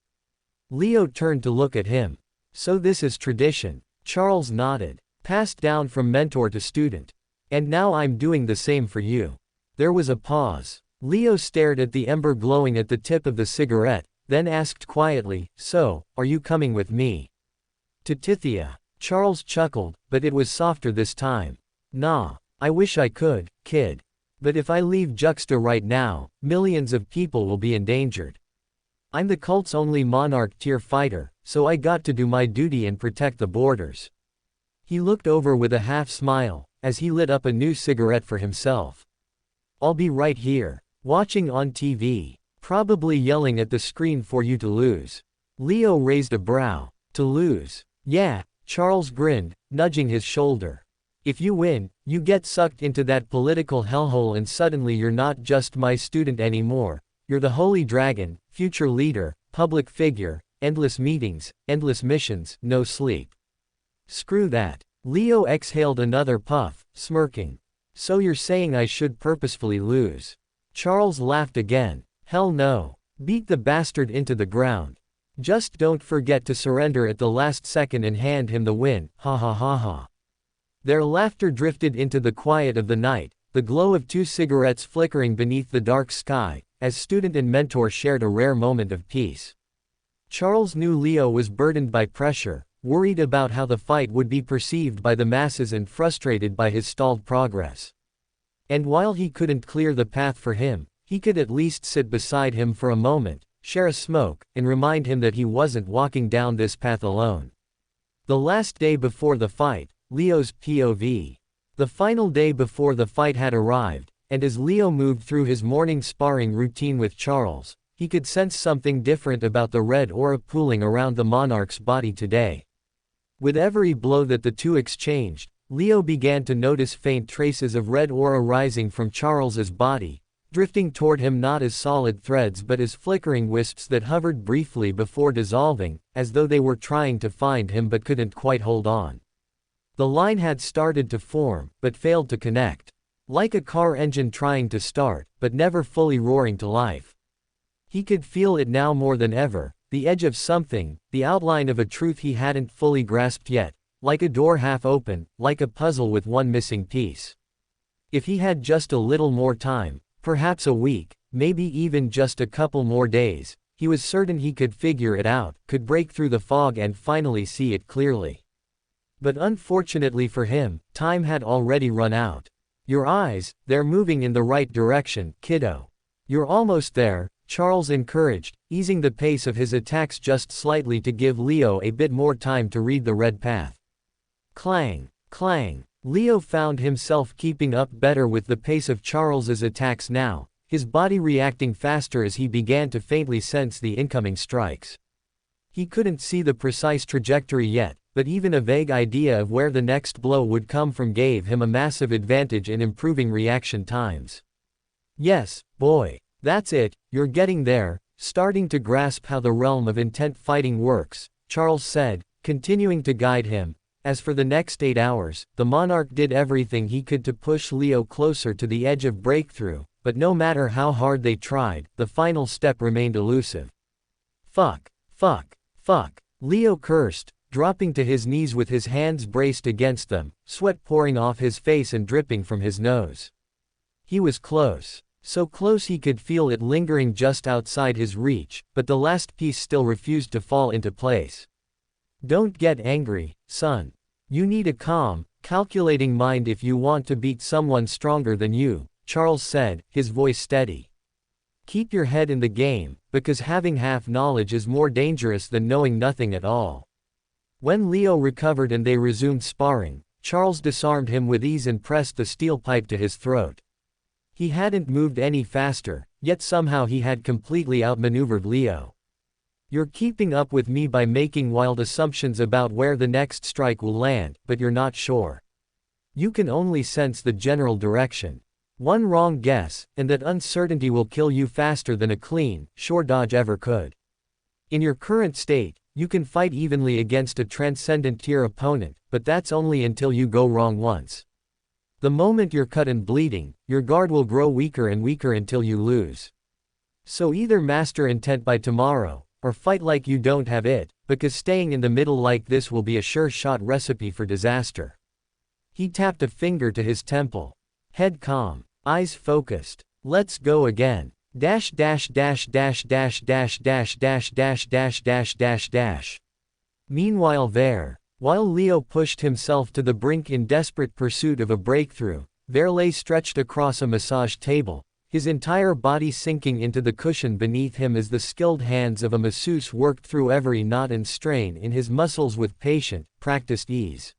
[SPEAKER 1] Leo turned to look at him. So this is tradition. Charles nodded. Passed down from mentor to student. And now I'm doing the same for you. There was a pause. Leo stared at the ember glowing at the tip of the cigarette, then asked quietly, so, are you coming with me? To Tithia. Charles chuckled, but it was softer this time. Nah, I wish I could, kid. But if I leave Juxta right now, millions of people will be endangered. I'm the cult's only monarch tier fighter, so I got to do my duty and protect the borders. He looked over with a half smile, as he lit up a new cigarette for himself. I'll be right here, watching on TV, probably yelling at the screen for you to lose. Leo raised a brow. To lose? Yeah, Charles grinned, nudging his shoulder. If you win, you get sucked into that political hellhole and suddenly you're not just my student anymore, you're the holy dragon, future leader, public figure, endless meetings, endless missions, no sleep. Screw that. Leo exhaled another puff, smirking. So you're saying I should purposefully lose? Charles laughed again. Hell no. Beat the bastard into the ground. Just don't forget to surrender at the last second and hand him the win, ha ha ha ha. Their laughter drifted into the quiet of the night, the glow of 2 cigarettes flickering beneath the dark sky, as student and mentor shared a rare moment of peace. Charles knew Leo was burdened by pressure, worried about how the fight would be perceived by the masses and frustrated by his stalled progress. And while he couldn't clear the path for him, he could at least sit beside him for a moment, share a smoke, and remind him that he wasn't walking down this path alone. The last day before the fight, Leo's POV. The final day before the fight had arrived, and as Leo moved through his morning sparring routine with Charles, he could sense something different about the red aura pooling around the monarch's body today. With every blow that the two exchanged, Leo began to notice faint traces of red aura rising from Charles's body, drifting toward him not as solid threads but as flickering wisps that hovered briefly before dissolving, as though they were trying to find him but couldn't quite hold on. The line had started to form, but failed to connect. Like a car engine trying to start, but never fully roaring to life. He could feel it now more than ever, the edge of something, the outline of a truth he hadn't fully grasped yet, like a door half open, like a puzzle with one missing piece. If he had just a little more time, perhaps a week, maybe even just a couple more days, he was certain he could figure it out, could break through the fog and finally see it clearly. But unfortunately for him, time had already run out. Your eyes, they're moving in the right direction, kiddo. You're almost there, Charles encouraged, easing the pace of his attacks just slightly to give Leo a bit more time to read the red path. Clang, clang. Leo found himself keeping up better with the pace of Charles's attacks now, his body reacting faster as he began to faintly sense the incoming strikes. He couldn't see the precise trajectory yet, but even a vague idea of where the next blow would come from gave him a massive advantage in improving reaction times. Yes, boy. That's it, you're getting there, starting to grasp how the realm of intent fighting works, Charles said, continuing to guide him. As for the next 8 hours, the monarch did everything he could to push Leo closer to the edge of breakthrough, but no matter how hard they tried, the final step remained elusive. Fuck, fuck, fuck, Leo cursed, dropping to his knees with his hands braced against them, sweat pouring off his face and dripping from his nose. He was close. So close he could feel it lingering just outside his reach, but the last piece still refused to fall into place. Don't get angry, son. You need a calm, calculating mind if you want to beat someone stronger than you, Charles said, his voice steady. Keep your head in the game, because having half knowledge is more dangerous than knowing nothing at all. When Leo recovered and they resumed sparring, Charles disarmed him with ease and pressed the steel pipe to his throat. He hadn't moved any faster, yet somehow he had completely outmaneuvered Leo. You're keeping up with me by making wild assumptions about where the next strike will land, but you're not sure. You can only sense the general direction. One wrong guess, and that uncertainty will kill you faster than a clean, sure dodge ever could. In your current state, you can fight evenly against a transcendent tier opponent, but that's only until you go wrong once. The moment you're cut and bleeding, your guard will grow weaker and weaker until you lose. So either master intent by tomorrow, or fight like you don't have it, because staying in the middle like this will be a sure-shot recipe for disaster. He tapped a finger to his temple. Head calm, eyes focused. Let's go again. Dash dash dash dash dash dash dash dash dash dash dash dash dash. Meanwhile there, While Leo pushed himself to the brink in desperate pursuit of a breakthrough, Ver lay stretched across a massage table, his entire body sinking into the cushion beneath him as the skilled hands of a masseuse worked through every knot and strain in his muscles with patient, practiced ease.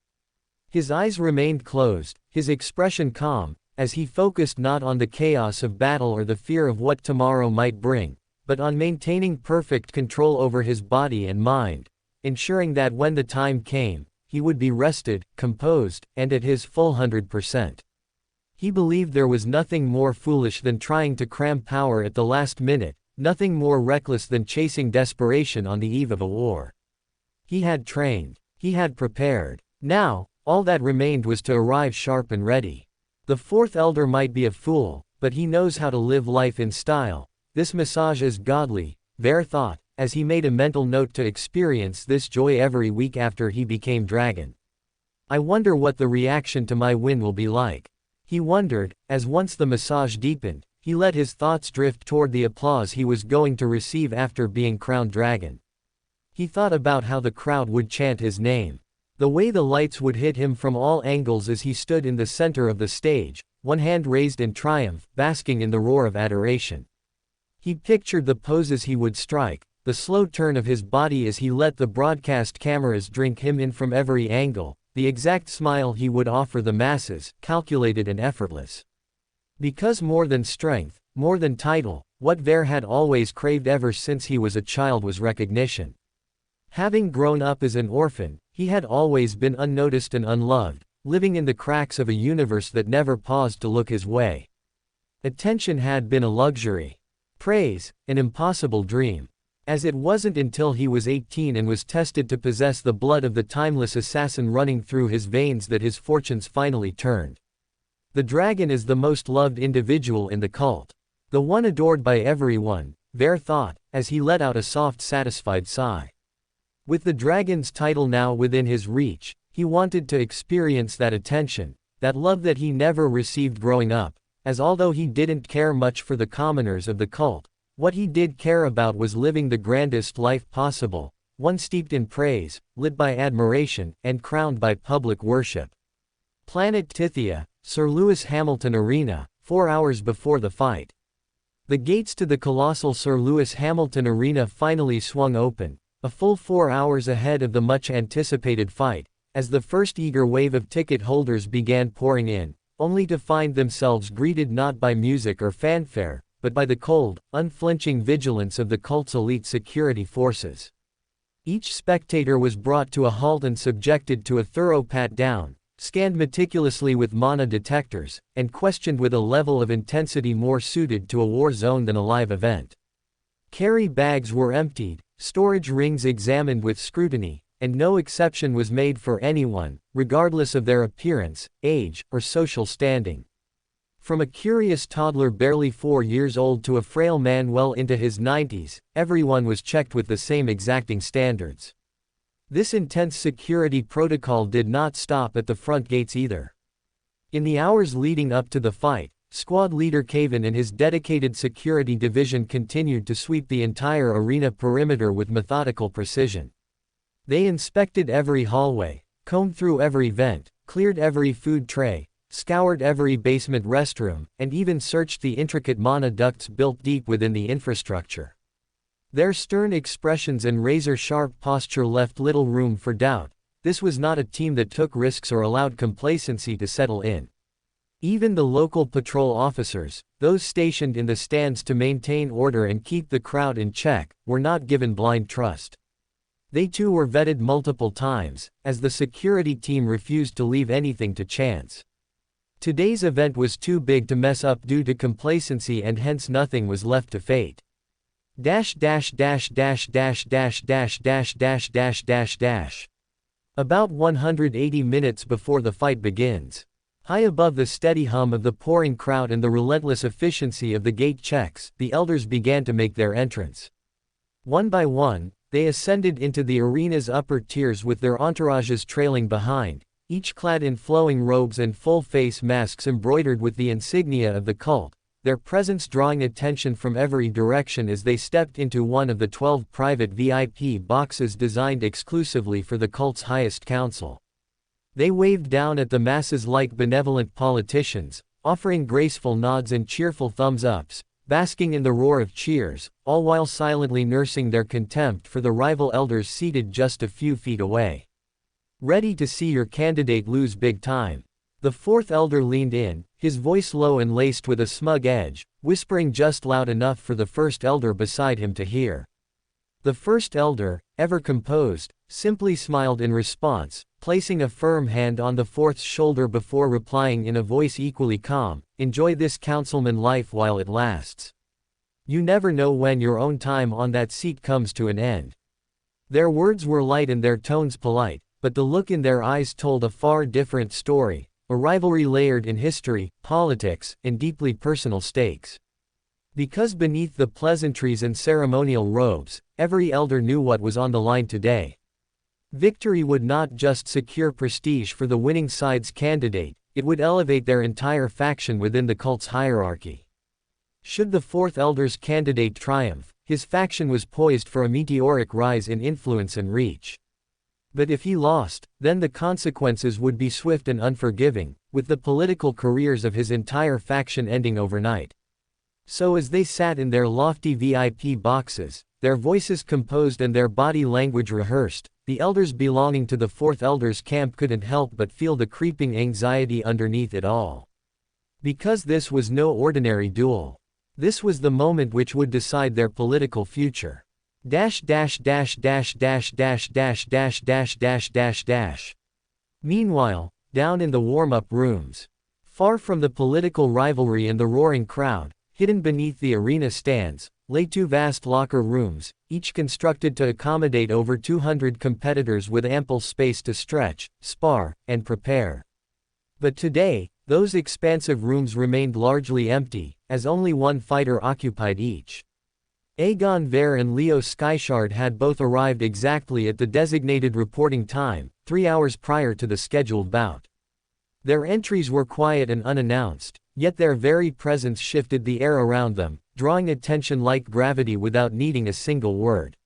[SPEAKER 1] His eyes remained closed, his expression calm, as he focused not on the chaos of battle or the fear of what tomorrow might bring, but on maintaining perfect control over his body and mind, ensuring that when the time came, he would be rested, composed, and at his full 100%. He believed there was nothing more foolish than trying to cram power at the last minute, nothing more reckless than chasing desperation on the eve of a war. He had trained. He had prepared. Now, all that remained was to arrive sharp and ready. The fourth elder might be a fool, but he knows how to live life in style. This massage is godly, Ver thought, as he made a mental note to experience this joy every week after he became dragon. I wonder what the reaction to my win will be like. He wondered, as once the massage deepened, he let his thoughts drift toward the applause he was going to receive after being crowned dragon. He thought about how the crowd would chant his name. The way the lights would hit him from all angles as he stood in the center of the stage, one hand raised in triumph, basking in the roar of adoration. He pictured the poses he would strike, the slow turn of his body as he let the broadcast cameras drink him in from every angle, the exact smile he would offer the masses, calculated and effortless. Because more than strength, more than title, what Ver had always craved ever since he was a child was recognition. Having grown up as an orphan, he had always been unnoticed and unloved, living in the cracks of a universe that never paused to look his way. Attention had been a luxury. Praise, an impossible dream. As it wasn't until he was 18 and was tested to possess the blood of the timeless assassin running through his veins that his fortunes finally turned. The dragon is the most loved individual in the cult. The one adored by everyone, Ver thought, as he let out a soft satisfied sigh. With the dragon's title now within his reach, he wanted to experience that attention, that love that he never received growing up, as although he didn't care much for the commoners of the cult, what he did care about was living the grandest life possible, one steeped in praise, lit by admiration, and crowned by public worship. Planet Tithia, Sir Lewis Hamilton Arena, 4 hours before the fight. The gates to the colossal Sir Lewis Hamilton Arena finally swung open, a full 4 hours ahead of the much-anticipated fight, as the first eager wave of ticket holders began pouring in, only to find themselves greeted not by music or fanfare, but by the cold, unflinching vigilance of the cult's elite security forces. Each spectator was brought to a halt and subjected to a thorough pat-down, scanned meticulously with mana detectors, and questioned with a level of intensity more suited to a war zone than a live event. Carry bags were emptied, storage rings examined with scrutiny, and no exception was made for anyone, regardless of their appearance, age, or social standing. From a curious toddler barely 4 years old to a frail man well into his 90s, everyone was checked with the same exacting standards. This intense security protocol did not stop at the front gates either. In the hours leading up to the fight, squad leader Caven and his dedicated security division continued to sweep the entire arena perimeter with methodical precision. They inspected every hallway, combed through every vent, cleared every food tray, scoured every basement restroom, and even searched the intricate mana ducts built deep within the infrastructure. Their stern expressions and razor-sharp posture left little room for doubt. This was not a team that took risks or allowed complacency to settle in. Even the local patrol officers, those stationed in the stands to maintain order and keep the crowd in check, were not given blind trust. They too were vetted multiple times, as the security team refused to leave anything to chance. Today's event was too big to mess up due to complacency, and hence nothing was left to fate. About 180 minutes before the fight begins. High above the steady hum of the pouring crowd and the relentless efficiency of the gate checks, the elders began to make their entrance. One by one, they ascended into the arena's upper tiers with their entourages trailing behind, each clad in flowing robes and full face masks embroidered with the insignia of the cult, their presence drawing attention from every direction as they stepped into one of the 12 private VIP boxes designed exclusively for the cult's highest council. They waved down at the masses like benevolent politicians, offering graceful nods and cheerful thumbs-ups, basking in the roar of cheers, all while silently nursing their contempt for the rival elders seated just a few feet away. Ready to see your candidate lose big time. The fourth elder leaned in, his voice low and laced with a smug edge, whispering just loud enough for the first elder beside him to hear. The first elder, ever composed, simply smiled in response, placing a firm hand on the fourth's shoulder before replying in a voice equally calm, "Enjoy this councilman life while it lasts. You never know when your own time on that seat comes to an end." Their words were light and their tones polite, but the look in their eyes told a far different story, a rivalry layered in history, politics, and deeply personal stakes. Because beneath the pleasantries and ceremonial robes, every elder knew what was on the line today. Victory would not just secure prestige for the winning side's candidate, it would elevate their entire faction within the cult's hierarchy. Should the fourth elder's candidate triumph, his faction was poised for a meteoric rise in influence and reach. But if he lost, then the consequences would be swift and unforgiving, with the political careers of his entire faction ending overnight. So as they sat in their lofty VIP boxes, their voices composed and their body language rehearsed, the elders belonging to the fourth elder's camp couldn't help but feel the creeping anxiety underneath it all. Because this was no ordinary duel. This was the moment which would decide their political future. Meanwhile, down in the warm-up rooms, far from the political rivalry and the roaring crowd, hidden beneath the arena stands, lay two vast locker rooms, each constructed to accommodate over 200 competitors with ample space to stretch, spar, and prepare. But today, those expansive rooms remained largely empty, as only one fighter occupied each. Aegon Vare and Leo Skyshard had both arrived exactly at the designated reporting time, 3 hours prior to the scheduled bout. Their entries were quiet and unannounced, yet their very presence shifted the air around them, drawing attention like gravity without needing a single word.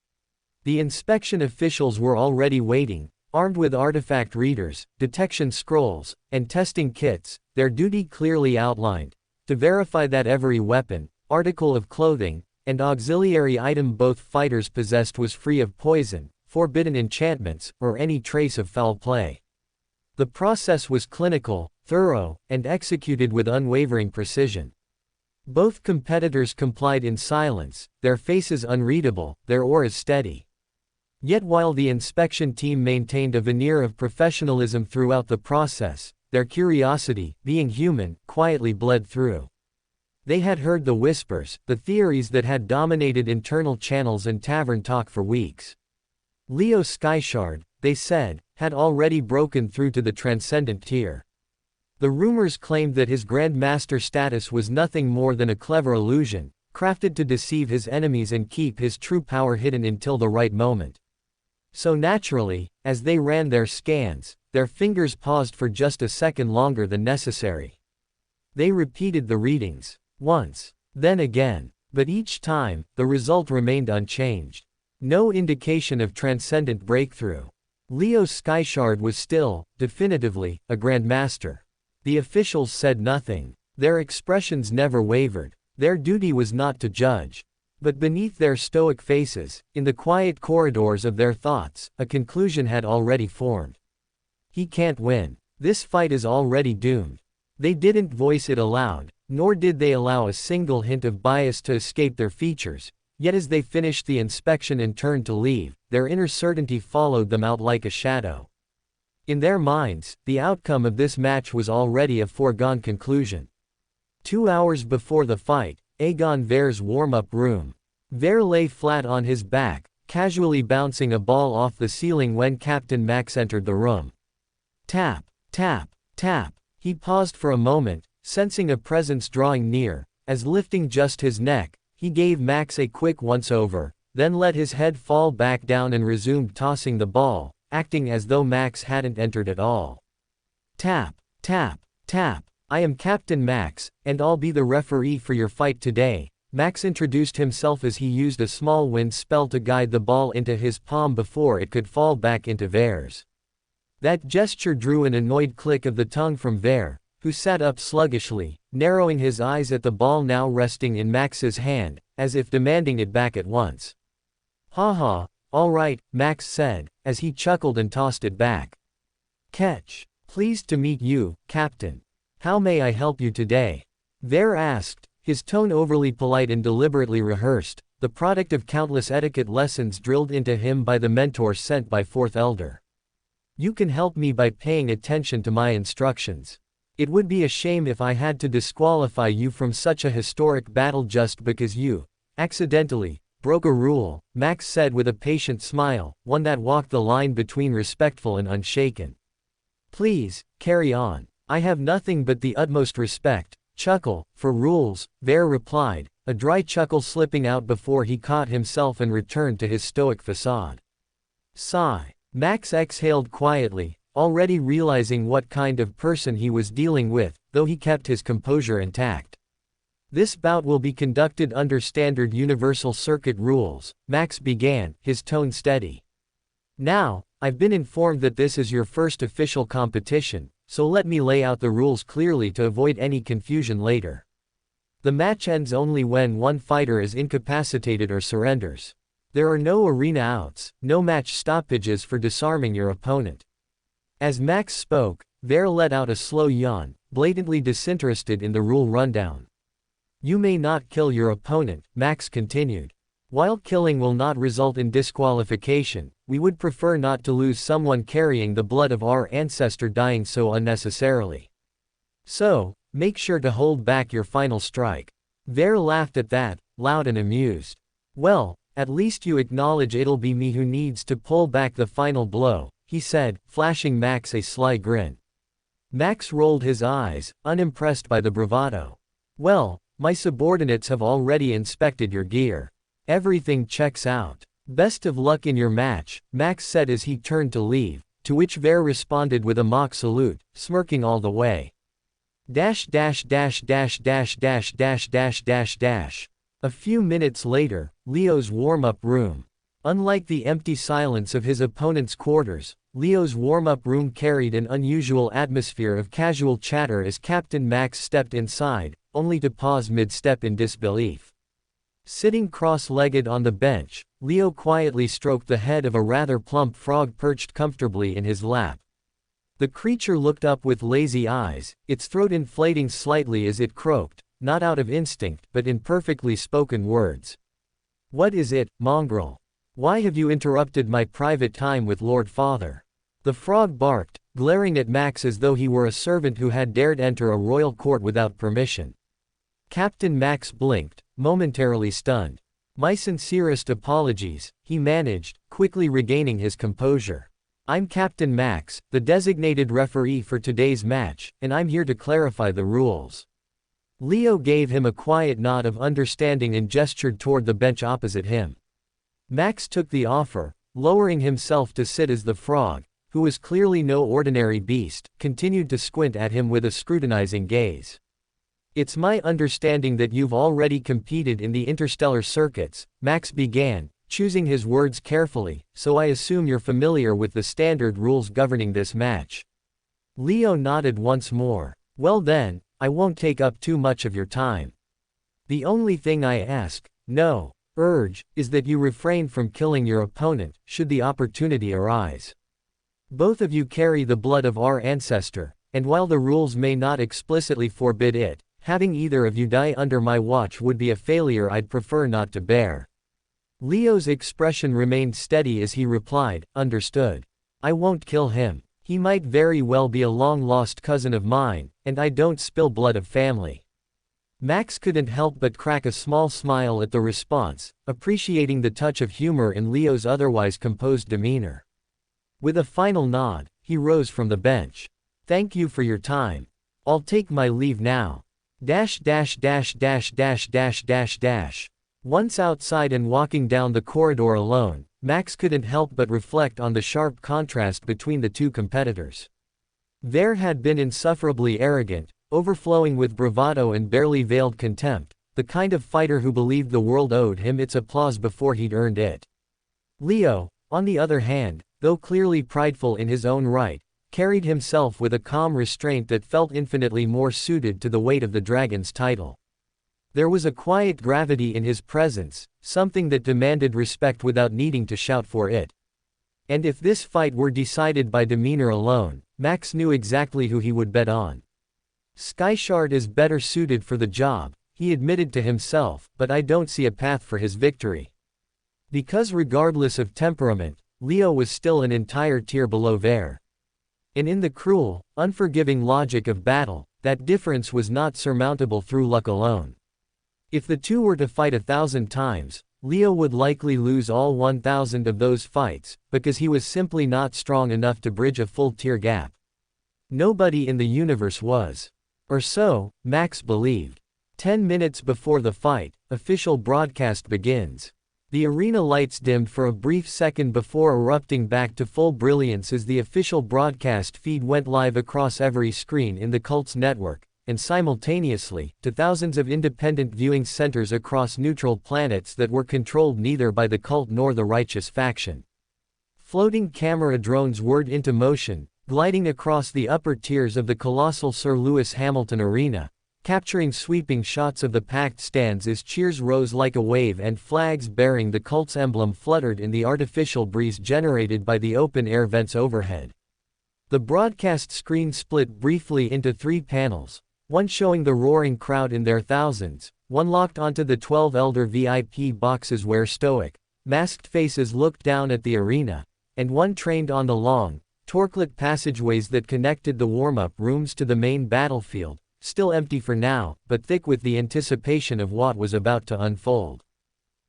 [SPEAKER 1] The inspection officials were already waiting, armed with artifact readers, detection scrolls, and testing kits, their duty clearly outlined, to verify that every weapon, article of clothing, and auxiliary item both fighters possessed was free of poison, forbidden enchantments, or any trace of foul play. The process was clinical, thorough, and executed with unwavering precision. Both competitors complied in silence, their faces unreadable, their auras steady. Yet while the inspection team maintained a veneer of professionalism throughout the process, their curiosity, being human, quietly bled through. They had heard the whispers, the theories that had dominated internal channels and tavern talk for weeks. Leo Skyshard, they said, had already broken through to the transcendent tier. The rumors claimed that his Grand Master status was nothing more than a clever illusion, crafted to deceive his enemies and keep his true power hidden until the right moment. So naturally, as they ran their scans, their fingers paused for just a second longer than necessary. They repeated the readings. Once, then again, but each time, the result remained unchanged. No indication of transcendent breakthrough. Leo Skyshard was still, definitively, a Grand Master. The officials said nothing. Their expressions never wavered. Their duty was not to judge. But beneath their stoic faces, in the quiet corridors of their thoughts, a conclusion had already formed. He can't win. This fight is already doomed. They didn't voice it aloud, nor did they allow a single hint of bias to escape their features, yet as they finished the inspection and turned to leave, their inner certainty followed them out like a shadow. In their minds, the outcome of this match was already a foregone conclusion. 2 hours before the fight, Aegon Vare's warm-up room. Vare lay flat on his back, casually bouncing a ball off the ceiling when Captain Max entered the room. Tap, tap, tap. He paused for a moment, sensing a presence drawing near, as lifting just his neck, he gave Max a quick once-over, then let his head fall back down and resumed tossing the ball, acting as though Max hadn't entered at all. Tap, tap, tap. I am Captain Max, and I'll be the referee for your fight today. Max introduced himself as he used a small wind spell to guide the ball into his palm before it could fall back into Ver's. That gesture drew an annoyed click of the tongue from Ver, who sat up sluggishly, narrowing his eyes at the ball now resting in Max's hand, as if demanding it back at once. "Haha, all right," Max said, as he chuckled and tossed it back. "Catch. Pleased to meet you, Captain. How may I help you today?" Ver asked, his tone overly polite and deliberately rehearsed, the product of countless etiquette lessons drilled into him by the mentor sent by Fourth Elder. "You can help me by paying attention to my instructions. It would be a shame if I had to disqualify you from such a historic battle just because you, accidentally, broke a rule," Max said with a patient smile, one that walked the line between respectful and unshaken. "Please, carry on. I have nothing but the utmost respect, for rules," Ver replied, a dry chuckle slipping out before he caught himself and returned to his stoic facade. Sigh. Max exhaled quietly, already realizing what kind of person he was dealing with, though he kept his composure intact. "This bout will be conducted under standard Universal Circuit rules," Max began, his tone steady. "Now, I've been informed that this is your first official competition, so let me lay out the rules clearly to avoid any confusion later. The match ends only when one fighter is incapacitated or surrenders. There are no arena outs, no match stoppages for disarming your opponent." As Max spoke, Ver let out a slow yawn, blatantly disinterested in the rule rundown. "You may not kill your opponent," Max continued. "While killing will not result in disqualification, we would prefer not to lose someone carrying the blood of our ancestor dying so unnecessarily. So, make sure to hold back your final strike." Ver laughed at that, loud and amused. "Well, at least you acknowledge it'll be me who needs to pull back the final blow," he said, flashing Max a sly grin. Max rolled his eyes, unimpressed by the bravado. "Well, my subordinates have already inspected your gear. Everything checks out. Best of luck in your match," Max said as he turned to leave, to which Ver responded with a mock salute, smirking all the way. A few minutes later, Leo's warm-up room. Unlike the empty silence of his opponent's quarters, Leo's warm-up room carried an unusual atmosphere of casual chatter as Captain Max stepped inside, only to pause mid-step in disbelief. Sitting cross-legged on the bench, Leo quietly stroked the head of a rather plump frog perched comfortably in his lap. The creature looked up with lazy eyes, its throat inflating slightly as it croaked, not out of instinct but in perfectly spoken words. "What is it, mongrel? Why have you interrupted my private time with Lord Father?" The frog barked, glaring at Max as though he were a servant who had dared enter a royal court without permission. Captain Max blinked, momentarily stunned. "My sincerest apologies," he managed, quickly regaining his composure. "I'm Captain Max, the designated referee for today's match, and I'm here to clarify the rules." Leo gave him a quiet nod of understanding and gestured toward the bench opposite him. Max took the offer, lowering himself to sit as the frog, who was clearly no ordinary beast, continued to squint at him with a scrutinizing gaze. "It's my understanding that you've already competed in the interstellar circuits," Max began, choosing his words carefully, "so I assume you're familiar with the standard rules governing this match." Leo nodded once more. "Well then, I won't take up too much of your time. The only thing I ask, no, urge, is that you refrain from killing your opponent, should the opportunity arise. Both of you carry the blood of our ancestor, and while the rules may not explicitly forbid it, having either of you die under my watch would be a failure I'd prefer not to bear." Leo's expression remained steady as he replied, "Understood. I won't kill him. He might very well be a long-lost cousin of mine, and I don't spill blood of family." Max couldn't help but crack a small smile at the response, appreciating the touch of humor in Leo's otherwise composed demeanor. With a final nod, he rose from the bench. "Thank you for your time. I'll take my leave now." Once outside and walking down the corridor alone, Max couldn't help but reflect on the sharp contrast between the two competitors. Ver had been insufferably arrogant, overflowing with bravado and barely veiled contempt, the kind of fighter who believed the world owed him its applause before he'd earned it. Leo, on the other hand, though clearly prideful in his own right, carried himself with a calm restraint that felt infinitely more suited to the weight of the dragon's title. There was a quiet gravity in his presence, something that demanded respect without needing to shout for it. And if this fight were decided by demeanor alone, Max knew exactly who he would bet on. Skyshard is better suited for the job, he admitted to himself, but I don't see a path for his victory. Because regardless of temperament, Leo was still an entire tier below Vare. And in the cruel, unforgiving logic of battle, that difference was not surmountable through luck alone. If the two were to fight 1,000 times, Leo would likely lose all 1,000 of those fights, because he was simply not strong enough to bridge a full tier gap. Nobody in the universe was. Or so, Max believed. 10 minutes before the fight, official broadcast begins. The arena lights dimmed for a brief second before erupting back to full brilliance as the official broadcast feed went live across every screen in the cult's network, and simultaneously, to thousands of independent viewing centers across neutral planets that were controlled neither by the cult nor the righteous faction. Floating camera drones whirred into motion, gliding across the upper tiers of the colossal Sir Lewis Hamilton Arena, capturing sweeping shots of the packed stands as cheers rose like a wave and flags bearing the cult's emblem fluttered in the artificial breeze generated by the open-air vents overhead. The broadcast screen split briefly into 3 panels, one showing the roaring crowd in their thousands, one locked onto the 12 elder VIP boxes where stoic, masked faces looked down at the arena, and one trained on the long, torque-lit passageways that connected the warm-up rooms to the main battlefield, still empty for now, but thick with the anticipation of what was about to unfold.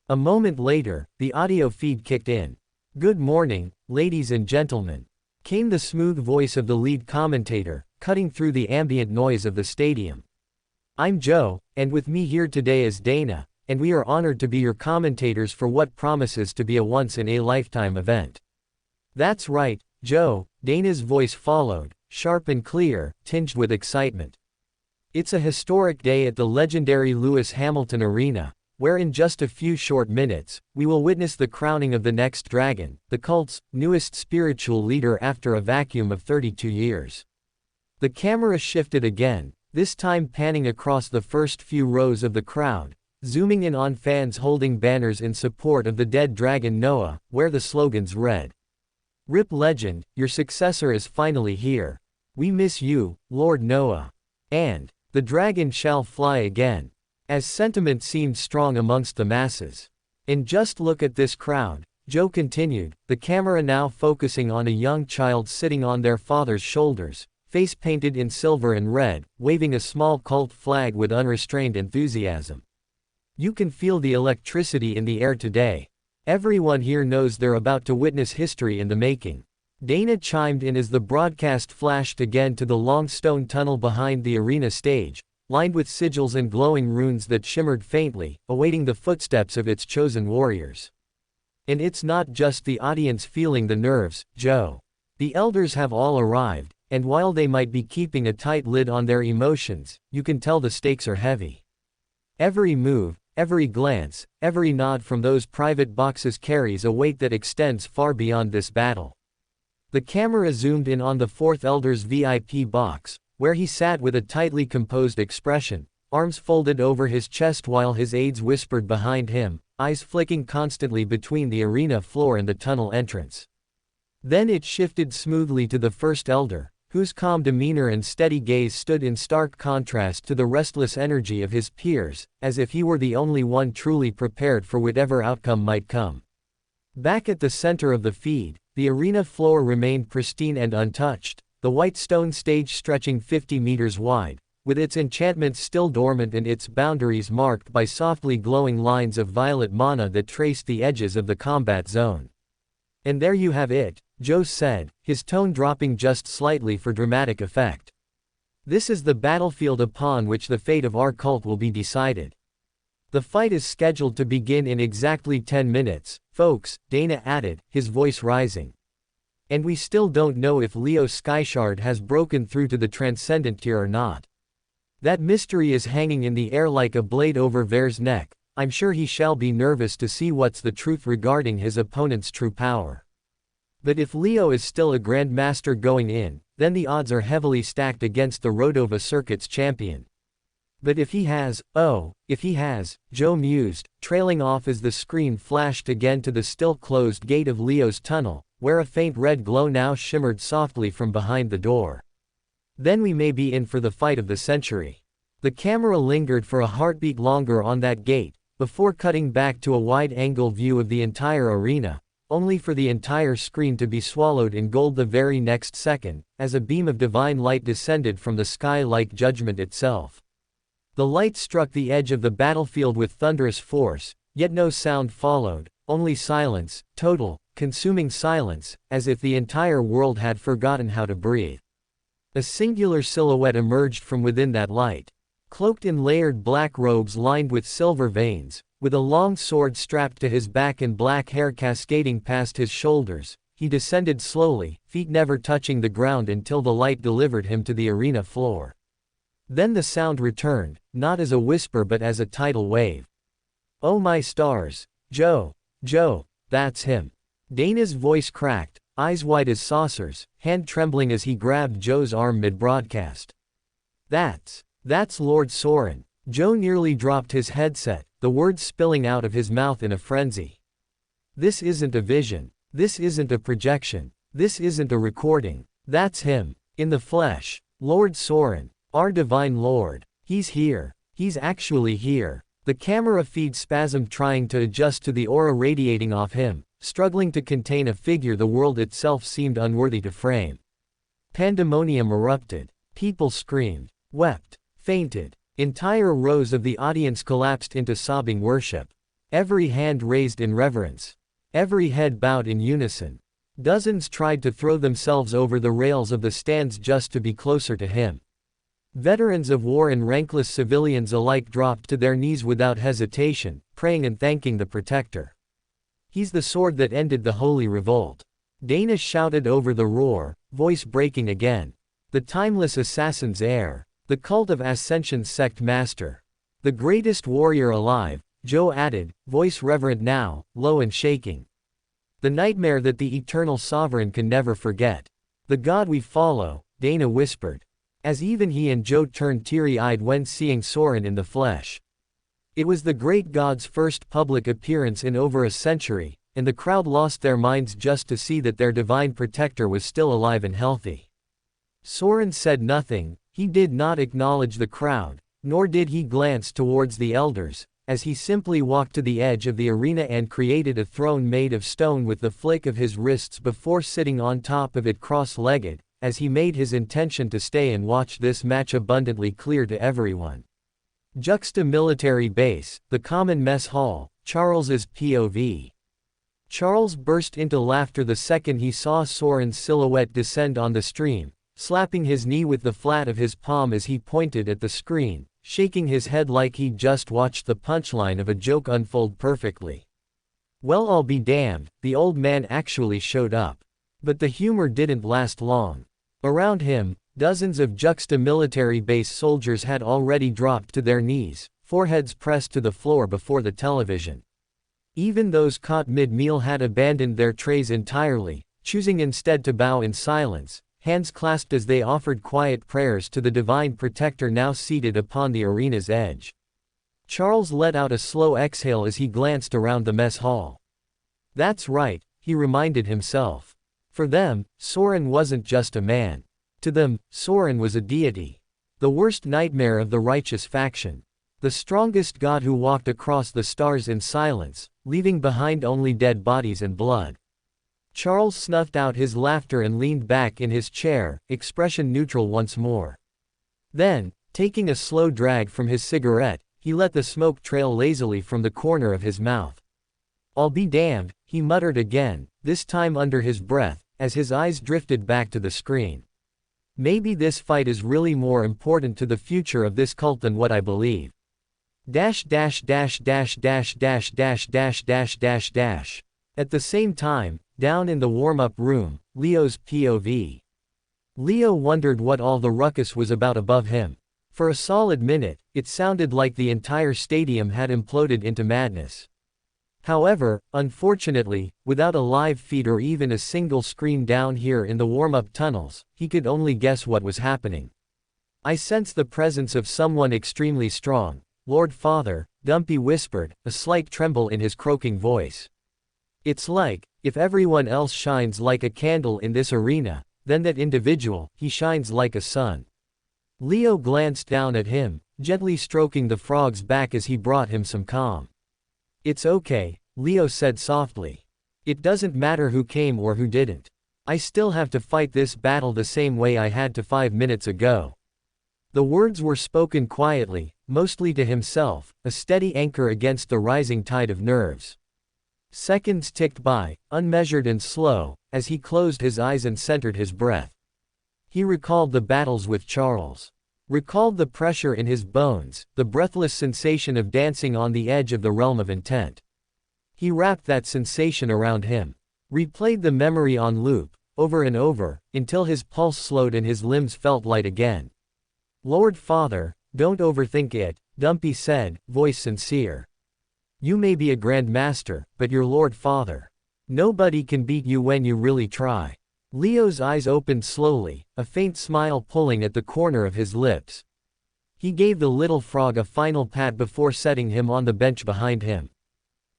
[SPEAKER 1] A moment later, the audio feed kicked in. "Good morning, ladies and gentlemen," came the smooth voice of the lead commentator, cutting through the ambient noise of the stadium. "I'm Joe, and with me here today is Dana, and we are honored to be your commentators for what promises to be a once-in-a-lifetime event." "That's right, Joe," Dana's voice followed, sharp and clear, tinged with excitement. "It's a historic day at the legendary Lewis Hamilton Arena, where in just a few short minutes, we will witness the crowning of the next dragon, the cult's newest spiritual leader after a vacuum of 32 years. The camera shifted again, this time panning across the first few rows of the crowd, zooming in on fans holding banners in support of the dead dragon Noah, where the slogans read, "Rip Legend, your successor is finally here. We miss you, Lord Noah." And, "The dragon shall fly again," as sentiment seemed strong amongst the masses. "And just look at this crowd," Joe continued, the camera now focusing on a young child sitting on their father's shoulders, face painted in silver and red, waving a small cult flag with unrestrained enthusiasm. "You can feel the electricity in the air today. Everyone here knows they're about to witness history in the making." Dana chimed in as the broadcast flashed again to the long stone tunnel behind the arena stage, lined with sigils and glowing runes that shimmered faintly, awaiting the footsteps of its chosen warriors. "And it's not just the audience feeling the nerves, Joe. The elders have all arrived, and while they might be keeping a tight lid on their emotions, you can tell the stakes are heavy. Every move, every glance, every nod from those private boxes carries a weight that extends far beyond this battle." The camera zoomed in on the 4th Elder's VIP box, where he sat with a tightly composed expression, arms folded over his chest while his aides whispered behind him, eyes flicking constantly between the arena floor and the tunnel entrance. Then it shifted smoothly to the 1st Elder, whose calm demeanor and steady gaze stood in stark contrast to the restless energy of his peers, as if he were the only one truly prepared for whatever outcome might come. Back at the center of the feed, the arena floor remained pristine and untouched, the white stone stage stretching 50 meters wide, with its enchantments still dormant and its boundaries marked by softly glowing lines of violet mana that traced the edges of the combat zone. "And there you have it," Joe said, his tone dropping just slightly for dramatic effect. "This is the battlefield upon which the fate of our cult will be decided. The fight is scheduled to begin in exactly 10 minutes, folks," Dana added, his voice rising. "And we still don't know if Leo Skyshard has broken through to the Transcendent tier or not. That mystery is hanging in the air like a blade over Ver's neck. I'm sure he shall be nervous to see what's the truth regarding his opponent's true power. But if Leo is still a grandmaster going in, then the odds are heavily stacked against the Rodova Circuit's champion. But if he has, Joe mused, trailing off as the screen flashed again to the still closed gate of Leo's tunnel, where a faint red glow now shimmered softly from behind the door. Then we may be in for the fight of the century. The camera lingered for a heartbeat longer on that gate, before cutting back to a wide-angle view of the entire arena, only for the entire screen to be swallowed in gold the very next second, as a beam of divine light descended from the sky like judgment itself. The light struck the edge of the battlefield with thunderous force, yet no sound followed, only silence, total, consuming silence, as if the entire world had forgotten how to breathe. A singular silhouette emerged from within that light. Cloaked in layered black robes lined with silver veins, with a long sword strapped to his back and black hair cascading past his shoulders, he descended slowly, feet never touching the ground until the light delivered him to the arena floor. Then the sound returned, not as a whisper but as a tidal wave. "Oh my stars! Joe! Joe! That's him!" Dana's voice cracked, eyes wide as saucers, hand trembling as he grabbed Joe's arm mid-broadcast. That's Lord Soren." Joe nearly dropped his headset, the words spilling out of his mouth in a frenzy. "This isn't a vision. This isn't a projection. This isn't a recording. That's him. In the flesh. Lord Soren. Our divine Lord. He's here. He's actually here." The camera feed spasmed, trying to adjust to the aura radiating off him, struggling to contain a figure the world itself seemed unworthy to frame. Pandemonium erupted. People screamed, wept, fainted. Entire rows of the audience collapsed into sobbing worship. Every hand raised in reverence. Every head bowed in unison. Dozens tried to throw themselves over the rails of the stands just to be closer to him. Veterans of war and rankless civilians alike dropped to their knees without hesitation, praying and thanking the protector. "He's the sword that ended the holy revolt." Dana shouted over the roar, voice breaking again. "The timeless assassin's heir. The cult of Ascension's sect master. The greatest warrior alive," Joe added, voice reverent now, low and shaking. "The nightmare that the eternal sovereign can never forget. The God we follow," Dana whispered, as even he and Joe turned teary-eyed when seeing Soren in the flesh. It was the great God's first public appearance in over a century, and the crowd lost their minds just to see that their divine protector was still alive and healthy. Soren said nothing. He did not acknowledge the crowd, nor did he glance towards the elders, as he simply walked to the edge of the arena and created a throne made of stone with the flick of his wrists before sitting on top of it cross-legged, as he made his intention to stay and watch this match abundantly clear to everyone. Juxta military base, the common mess hall, Charles's POV. Charles burst into laughter the second he saw Soren's silhouette descend on the stream, slapping his knee with the flat of his palm as he pointed at the screen, shaking his head like he'd just watched the punchline of a joke unfold perfectly. Well, I'll be damned, the old man actually showed up. But the humor didn't last long. Around him, dozens of Juxta military base soldiers had already dropped to their knees, foreheads pressed to the floor before the television. Even those caught mid-meal had abandoned their trays entirely, choosing instead to bow in silence, hands clasped as they offered quiet prayers to the divine protector now seated upon the arena's edge. Charles let out a slow exhale as he glanced around the mess hall. That's right, he reminded himself. For them, Soren wasn't just a man. To them, Soren was a deity. The worst nightmare of the righteous faction. The strongest god who walked across the stars in silence, leaving behind only dead bodies and blood. Charles snuffed out his laughter and leaned back in his chair, expression neutral once more. Then, taking a slow drag from his cigarette, he let the smoke trail lazily from the corner of his mouth. "I'll be damned," he muttered again, this time under his breath, as his eyes drifted back to the screen. "Maybe this fight is really more important to the future of this cult than what I believe." At the same time, down in the warm-up room, Leo's POV. Leo wondered what all the ruckus was about above him. For a solid minute, it sounded like the entire stadium had imploded into madness. However, unfortunately, without a live feed or even a single screen down here in the warm-up tunnels, he could only guess what was happening. I sense the presence of someone extremely strong, Lord Father, Dumpy whispered, a slight tremble in his croaking voice. It's like, if everyone else shines like a candle in this arena, then that individual, he shines like a sun. Leo glanced down at him, gently stroking the frog's back as he brought him some calm. It's okay, Leo said softly. It doesn't matter who came or who didn't. I still have to fight this battle the same way I had to 5 minutes ago. The words were spoken quietly, mostly to himself, a steady anchor against the rising tide of nerves. Seconds ticked by, unmeasured and slow, as he closed his eyes and centered his breath. He recalled the battles with Charles. Recalled the pressure in his bones, the breathless sensation of dancing on the edge of the realm of intent. He wrapped that sensation around him. Replayed the memory on loop, over and over, until his pulse slowed and his limbs felt light again. Lord Father, don't overthink it, Dumpy said, voice sincere. You may be a Grand Master, but you're Lord Father. Nobody can beat you when you really try. Leo's eyes opened slowly, a faint smile pulling at the corner of his lips. He gave the little frog a final pat before setting him on the bench behind him.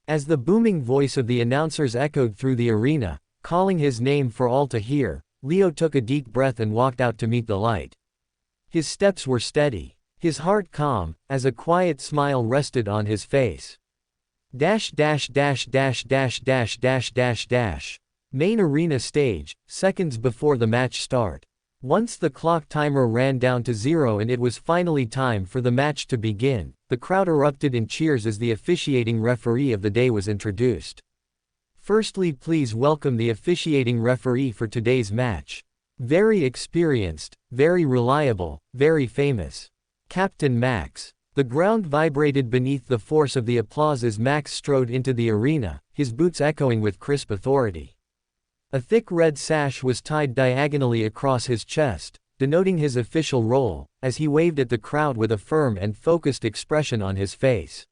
[SPEAKER 1] As the booming voice of the announcers echoed through the arena, calling his name for all to hear, Leo took a deep breath and walked out to meet the light. His steps were steady, his heart calm, as a quiet smile rested on his face. Dash dash dash dash dash dash dash dash dash. Main arena stage, seconds before the match start. Once the clock timer ran down to 0 and it was finally time for the match to begin, the crowd erupted in cheers as the officiating referee of the day was introduced. Firstly, please welcome the officiating referee for today's match. Very experienced, very reliable, very famous. Captain Max. The ground vibrated beneath the force of the applause as Max strode into the arena, his boots echoing with crisp authority. A thick red sash was tied diagonally across his chest, denoting his official role, as he waved at the crowd with a firm and focused expression on his face.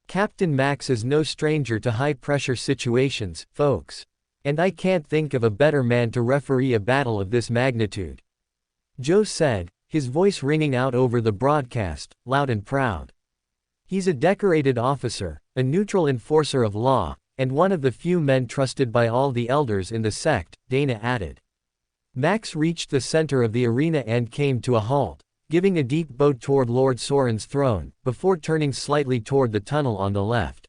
[SPEAKER 1] Captain Max is no stranger to high-pressure situations, folks. And I can't think of a better man to referee a battle of this magnitude. Joe said, his voice ringing out over the broadcast, loud and proud. He's a decorated officer, a neutral enforcer of law, and one of the few men trusted by all the elders in the sect, Dana added. Max reached the center of the arena and came to a halt, giving a deep bow toward Lord Soren's throne, before turning slightly toward the tunnel on the left.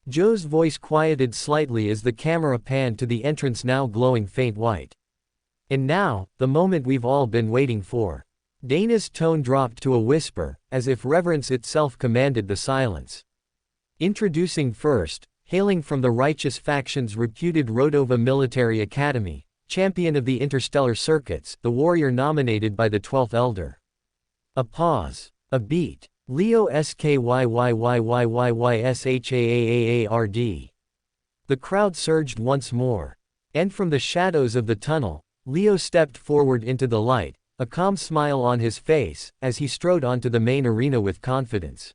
[SPEAKER 1] Joe's voice quieted slightly as the camera panned to the entrance now glowing faint white. And now, the moment we've all been waiting for. Dana's tone dropped to a whisper, as if reverence itself commanded the silence. Introducing first, hailing from the righteous faction's reputed Rodova Military Academy, champion of the interstellar circuits, the warrior nominated by the 12th Elder. A pause. A beat. Leo Skyyyyyyyshaaard. The crowd surged once more. And from the shadows of the tunnel, Leo stepped forward into the light, a calm smile on his face, as he strode onto the main arena with confidence.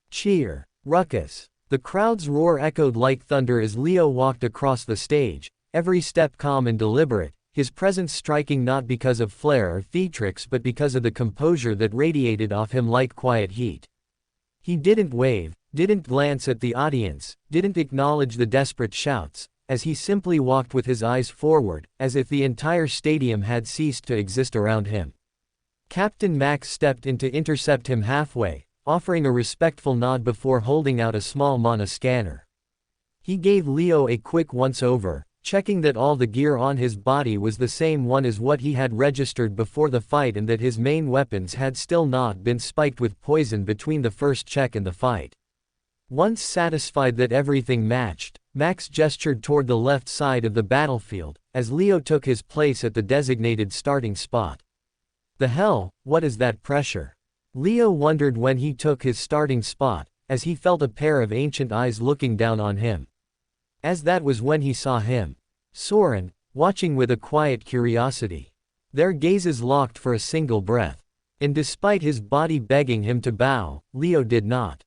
[SPEAKER 1] Cheer. Ruckus. The crowd's roar echoed like thunder as Leo walked across the stage, every step calm and deliberate, his presence striking not because of flair or theatrics but because of the composure that radiated off him like quiet heat. He didn't wave, didn't glance at the audience, didn't acknowledge the desperate shouts, as he simply walked with his eyes forward, as if the entire stadium had ceased to exist around him. Captain Max stepped in to intercept him halfway, offering a respectful nod before holding out a small mana scanner. He gave Leo a quick once-over, checking that all the gear on his body was the same one as what he had registered before the fight and that his main weapons had still not been spiked with poison between the first check and the fight. Once satisfied that everything matched, Max gestured toward the left side of the battlefield, as Leo took his place at the designated starting spot. The hell, what is that pressure? Leo wondered when he took his starting spot, as he felt a pair of ancient eyes looking down on him. As that was when he saw him. Soren, watching with a quiet curiosity. Their gazes locked for a single breath. And despite his body begging him to bow, Leo did not.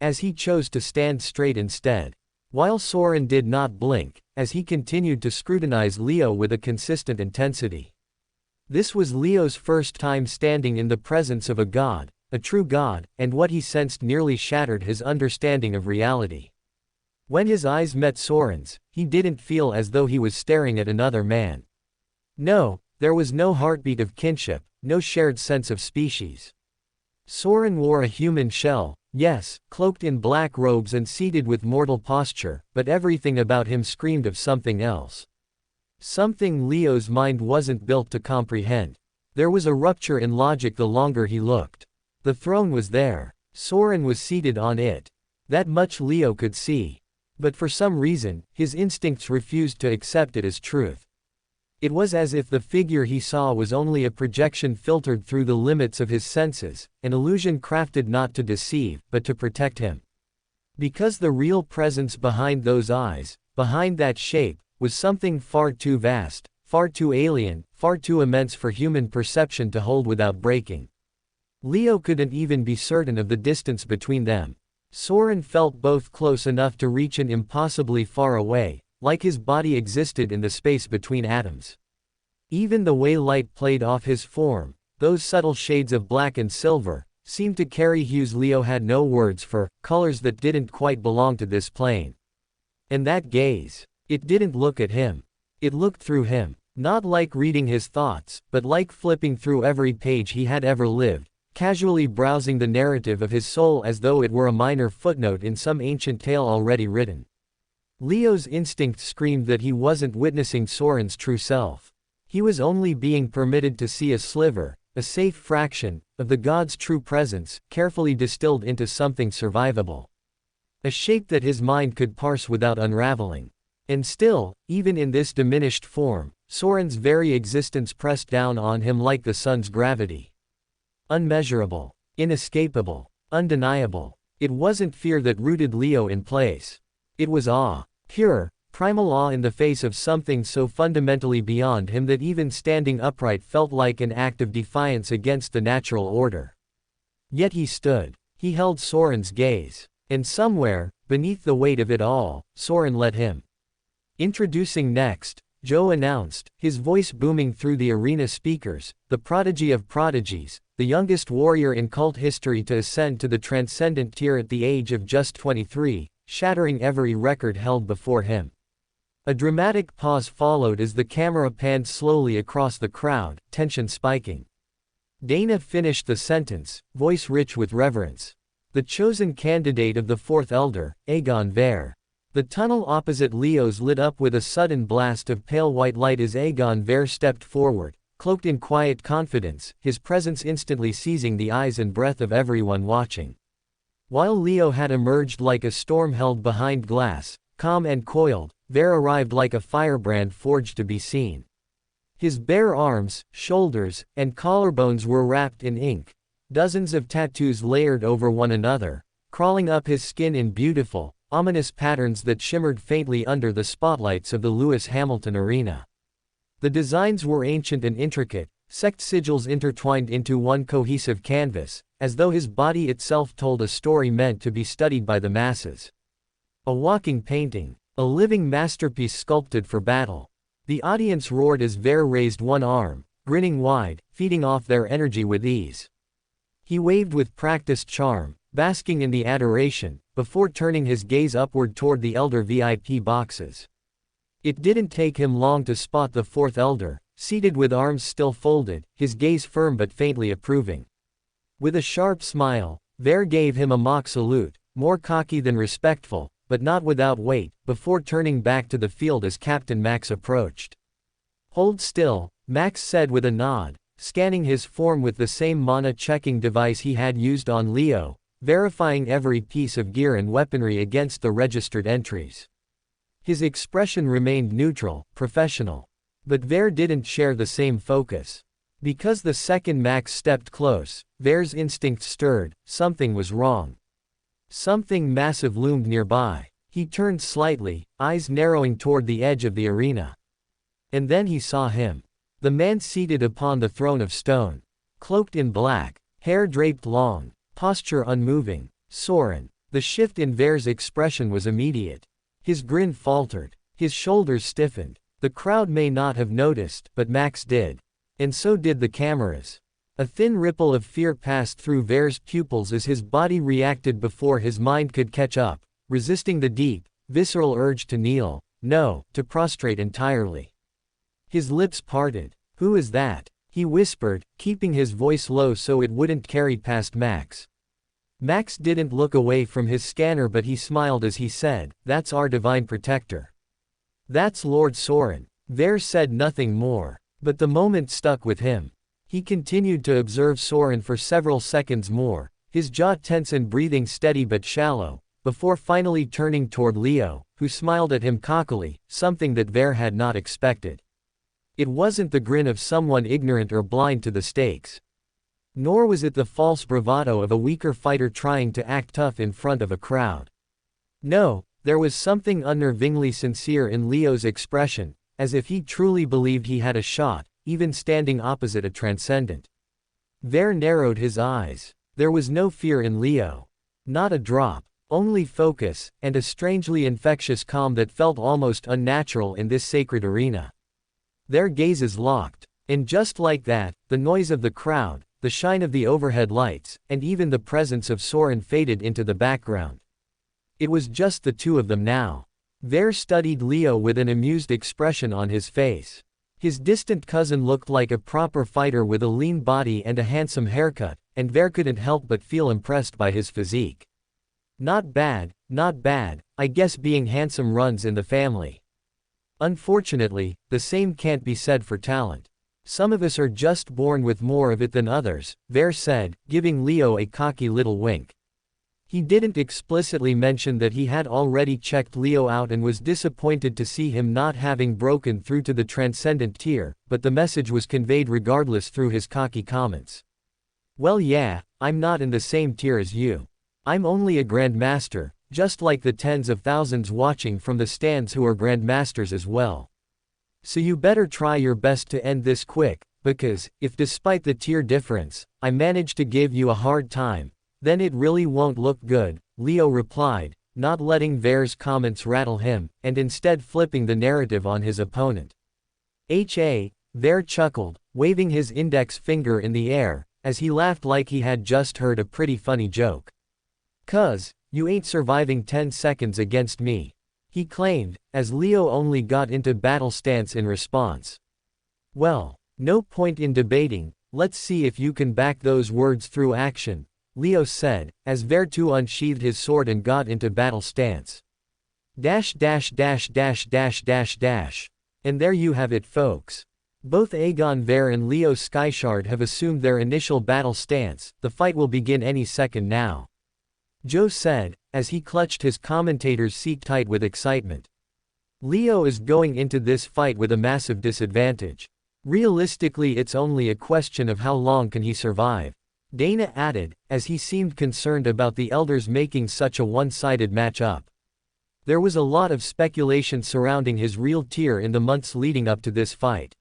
[SPEAKER 1] As he chose to stand straight instead. While Soren did not blink, as he continued to scrutinize Leo with a consistent intensity. This was Leo's first time standing in the presence of a god, a true god, and what he sensed nearly shattered his understanding of reality. When his eyes met Soren's, he didn't feel as though he was staring at another man. No, there was no heartbeat of kinship, no shared sense of species. Soren wore a human shell, yes, cloaked in black robes and seated with mortal posture, but everything about him screamed of something else. Something Leo's mind wasn't built to comprehend. There was a rupture in logic the longer he looked. The throne was there. Soren was seated on it. That much Leo could see. But for some reason, his instincts refused to accept it as truth. It was as if the figure he saw was only a projection filtered through the limits of his senses, an illusion crafted not to deceive, but to protect him. Because the real presence behind those eyes, behind that shape, was something far too vast, far too alien, far too immense for human perception to hold without breaking. Leo couldn't even be certain of the distance between them. Soren felt both close enough to reach and impossibly far away, like his body existed in the space between atoms. Even the way light played off his form, those subtle shades of black and silver, seemed to carry hues Leo had no words for, colors that didn't quite belong to this plane. And that gaze, it didn't look at him. It looked through him, not like reading his thoughts, but like flipping through every page he had ever lived, casually browsing the narrative of his soul as though it were a minor footnote in some ancient tale already written. Leo's instinct screamed that he wasn't witnessing Soren's true self. He was only being permitted to see a sliver, a safe fraction, of the god's true presence, carefully distilled into something survivable. A shape that his mind could parse without unraveling. And still, even in this diminished form, Soren's very existence pressed down on him like the sun's gravity. Unmeasurable, inescapable, undeniable. It wasn't fear that rooted Leo in place. It was awe, pure, primal awe in the face of something so fundamentally beyond him that even standing upright felt like an act of defiance against the natural order. Yet he stood. He held Soren's gaze. And somewhere, beneath the weight of it all, Soren let him. Introducing next, Joe announced, his voice booming through the arena speakers, the prodigy of prodigies, the youngest warrior in cult history to ascend to the transcendent tier at the age of just 23, shattering every record held before him. A dramatic pause followed as the camera panned slowly across the crowd, tension spiking. Dana finished the sentence, voice rich with reverence. The chosen candidate of the fourth elder, Aegon Ver. The tunnel opposite Leo's lit up with a sudden blast of pale white light as Aegon Ver stepped forward, cloaked in quiet confidence, his presence instantly seizing the eyes and breath of everyone watching. While Leo had emerged like a storm held behind glass, calm and coiled, Ver arrived like a firebrand forged to be seen. His bare arms, shoulders, and collarbones were wrapped in ink, dozens of tattoos layered over one another, crawling up his skin in beautiful, ominous patterns that shimmered faintly under the spotlights of the Lewis Hamilton Arena. The designs were ancient and intricate, sect sigils intertwined into one cohesive canvas, as though his body itself told a story meant to be studied by the masses. A walking painting, a living masterpiece sculpted for battle. The audience roared as Ver raised one arm, grinning wide, feeding off their energy with ease. He waved with practiced charm, basking in the adoration, before turning his gaze upward toward the elder VIP boxes. It didn't take him long to spot the fourth elder, seated with arms still folded, his gaze firm but faintly approving. With a sharp smile, Ver gave him a mock salute, more cocky than respectful, but not without weight, before turning back to the field as Captain Max approached. "Hold still," Max said with a nod, scanning his form with the same mana checking device he had used on Leo, verifying every piece of gear and weaponry against the registered entries. His expression remained neutral, professional. But Ver didn't share the same focus. Because the second Max stepped close, Ver's instinct stirred, something was wrong. Something massive loomed nearby. He turned slightly, eyes narrowing toward the edge of the arena. And then he saw him. The man seated upon the throne of stone. Cloaked in black, hair draped long, posture unmoving, Soren. The shift in Ver's expression was immediate. His grin faltered. His shoulders stiffened. The crowd may not have noticed, but Max did. And so did the cameras. A thin ripple of fear passed through Ver's pupils as his body reacted before his mind could catch up, resisting the deep, visceral urge to kneel, no, to prostrate entirely. His lips parted. "Who is that?" he whispered, keeping his voice low so it wouldn't carry past Max. Max didn't look away from his scanner, but he smiled as he said, "That's our divine protector. That's Lord Soren." Ver said nothing more, but the moment stuck with him. He continued to observe Soren for several seconds more, his jaw tense and breathing steady but shallow, before finally turning toward Leo, who smiled at him cockily, something that Ver had not expected. It wasn't the grin of someone ignorant or blind to the stakes. Nor was it the false bravado of a weaker fighter trying to act tough in front of a crowd. No, there was something unnervingly sincere in Leo's expression, as if he truly believed he had a shot, even standing opposite a transcendent. Ver narrowed his eyes. There was no fear in Leo. Not a drop. Only focus, and a strangely infectious calm that felt almost unnatural in this sacred arena. Their gazes locked. And just like that, the noise of the crowd, the shine of the overhead lights, and even the presence of Soren faded into the background. It was just the two of them now. Ver studied Leo with an amused expression on his face. His distant cousin looked like a proper fighter with a lean body and a handsome haircut, and Ver couldn't help but feel impressed by his physique. Not bad, not bad, I guess being handsome runs in the family. Unfortunately, the same can't be said for talent. Some of us are just born with more of it than others, Ver said, giving Leo a cocky little wink. He didn't explicitly mention that he had already checked Leo out and was disappointed to see him not having broken through to the transcendent tier, but the message was conveyed regardless through his cocky comments. "Well yeah, I'm not in the same tier as you. I'm only a grandmaster, just like the tens of thousands watching from the stands who are grandmasters as well. So you better try your best to end this quick, because, if despite the tier difference, I manage to give you a hard time, then it really won't look good," Leo replied, not letting Ver's comments rattle him, and instead flipping the narrative on his opponent. Ver chuckled, waving his index finger in the air, as he laughed like he had just heard a pretty funny joke. "'Cause, you ain't surviving 10 seconds against me," he claimed, as Leo only got into battle stance in response. "Well, no point in debating, let's see if you can back those words through action," Leo said, as Ver too unsheathed his sword and got into battle stance. And there you have it, folks. Both Aegon Ver and Leo Skyshard have assumed their initial battle stance. The fight will begin any second now, Joe said, as he clutched his commentator's seat tight with excitement. Leo is going into this fight with a massive disadvantage. Realistically, it's only a question of how long can he survive, Dana added, as he seemed concerned about the elders making such a one-sided match-up. There was a lot of speculation surrounding his real tier in the months leading up to this fight.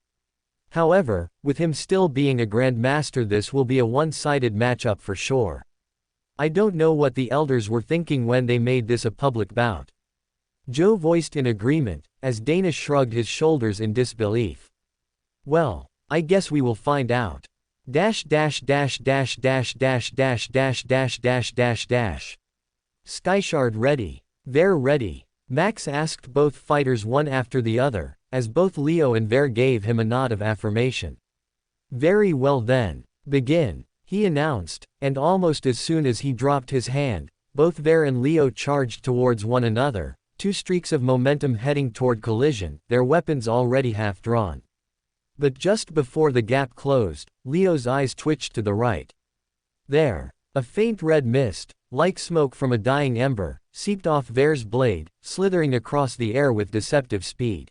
[SPEAKER 1] However, with him still being a grandmaster, this will be a one-sided matchup for sure. I don't know what the elders were thinking when they made this a public bout, Joe voiced in agreement, as Dana shrugged his shoulders in disbelief. Well, I guess we will find out. Skyshard ready. Ver ready. Max asked both fighters one after the other, as both Leo and Ver gave him a nod of affirmation. Very well then. Begin, he announced, and almost as soon as he dropped his hand, both Ver and Leo charged towards one another, two streaks of momentum heading toward collision, their weapons already half drawn. But just before the gap closed, Leo's eyes twitched to the right. There, a faint red mist, like smoke from a dying ember, seeped off Ver's blade, slithering across the air with deceptive speed.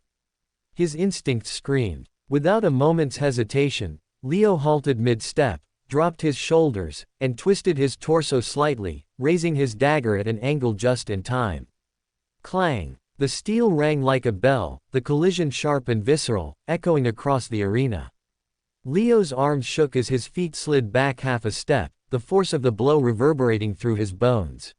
[SPEAKER 1] His instincts screamed. Without a moment's hesitation, Leo halted mid-step, dropped his shoulders, and twisted his torso slightly, raising his dagger at an angle just in time. Clang! The steel rang like a bell, the collision sharp and visceral, echoing across the arena. Leo's arms shook as his feet slid back half a step, the force of the blow reverberating through his bones.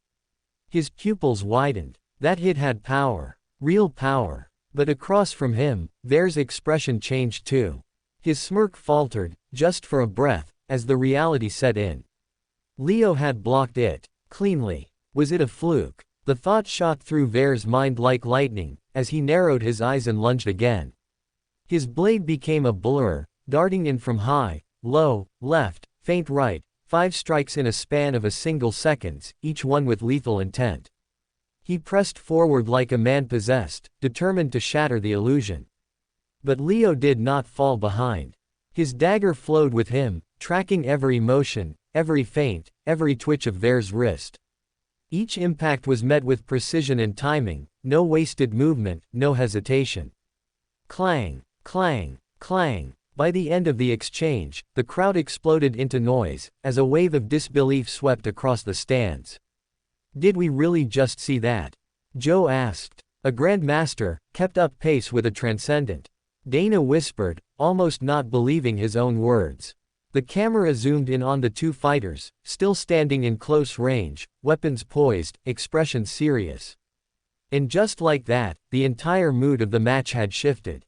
[SPEAKER 1] His pupils widened. That hit had power. Real power. But across from him, Ver's expression changed too. His smirk faltered, just for a breath, as the reality set in. Leo had blocked it. Cleanly. Was it a fluke? The thought shot through Ver's mind like lightning, as he narrowed his eyes and lunged again. His blade became a blur, darting in from high, low, left, faint right, 5 strikes in a span of a single second, each one with lethal intent. He pressed forward like a man possessed, determined to shatter the illusion. But Leo did not fall behind. His dagger flowed with him, tracking every motion, every feint, every twitch of Ver's wrist. Each impact was met with precision and timing, no wasted movement, no hesitation. Clang, clang, clang. By the end of the exchange, the crowd exploded into noise, as a wave of disbelief swept across the stands. Did we really just see that? Joe asked. A grandmaster kept up pace with a transcendent. Dana whispered, almost not believing his own words. The camera zoomed in on the two fighters, still standing in close range, weapons poised, expressions serious. And just like that, the entire mood of the match had shifted.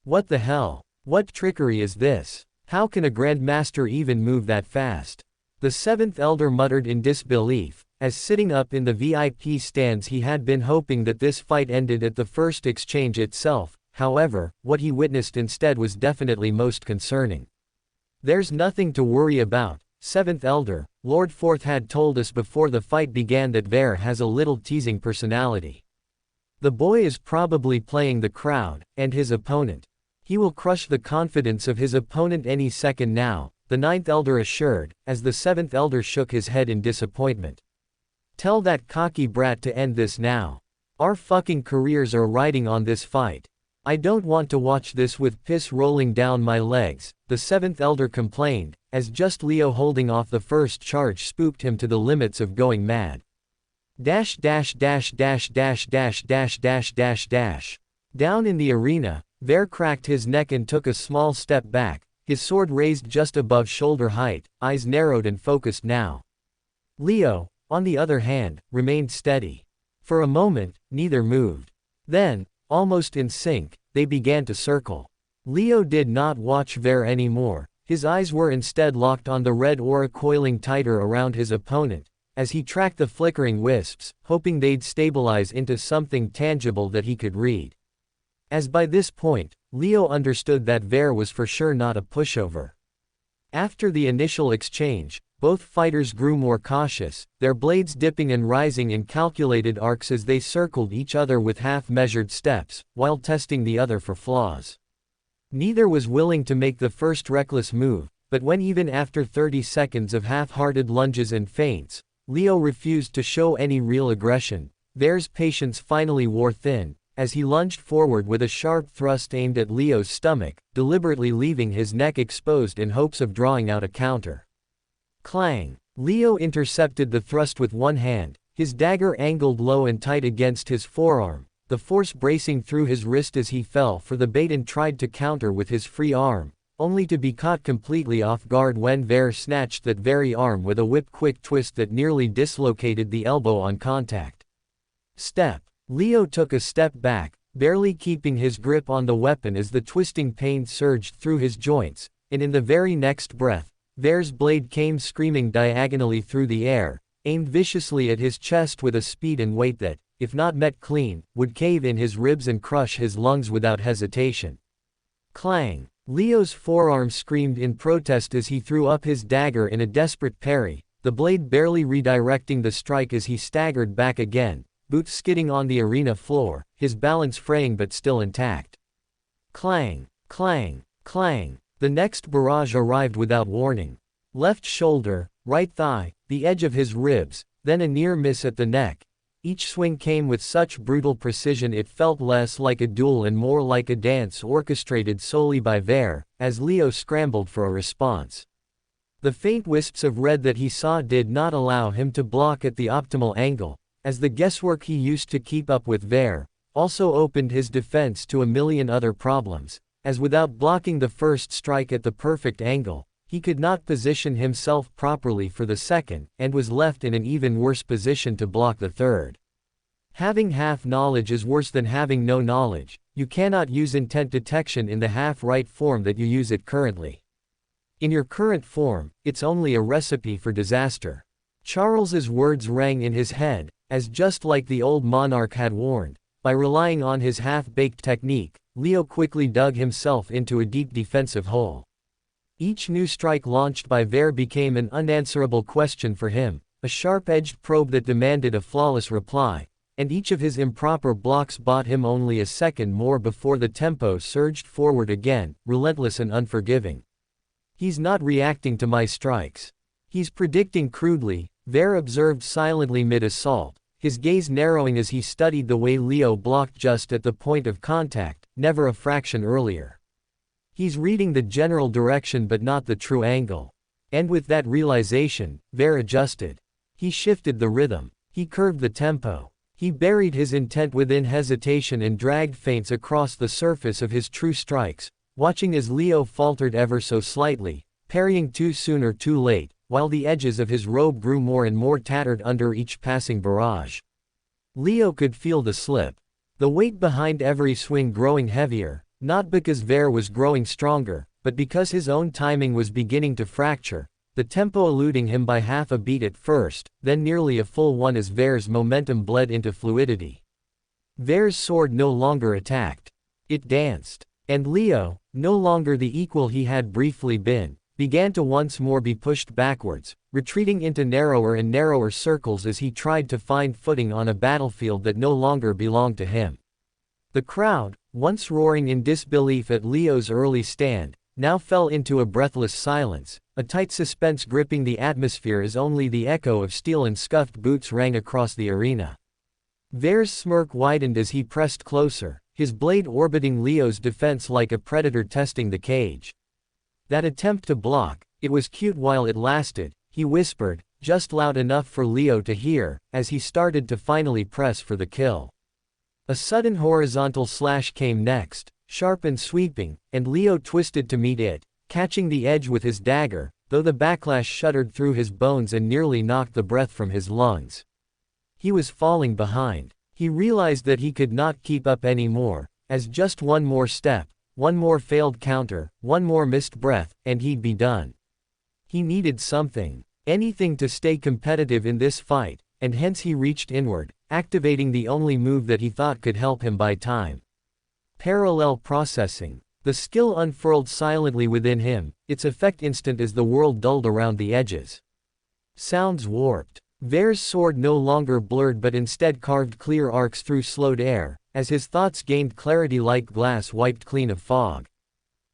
[SPEAKER 1] What the hell? What trickery is this? How can a grandmaster even move that fast? The seventh elder muttered in disbelief, as sitting up in the VIP stands he had been hoping that this fight ended at the first exchange itself. However, what he witnessed instead was definitely most concerning. There's nothing to worry about, seventh elder. Lord Fourth had told us before the fight began that Ver has a little teasing personality. The boy is probably playing the crowd, and his opponent. He will crush the confidence of his opponent any second now, the ninth elder assured, as the seventh elder shook his head in disappointment. Tell that cocky brat to end this now. Our fucking careers are riding on this fight. I don't want to watch this with piss rolling down my legs, the seventh elder complained, as just Leo holding off the first charge spooked him to the limits of going mad. Dash dash dash dash dash dash dash dash dash dash. Down in the arena, Ver cracked his neck and took a small step back, his sword raised just above shoulder height, eyes narrowed and focused now. Leo, on the other hand, remained steady. For a moment, neither moved. Then, almost in sync, they began to circle. Leo did not watch Ver anymore, his eyes were instead locked on the red aura coiling tighter around his opponent, as he tracked the flickering wisps, hoping they'd stabilize into something tangible that he could read. As by this point, Leo understood that Ver was for sure not a pushover. After the initial exchange, both fighters grew more cautious, their blades dipping and rising in calculated arcs as they circled each other with half-measured steps, while testing the other for flaws. Neither was willing to make the first reckless move, but when even after 30 seconds of half-hearted lunges and feints, Leo refused to show any real aggression, Ver's patience finally wore thin, as he lunged forward with a sharp thrust aimed at Leo's stomach, deliberately leaving his neck exposed in hopes of drawing out a counter. Clang! Leo intercepted the thrust with one hand, his dagger angled low and tight against his forearm, the force bracing through his wrist as he fell for the bait and tried to counter with his free arm, only to be caught completely off guard when Ver snatched that very arm with a whip-quick twist that nearly dislocated the elbow on contact. Step. Leo took a step back, barely keeping his grip on the weapon as the twisting pain surged through his joints, and in the very next breath, Ver's blade came screaming diagonally through the air, aimed viciously at his chest with a speed and weight that, if not met clean, would cave in his ribs and crush his lungs without hesitation. Clang! Leo's forearm screamed in protest as he threw up his dagger in a desperate parry, the blade barely redirecting the strike as he staggered back again, boots skidding on the arena floor, his balance fraying but still intact. Clang! Clang! Clang! The next barrage arrived without warning. Left shoulder, right thigh, the edge of his ribs, then a near miss at the neck. Each swing came with such brutal precision it felt less like a duel and more like a dance orchestrated solely by Ver, as Leo scrambled for a response. The faint wisps of red that he saw did not allow him to block at the optimal angle, as the guesswork he used to keep up with Ver also opened his defense to a million other problems, as without blocking the first strike at the perfect angle, he could not position himself properly for the second, and was left in an even worse position to block the third. Having half knowledge is worse than having no knowledge. You cannot use intent detection in the half-right form that you use it currently. In your current form, it's only a recipe for disaster. Charles's words rang in his head, as just like the old monarch had warned, by relying on his half-baked technique, Leo quickly dug himself into a deep defensive hole. Each new strike launched by Ver became an unanswerable question for him, a sharp-edged probe that demanded a flawless reply, and each of his improper blocks bought him only a second more before the tempo surged forward again, relentless and unforgiving. He's not reacting to my strikes. He's predicting crudely, Ver observed silently mid-assault, his gaze narrowing as he studied the way Leo blocked just at the point of contact, never a fraction earlier. He's reading the general direction but not the true angle. And with that realization, Ver adjusted. He shifted the rhythm. He curved the tempo. He buried his intent within hesitation and dragged feints across the surface of his true strikes, watching as Leo faltered ever so slightly, parrying too soon or too late, while the edges of his robe grew more and more tattered under each passing barrage. Leo could feel the slip. The weight behind every swing growing heavier, not because Ver was growing stronger, but because his own timing was beginning to fracture, the tempo eluding him by half a beat at first, then nearly a full one as Ver's momentum bled into fluidity. Ver's sword no longer attacked. It danced. And Leo, no longer the equal he had briefly been, began to once more be pushed backwards, retreating into narrower and narrower circles as he tried to find footing on a battlefield that no longer belonged to him. The crowd, once roaring in disbelief at Leo's early stand, now fell into a breathless silence, a tight suspense gripping the atmosphere as only the echo of steel and scuffed boots rang across the arena. Ver's smirk widened as he pressed closer, his blade orbiting Leo's defense like a predator testing the cage. That attempt to block, it was cute while it lasted, he whispered, just loud enough for Leo to hear, as he started to finally press for the kill. A sudden horizontal slash came next, sharp and sweeping, and Leo twisted to meet it, catching the edge with his dagger, though the backlash shuddered through his bones and nearly knocked the breath from his lungs. He was falling behind. He realized that he could not keep up anymore, as just one more step, one more failed counter, one more missed breath, and he'd be done. He needed something, anything to stay competitive in this fight, and hence he reached inward, activating the only move that he thought could help him buy time. Parallel processing. The skill unfurled silently within him, its effect instant as the world dulled around the edges. Sounds warped. Ver's sword no longer blurred but instead carved clear arcs through slowed air, as his thoughts gained clarity like glass wiped clean of fog.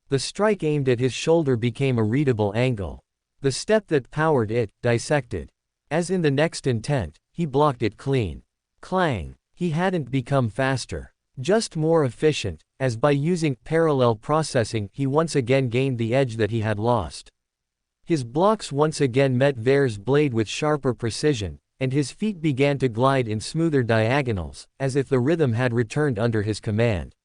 [SPEAKER 1] The strike aimed at his shoulder became a readable angle. The step that powered it, dissected. As in the next intent, he blocked it clean. Clang. He hadn't become faster. Just more efficient, as by using parallel processing he once again gained the edge that he had lost. His blocks once again met Ver's blade with sharper precision, and his feet began to glide in smoother diagonals, as if the rhythm had returned under his command.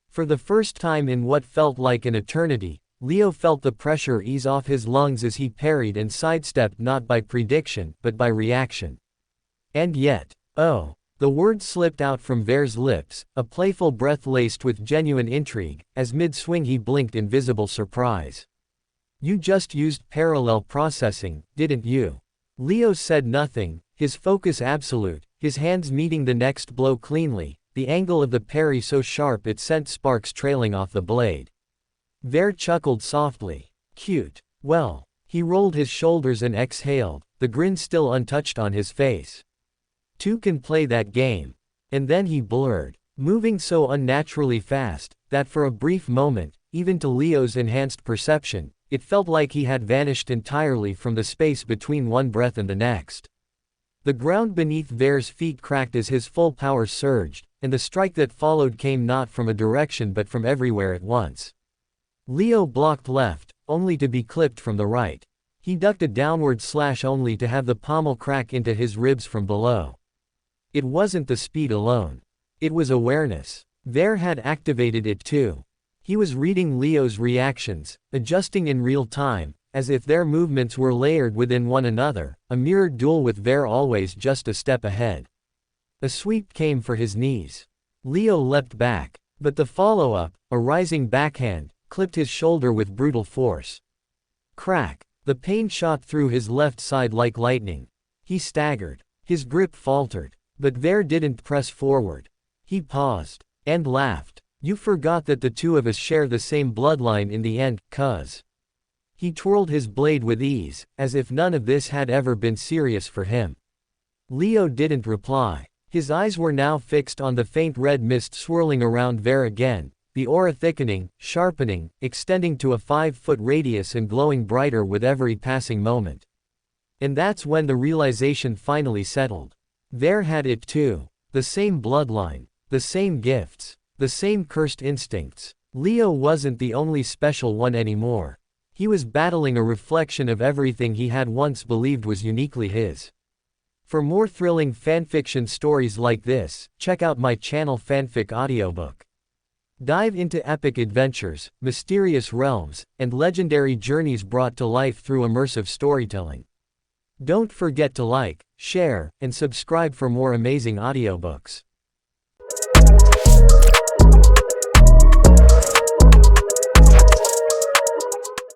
[SPEAKER 1] For the first time in what felt like an eternity, Leo felt the pressure ease off his lungs as he parried and sidestepped not by prediction but by reaction. And yet, oh! The word slipped out from Ver's lips, a playful breath laced with genuine intrigue, as mid-swing he blinked in visible surprise. You just used parallel processing, didn't you? Leo said nothing, his focus absolute, his hands meeting the next blow cleanly, the angle of the parry so sharp it sent sparks trailing off the blade. Ver chuckled softly. Cute. Well. He rolled his shoulders and exhaled, the grin still untouched on his face. Two can play that game. And then he blurred, moving so unnaturally fast, that for a brief moment, even to Leo's enhanced perception, it felt like he had vanished entirely from the space between one breath and the next. The ground beneath Ver's feet cracked as his full power surged, and the strike that followed came not from a direction but from everywhere at once. Leo blocked left, only to be clipped from the right. He ducked a downward slash only to have the pommel crack into his ribs from below. It wasn't the speed alone. It was awareness. Ver had activated it too. He was reading Leo's reactions, adjusting in real time, as if their movements were layered within one another, a mirrored duel with Ver always just a step ahead. A sweep came for his knees. Leo leapt back, but the follow-up, a rising backhand, clipped his shoulder with brutal force. Crack! The pain shot through his left side like lightning. He staggered. His grip faltered. But Ver didn't press forward. He paused. And laughed. You forgot that the two of us share the same bloodline in the end, cuz. He twirled his blade with ease, as if none of this had ever been serious for him. Leo didn't reply. His eyes were now fixed on the faint red mist swirling around Ver again, the aura thickening, sharpening, extending to a 5-foot radius and glowing brighter with every passing moment. And that's when the realization finally settled. Ver had it too. The same bloodline, the same gifts, the same cursed instincts. Leo wasn't the only special one anymore. He was battling a reflection of everything he had once believed was uniquely his. For more thrilling fanfiction stories like this, check out my channel Fanfic Audiobook. Dive into epic adventures, mysterious realms, and legendary journeys brought to life through immersive storytelling. Don't forget to like, share, and subscribe for more amazing audiobooks.